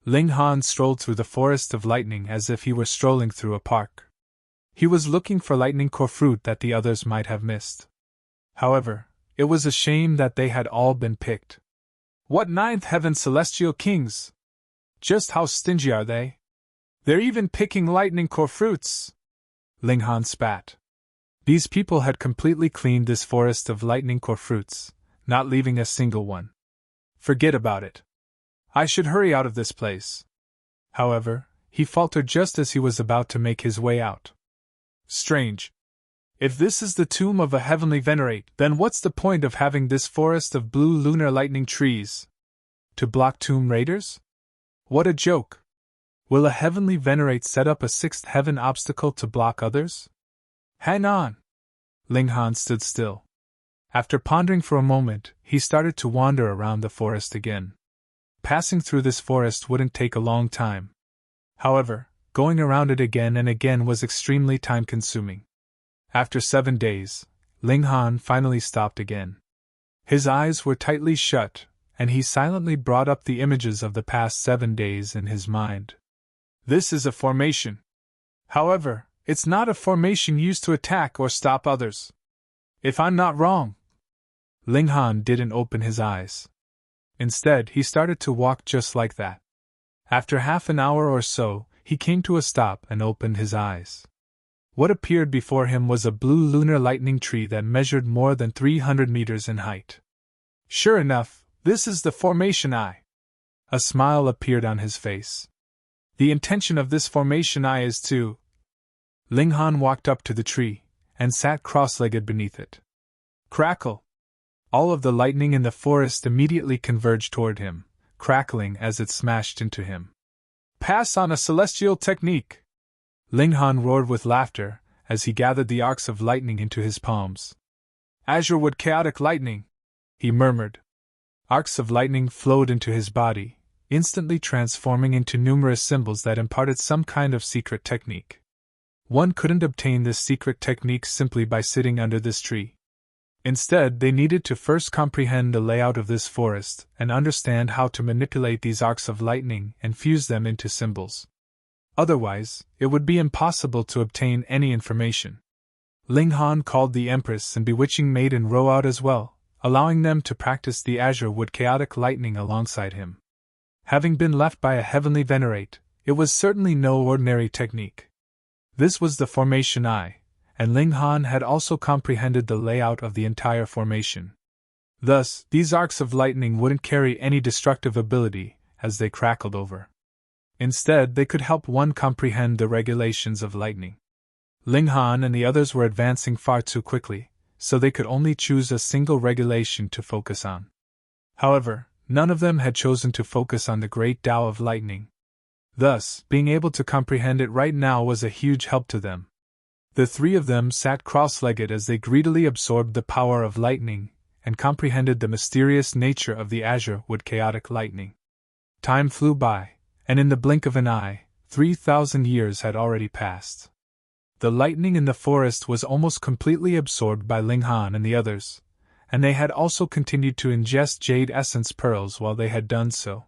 Ling Han strolled through the forest of lightning as if he were strolling through a park. He was looking for lightning core fruit that the others might have missed. However, it was a shame that they had all been picked. What ninth heaven celestial kings? Just how stingy are they? They're even picking lightning core fruits! Ling Han spat. These people had completely cleaned this forest of lightning core fruits, not leaving a single one. Forget about it. I should hurry out of this place. However, he faltered just as he was about to make his way out. Strange. If this is the tomb of a heavenly venerate, then what's the point of having this forest of blue lunar lightning trees? To block tomb raiders? What a joke! Will a heavenly venerate set up a sixth heaven obstacle to block others? Hang on! Ling Han stood still. After pondering for a moment, he started to wander around the forest again. Passing through this forest wouldn't take a long time. However, going around it again and again was extremely time-consuming. After 7 days, Ling Han finally stopped again. His eyes were tightly shut, and he silently brought up the images of the past 7 days in his mind. This is a formation. However, it's not a formation used to attack or stop others. If I'm not wrong. Ling Han didn't open his eyes. Instead, he started to walk just like that. After half an hour or so, he came to a stop and opened his eyes. What appeared before him was a blue lunar lightning tree that measured more than 300 meters in height. Sure enough, this is the formation eye. A smile appeared on his face. The intention of this formation eye is to... Ling Han walked up to the tree, and sat cross-legged beneath it. Crackle! All of the lightning in the forest immediately converged toward him, crackling as it smashed into him. Pass on a celestial technique! Ling Han roared with laughter as he gathered the arcs of lightning into his palms. Azure wood chaotic lightning, he murmured. Arcs of lightning flowed into his body, instantly transforming into numerous symbols that imparted some kind of secret technique. One couldn't obtain this secret technique simply by sitting under this tree. Instead, they needed to first comprehend the layout of this forest and understand how to manipulate these arcs of lightning and fuse them into symbols. Otherwise, it would be impossible to obtain any information. Ling Han called the Empress and Bewitching Maiden Ro out as well, allowing them to practice the azure wood chaotic lightning alongside him. Having been left by a heavenly venerate, it was certainly no ordinary technique. This was the formation eye, and Ling Han had also comprehended the layout of the entire formation. Thus, these arcs of lightning wouldn't carry any destructive ability as they crackled over. Instead, they could help one comprehend the regulations of lightning. Ling Han and the others were advancing far too quickly, so they could only choose a single regulation to focus on. However, none of them had chosen to focus on the great Tao of lightning. Thus, being able to comprehend it right now was a huge help to them. The three of them sat cross-legged as they greedily absorbed the power of lightning and comprehended the mysterious nature of the azure wood chaotic lightning. Time flew by, and in the blink of an eye, 3,000 years had already passed. The lightning in the forest was almost completely absorbed by Ling Han and the others, and they had also continued to ingest jade essence pearls while they had done so.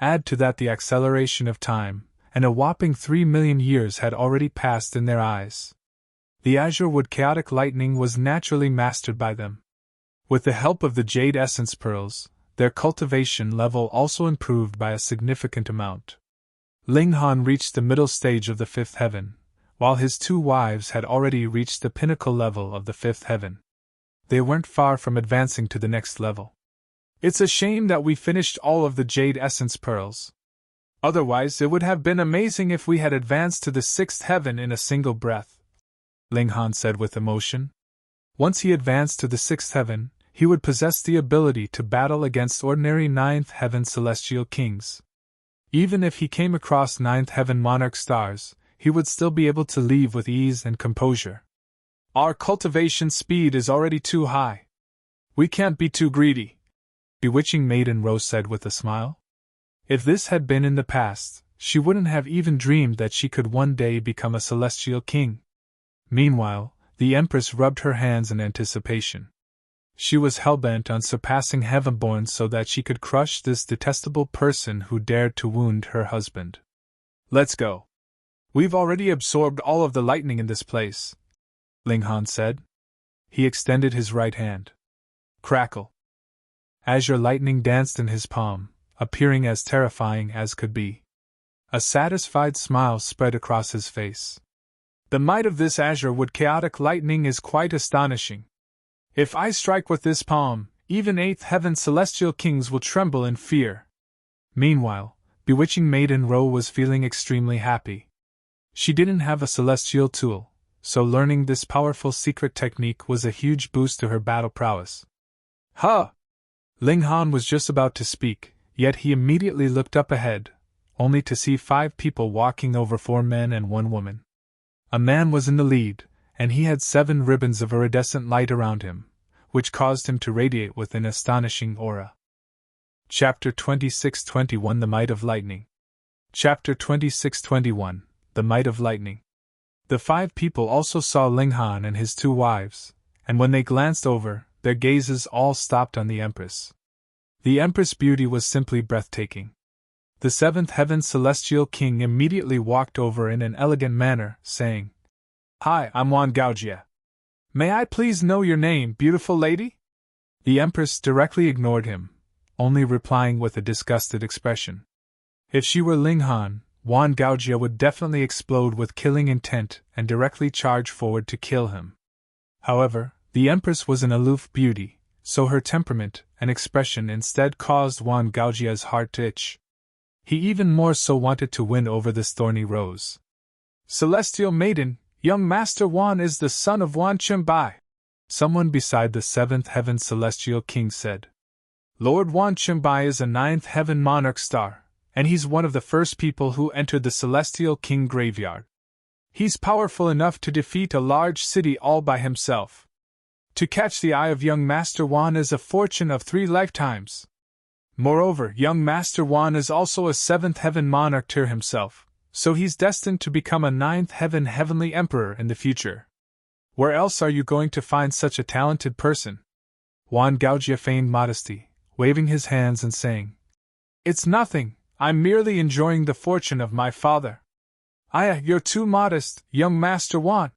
Add to that the acceleration of time, and a whopping 3 million years had already passed in their eyes. The azure wood chaotic lightning was naturally mastered by them. With the help of the jade essence pearls, their cultivation level also improved by a significant amount. Ling Han reached the middle stage of the fifth heaven, while his 2 wives had already reached the pinnacle level of the fifth heaven. They weren't far from advancing to the next level. It's a shame that we finished all of the jade essence pearls. Otherwise, it would have been amazing if we had advanced to the 6th heaven in a single breath, Ling Han said with emotion. Once he advanced to the 6th heaven, he would possess the ability to battle against ordinary 9th heaven celestial kings. Even if he came across 9th heaven monarch stars, he would still be able to leave with ease and composure. Our cultivation speed is already too high. We can't be too greedy, Bewitching Maiden Rose said with a smile. If this had been in the past, she wouldn't have even dreamed that she could one day become a celestial king. Meanwhile, the Empress rubbed her hands in anticipation. She was hell-bent on surpassing Heavenborn so that she could crush this detestable person who dared to wound her husband. Let's go. We've already absorbed all of the lightning in this place, Ling Han said. He extended his right hand. Crackle. Azure lightning danced in his palm, appearing as terrifying as could be. A satisfied smile spread across his face. The might of this azure wood chaotic lightning is quite astonishing. If I strike with this palm, even 8th heaven celestial kings will tremble in fear. Meanwhile, Bewitching Maiden Ro was feeling extremely happy. She didn't have a celestial tool, so learning this powerful secret technique was a huge boost to her battle prowess. Huh! Ling Han was just about to speak, yet he immediately looked up ahead, only to see 5 people walking over 4 men and 1 woman. A man was in the lead, and he had 7 ribbons of iridescent light around him, which caused him to radiate with an astonishing aura. Chapter 26-21 The Might of Lightning. Chapter 26-21 The Might of Lightning. The 5 people also saw Ling Han and his 2 wives, and when they glanced over, their gazes all stopped on the Empress. The Empress' beauty was simply breathtaking. The 7th Heaven Celestial King immediately walked over in an elegant manner, saying, "Hi, I'm Huan Gaojie. May I please know your name, beautiful lady?" The Empress directly ignored him, only replying with a disgusted expression. If she were Ling Han, Huan Gaojie would definitely explode with killing intent and directly charge forward to kill him. However, the Empress was an aloof beauty, so her temperament and expression instead caused Huan Gaojie's heart to itch. He even more so wanted to win over this thorny rose. "Celestial Maiden, young Master Huan is the son of Huan Chunbai," someone beside the 7th Heaven Celestial King said. "Lord Huan Chunbai is a 9th Heaven Monarch star, and he's one of the first people who entered the Celestial King graveyard. He's powerful enough to defeat a large city all by himself. To catch the eye of young Master Huan is a fortune of 3 lifetimes. Moreover, young Master Huan is also a 7th Heaven Monarch tier himself, so he's destined to become a 9th Heaven Heavenly Emperor in the future. Where else are you going to find such a talented person?" Huan Gaojie feigned modesty, waving his hands and saying, "It's nothing, I'm merely enjoying the fortune of my father." You're too modest, young Master Huan."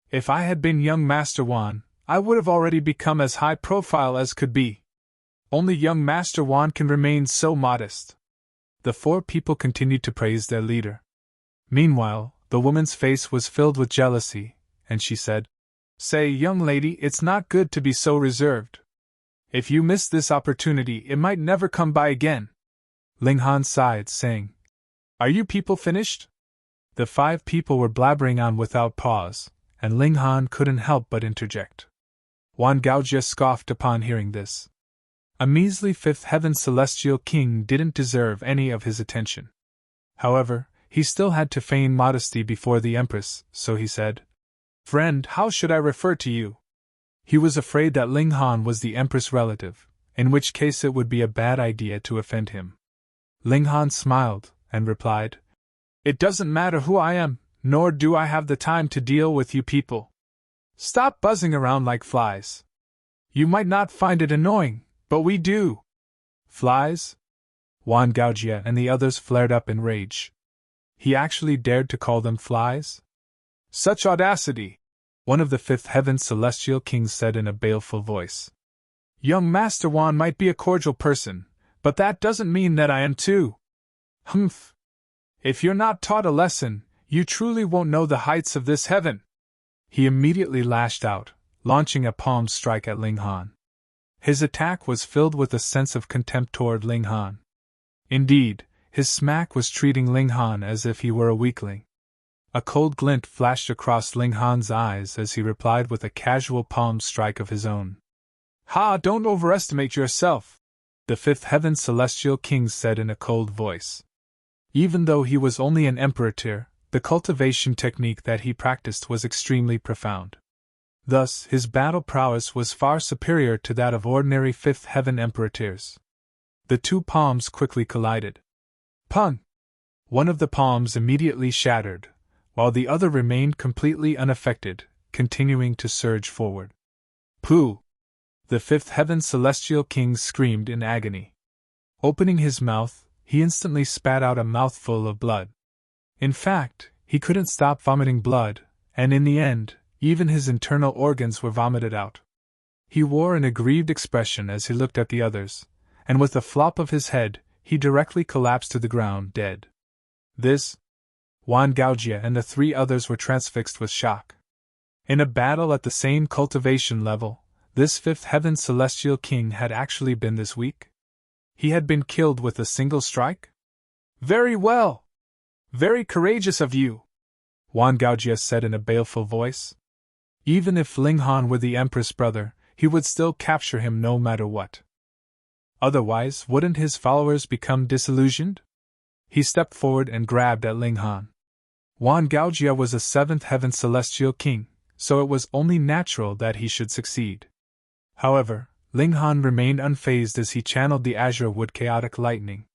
"If I had been young Master Huan, I would have already become as high profile as could be. Only young Master Huan can remain so modest." The 4 people continued to praise their leader. Meanwhile, the woman's face was filled with jealousy, and she said, "Say, young lady, it's not good to be so reserved. If you miss this opportunity, it might never come by again." Ling Han sighed, saying, "Are you people finished?" The 5 people were blabbering on without pause, and Ling Han couldn't help but interject. Huan Gaojie scoffed upon hearing this. A measly 5th Heaven Celestial King didn't deserve any of his attention. However, he still had to feign modesty before the Empress, so he said, "Friend, how should I refer to you?" He was afraid that Ling Han was the Empress' relative, in which case it would be a bad idea to offend him. Ling Han smiled, and replied, "It doesn't matter who I am, nor do I have the time to deal with you people. Stop buzzing around like flies. You might not find it annoying, but we do." "Flies?" Huan Gaojie and the others flared up in rage. He actually dared to call them flies? "Such audacity!" one of the 5th Heaven Celestial Kings said in a baleful voice. "Young Master Huan might be a cordial person, but that doesn't mean that I am too. Humph! If you're not taught a lesson, you truly won't know the heights of this heaven." He immediately lashed out, launching a palm strike at Ling Han. His attack was filled with a sense of contempt toward Ling Han. Indeed, his smack was treating Ling Han as if he were a weakling. A cold glint flashed across Ling Han's eyes as he replied with a casual palm strike of his own. "Ha! Don't overestimate yourself," the 5th Heaven Celestial King said in a cold voice. Even though he was only an Emperor tier, the cultivation technique that he practiced was extremely profound. Thus, his battle prowess was far superior to that of ordinary 5th Heaven Emperor tiers. The 2 palms quickly collided. Pung! One of the palms immediately shattered, while the other remained completely unaffected, continuing to surge forward. "Pooh!" The 5th Heaven Celestial King screamed in agony. Opening his mouth, he instantly spat out a mouthful of blood. In fact, he couldn't stop vomiting blood, and in the end, even his internal organs were vomited out. He wore an aggrieved expression as he looked at the others, and with a flop of his head, he directly collapsed to the ground, dead. This? Huan Gaojie and the 3 others were transfixed with shock. In a battle at the same cultivation level, this 5th Heaven Celestial King had actually been this weak? He had been killed with a single strike? "Very well! Very courageous of you!" Huan Gaojia said in a baleful voice. Even if Ling Han were the Empress' brother, he would still capture him no matter what. Otherwise, wouldn't his followers become disillusioned? He stepped forward and grabbed at Ling Han. Huan Gaojia was a seventh heaven celestial king, so it was only natural that he should succeed. However, Ling Han remained unfazed as he channeled the azure wood chaotic lightning.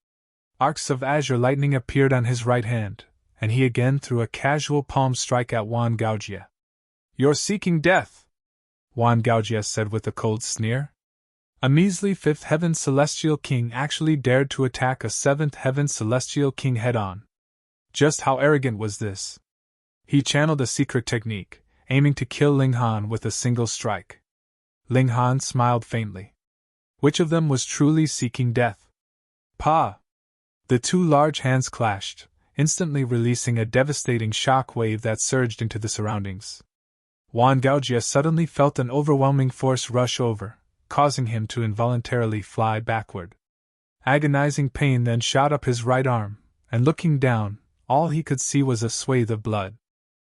Arcs of azure lightning appeared on his right hand, and he again threw a casual palm strike at Huan Gaojia. "You're seeking death," Huan Gaojia said with a cold sneer. A measly fifth heaven celestial king actually dared to attack a seventh heaven celestial king head-on. Just how arrogant was this? He channeled a secret technique, aiming to kill Ling Han with a single strike. Ling Han smiled faintly. Which of them was truly seeking death? Pa! The two large hands clashed, instantly releasing a devastating shock wave that surged into the surroundings. Huan Gaojia suddenly felt an overwhelming force rush over, causing him to involuntarily fly backward. Agonizing pain then shot up his right arm, and looking down, all he could see was a swathe of blood.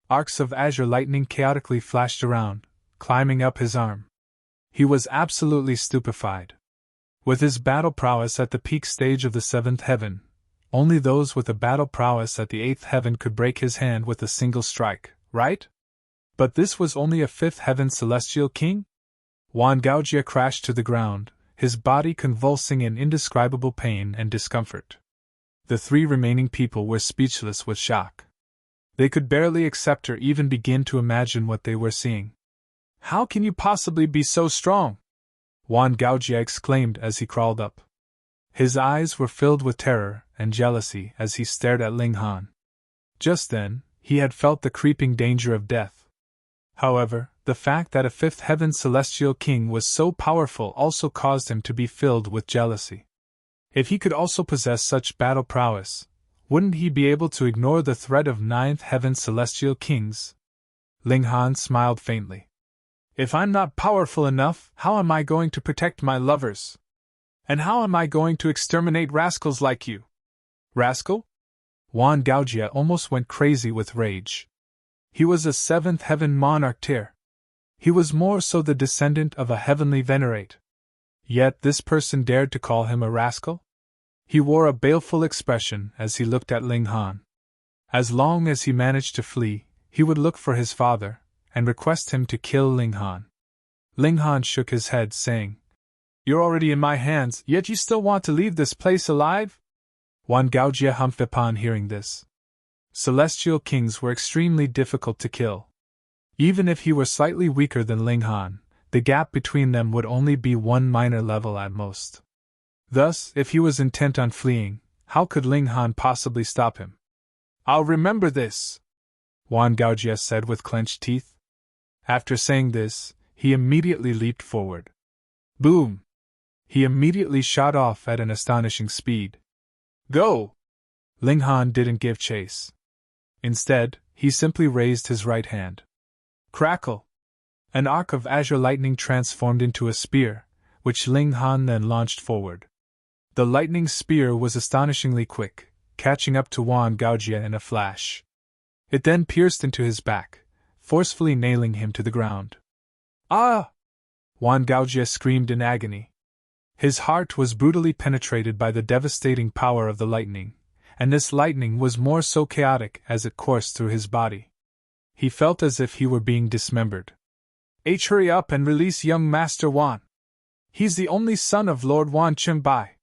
Arcs of azure lightning chaotically flashed around, climbing up his arm. He was absolutely stupefied. With his battle prowess at the peak stage of the seventh heaven, only those with a battle prowess at the eighth heaven could break his hand with a single strike, right? But this was only a fifth heaven celestial king? Huan Gaojia crashed to the ground, his body convulsing in indescribable pain and discomfort. The three remaining people were speechless with shock. They could barely accept or even begin to imagine what they were seeing. "How can you possibly be so strong?" Huan Gaojia exclaimed as he crawled up. His eyes were filled with terror and jealousy as he stared at Ling Han. Just then, he had felt the creeping danger of death. However, the fact that a fifth heaven celestial king was so powerful also caused him to be filled with jealousy. If he could also possess such battle prowess, wouldn't he be able to ignore the threat of ninth heaven celestial kings? Ling Han smiled faintly. "If I'm not powerful enough, how am I going to protect my lovers? And how am I going to exterminate rascals like you?" "Rascal?" Huan Gaojia almost went crazy with rage. He was a seventh heaven monarch tier. He was more so the descendant of a heavenly venerate. Yet this person dared to call him a rascal? He wore a baleful expression as he looked at Ling Han. As long as he managed to flee, he would look for his father, and request him to kill Ling Han. Ling Han shook his head, saying, "You're already in my hands, yet you still want to leave this place alive?" Huan Gaojia humphed upon hearing this. Celestial kings were extremely difficult to kill. Even if he were slightly weaker than Ling Han, the gap between them would only be one minor level at most. Thus, if he was intent on fleeing, how could Ling Han possibly stop him? "I'll remember this," Huan Gaojia said with clenched teeth. After saying this, he immediately leaped forward. Boom! He immediately shot off at an astonishing speed. "Go!" Ling Han didn't give chase. Instead, he simply raised his right hand. Crackle! An arc of azure lightning transformed into a spear, which Ling Han then launched forward. The lightning spear was astonishingly quick, catching up to Huan Gaojia in a flash. It then pierced into his back, forcefully nailing him to the ground. "Ah!" Huan Gaojia screamed in agony. His heart was brutally penetrated by the devastating power of the lightning, and this lightning was more so chaotic as it coursed through his body. He felt as if he were being dismembered. "Hurry up and release young Master Huan. He's the only son of Lord Huan Chenbai.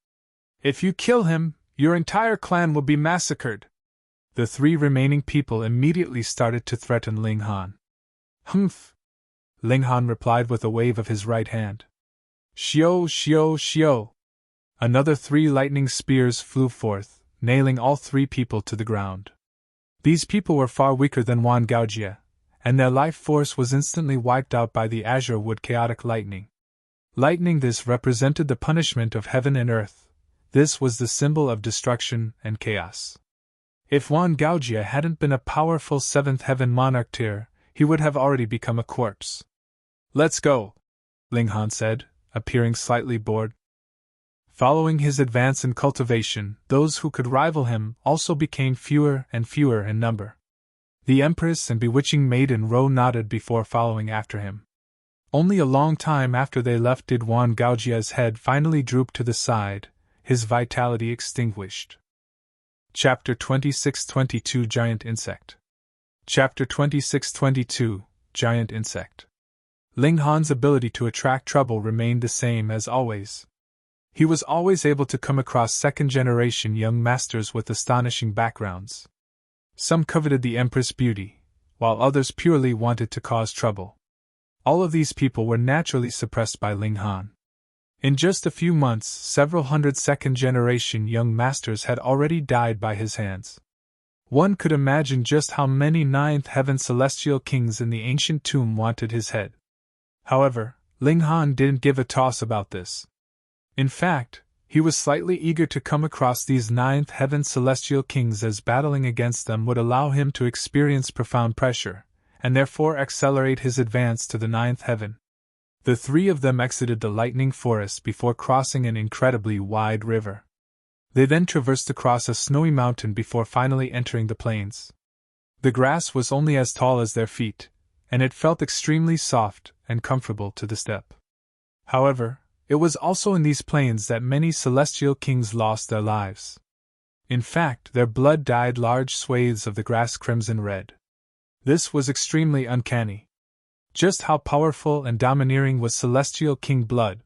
If you kill him, your entire clan will be massacred." The three remaining people immediately started to threaten Ling Han. "Humph!" Ling Han replied with a wave of his right hand. "Shio, shio, shio!" Another 3 lightning spears flew forth, nailing all 3 people to the ground. These people were far weaker than Huan Gaojia, and their life force was instantly wiped out by the azure wood chaotic lightning. Lightning this represented the punishment of heaven and earth. This was the symbol of destruction and chaos. If Huan Gaojia hadn't been a powerful 7th heaven monarch tier, he would have already become a corpse. "Let's go," Ling Han said, appearing slightly bored. Following his advance in cultivation, those who could rival him also became fewer and fewer in number. The Empress and bewitching maiden Ro nodded before following after him. Only a long time after they left did Huan Gaojia's head finally droop to the side, his vitality extinguished. Chapter 26-22 Giant Insect. Chapter 26-22 Giant Insect. Ling Han's ability to attract trouble remained the same as always. He was always able to come across second-generation young masters with astonishing backgrounds. Some coveted the Empress' beauty, while others purely wanted to cause trouble. All of these people were naturally suppressed by Ling Han. In just a few months, several hundred second-generation young masters had already died by his hands. One could imagine just how many ninth heaven celestial kings in the ancient tomb wanted his head. However, Ling Han didn't give a toss about this. In fact, he was slightly eager to come across these ninth heaven celestial kings, as battling against them would allow him to experience profound pressure, and therefore accelerate his advance to the ninth heaven. The three of them exited the lightning forest before crossing an incredibly wide river. They then traversed across a snowy mountain before finally entering the plains. The grass was only as tall as their feet, and it felt extremely soft and comfortable to the step. However, it was also in these plains that many celestial kings lost their lives. In fact, their blood dyed large swathes of the grass crimson red. This was extremely uncanny. Just how powerful and domineering was celestial king blood?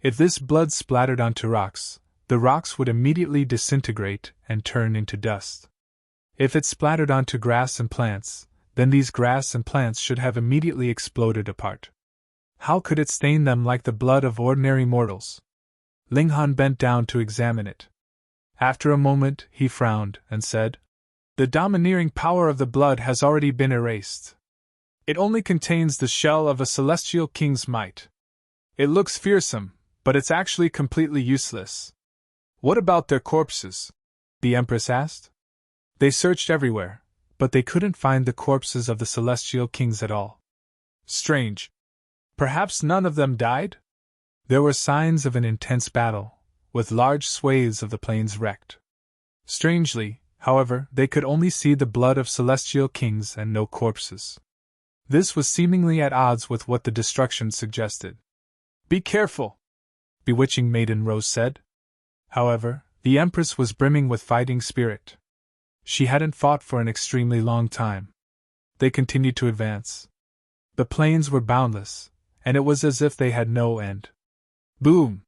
If this blood splattered onto rocks, the rocks would immediately disintegrate and turn into dust. If it splattered onto grass and plants, then these grass and plants should have immediately exploded apart. How could it stain them like the blood of ordinary mortals? Ling Han bent down to examine it. After a moment, he frowned and said, "The domineering power of the blood has already been erased. It only contains the shell of a celestial king's might. It looks fearsome, but it's actually completely useless." "What about their corpses?" the Empress asked. They searched everywhere, but they couldn't find the corpses of the celestial kings at all. Strange. Perhaps none of them died? There were signs of an intense battle, with large swathes of the plains wrecked. Strangely, however, they could only see the blood of celestial kings and no corpses. This was seemingly at odds with what the destruction suggested. "Be careful," bewitching maiden Rose said. However, the Empress was brimming with fighting spirit. She hadn't fought for an extremely long time. They continued to advance. The plains were boundless, and it was as if they had no end. Boom!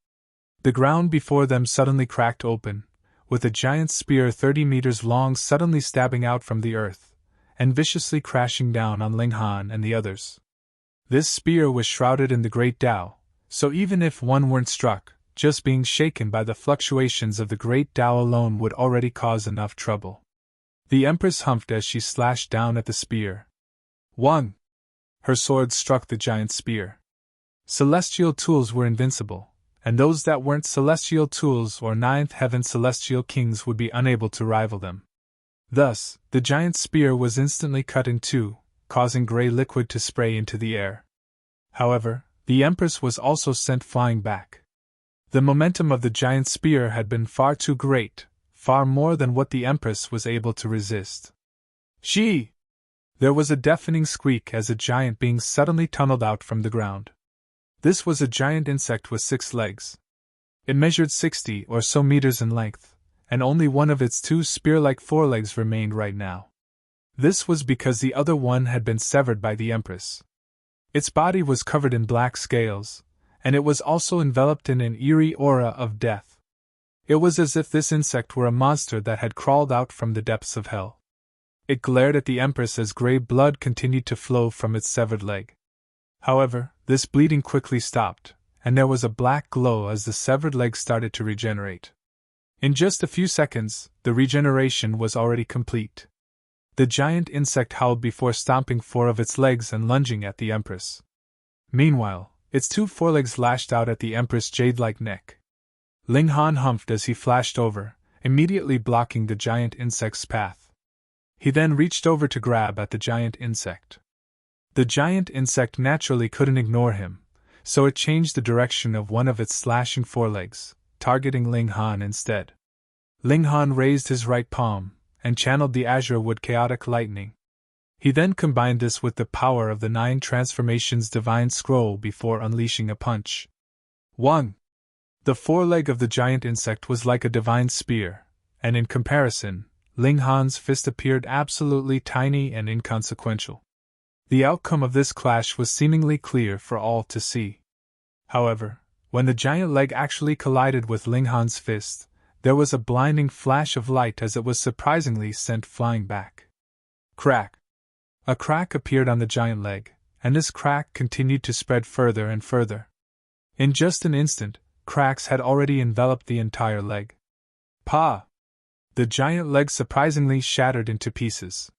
The ground before them suddenly cracked open, with a giant spear 30 meters long suddenly stabbing out from the earth, and viciously crashing down on Ling Han and the others. This spear was shrouded in the Great Tao, so even if one weren't struck, just being shaken by the fluctuations of the Great Tao alone would already cause enough trouble. The Empress humphed as she slashed down at the spear. One! Her sword struck the giant spear. Celestial tools were invincible, and those that weren't celestial tools or ninth heaven celestial kings would be unable to rival them. Thus, the giant spear was instantly cut in two, causing gray liquid to spray into the air. However, the Empress was also sent flying back. The momentum of the giant spear had been far too great, far more than what the Empress was able to resist. She! There was a deafening squeak as a giant being suddenly tunneled out from the ground. This was a giant insect with 6 legs. It measured 60 or so meters in length, and only one of its 2 spear-like forelegs remained right now. This was because the other one had been severed by the Empress. Its body was covered in black scales, and it was also enveloped in an eerie aura of death. It was as if this insect were a monster that had crawled out from the depths of hell. It glared at the Empress as gray blood continued to flow from its severed leg. However, this bleeding quickly stopped, and there was a black glow as the severed leg started to regenerate. In just a few seconds, the regeneration was already complete. The giant insect howled before stomping 4 of its legs and lunging at the Empress. Meanwhile, its 2 forelegs lashed out at the Empress' jade-like neck. Ling Han humphed as he flashed over, immediately blocking the giant insect's path. He then reached over to grab at the giant insect. The giant insect naturally couldn't ignore him, so it changed the direction of one of its slashing forelegs, targeting Ling Han instead. Ling Han raised his right palm and channeled the azure wood chaotic lightning. He then combined this with the power of the 9 transformations divine scroll before unleashing a punch. 1. The foreleg of the giant insect was like a divine spear, and in comparison, Ling Han's fist appeared absolutely tiny and inconsequential. The outcome of this clash was seemingly clear for all to see. However, when the giant leg actually collided with Ling Han's fist, there was a blinding flash of light as it was surprisingly sent flying back. Crack! A crack appeared on the giant leg, and this crack continued to spread further and further. In just an instant, cracks had already enveloped the entire leg. Pa! The giant leg surprisingly shattered into pieces.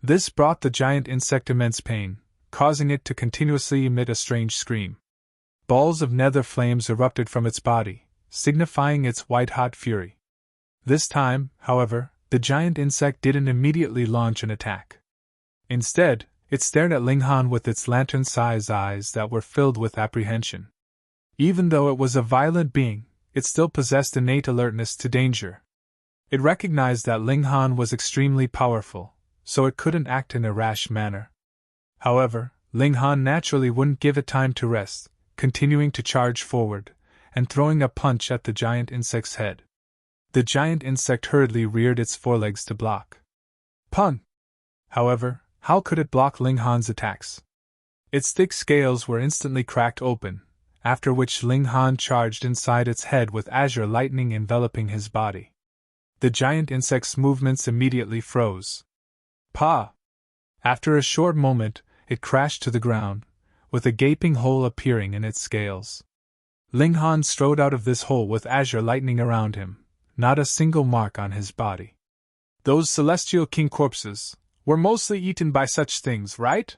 This brought the giant insect immense pain, causing it to continuously emit a strange scream. Balls of nether flames erupted from its body, signifying its white-hot fury. This time, however, the giant insect didn't immediately launch an attack. Instead, it stared at Ling Han with its lantern-sized eyes that were filled with apprehension. Even though it was a violent being, it still possessed innate alertness to danger. It recognized that Ling Han was extremely powerful, so it couldn't act in a rash manner. However, Ling Han naturally wouldn't give it time to rest, continuing to charge forward, and throwing a punch at the giant insect's head. The giant insect hurriedly reared its forelegs to block. Pun! However, how could it block Ling Han's attacks? Its thick scales were instantly cracked open, after which Ling Han charged inside its head with azure lightning enveloping his body. The giant insect's movements immediately froze. Pa! After a short moment, it crashed to the ground, with a gaping hole appearing in its scales. Ling Han strode out of this hole with azure lightning around him, not a single mark on his body. Those celestial king corpses were mostly eaten by such things, right?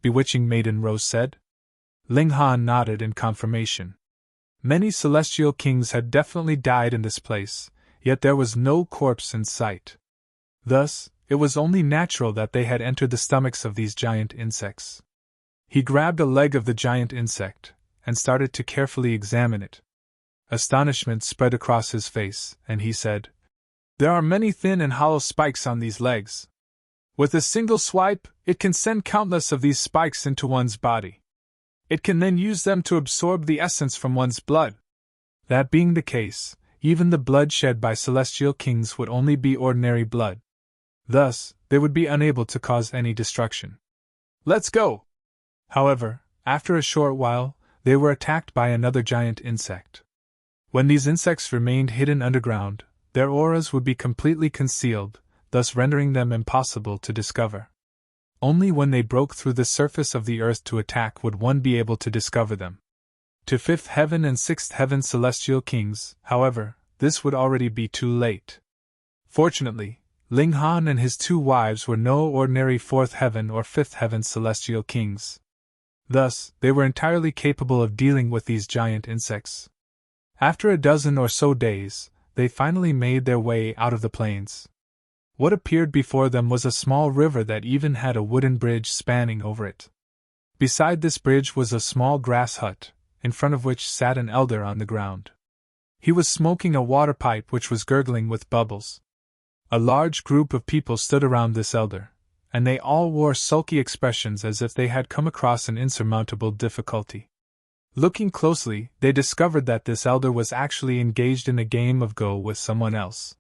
Bewitching Maiden Rose said. Ling Han nodded in confirmation. Many celestial kings had definitely died in this place, yet there was no corpse in sight. Thus, it was only natural that they had entered the stomachs of these giant insects. He grabbed a leg of the giant insect, and started to carefully examine it. Astonishment spread across his face, and he said, "There are many thin and hollow spikes on these legs. With a single swipe, it can send countless of these spikes into one's body. It can then use them to absorb the essence from one's blood. That being the case, even the blood shed by celestial kings would only be ordinary blood. Thus, they would be unable to cause any destruction. Let's go!" However, after a short while, they were attacked by another giant insect. When these insects remained hidden underground, their auras would be completely concealed, thus rendering them impossible to discover. Only when they broke through the surface of the earth to attack would one be able to discover them. To 5th heaven and 6th heaven celestial kings, however, this would already be too late. Fortunately, Ling Han and his 2 wives were no ordinary 4th heaven or 5th heaven celestial kings. Thus, they were entirely capable of dealing with these giant insects. After a dozen or so days, they finally made their way out of the plains. What appeared before them was a small river that even had a wooden bridge spanning over it. Beside this bridge was a small grass hut, in front of which sat an elder on the ground. He was smoking a water pipe which was gurgling with bubbles. A large group of people stood around this elder, and they all wore sulky expressions as if they had come across an insurmountable difficulty. Looking closely, they discovered that this elder was actually engaged in a game of Go with someone else.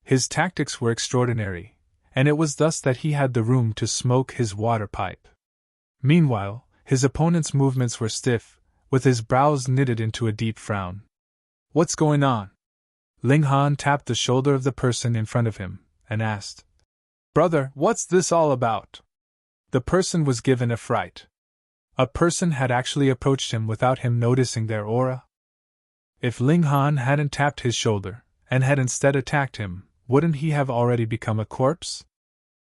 His tactics were extraordinary, and it was thus that he had the room to smoke his water pipe. Meanwhile, his opponent's movements were stiff, with his brows knitted into a deep frown. "What's going on?" Ling Han tapped the shoulder of the person in front of him, and asked, "Brother, what's this all about?" The person was given a fright. A person had actually approached him without him noticing their aura. If Ling Han hadn't tapped his shoulder, and had instead attacked him, wouldn't he have already become a corpse?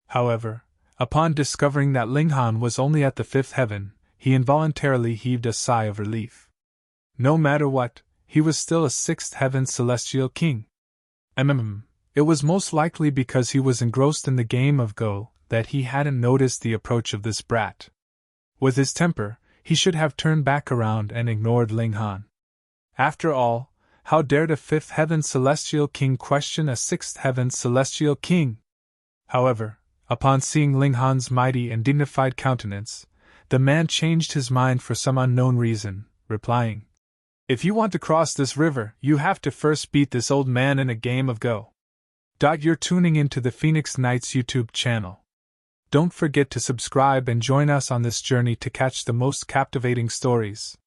However, upon discovering that Ling Han was only at the 5th heaven, he involuntarily heaved a sigh of relief. No matter what, he was still a 6th heaven celestial king. It was most likely because he was engrossed in the game of Go that he hadn't noticed the approach of this brat. With his temper, he should have turned back around and ignored Ling Han. After all, how dared a 5th heaven celestial king question a 6th heaven celestial king? However, Upon seeing Ling Han's mighty and dignified countenance, the man changed his mind for some unknown reason, replying, "If you want to cross this river, you have to first beat this old man in a game of Go." You're tuning into the Phoenix Knights YouTube channel. Don't forget to subscribe and join us on this journey to catch the most captivating stories.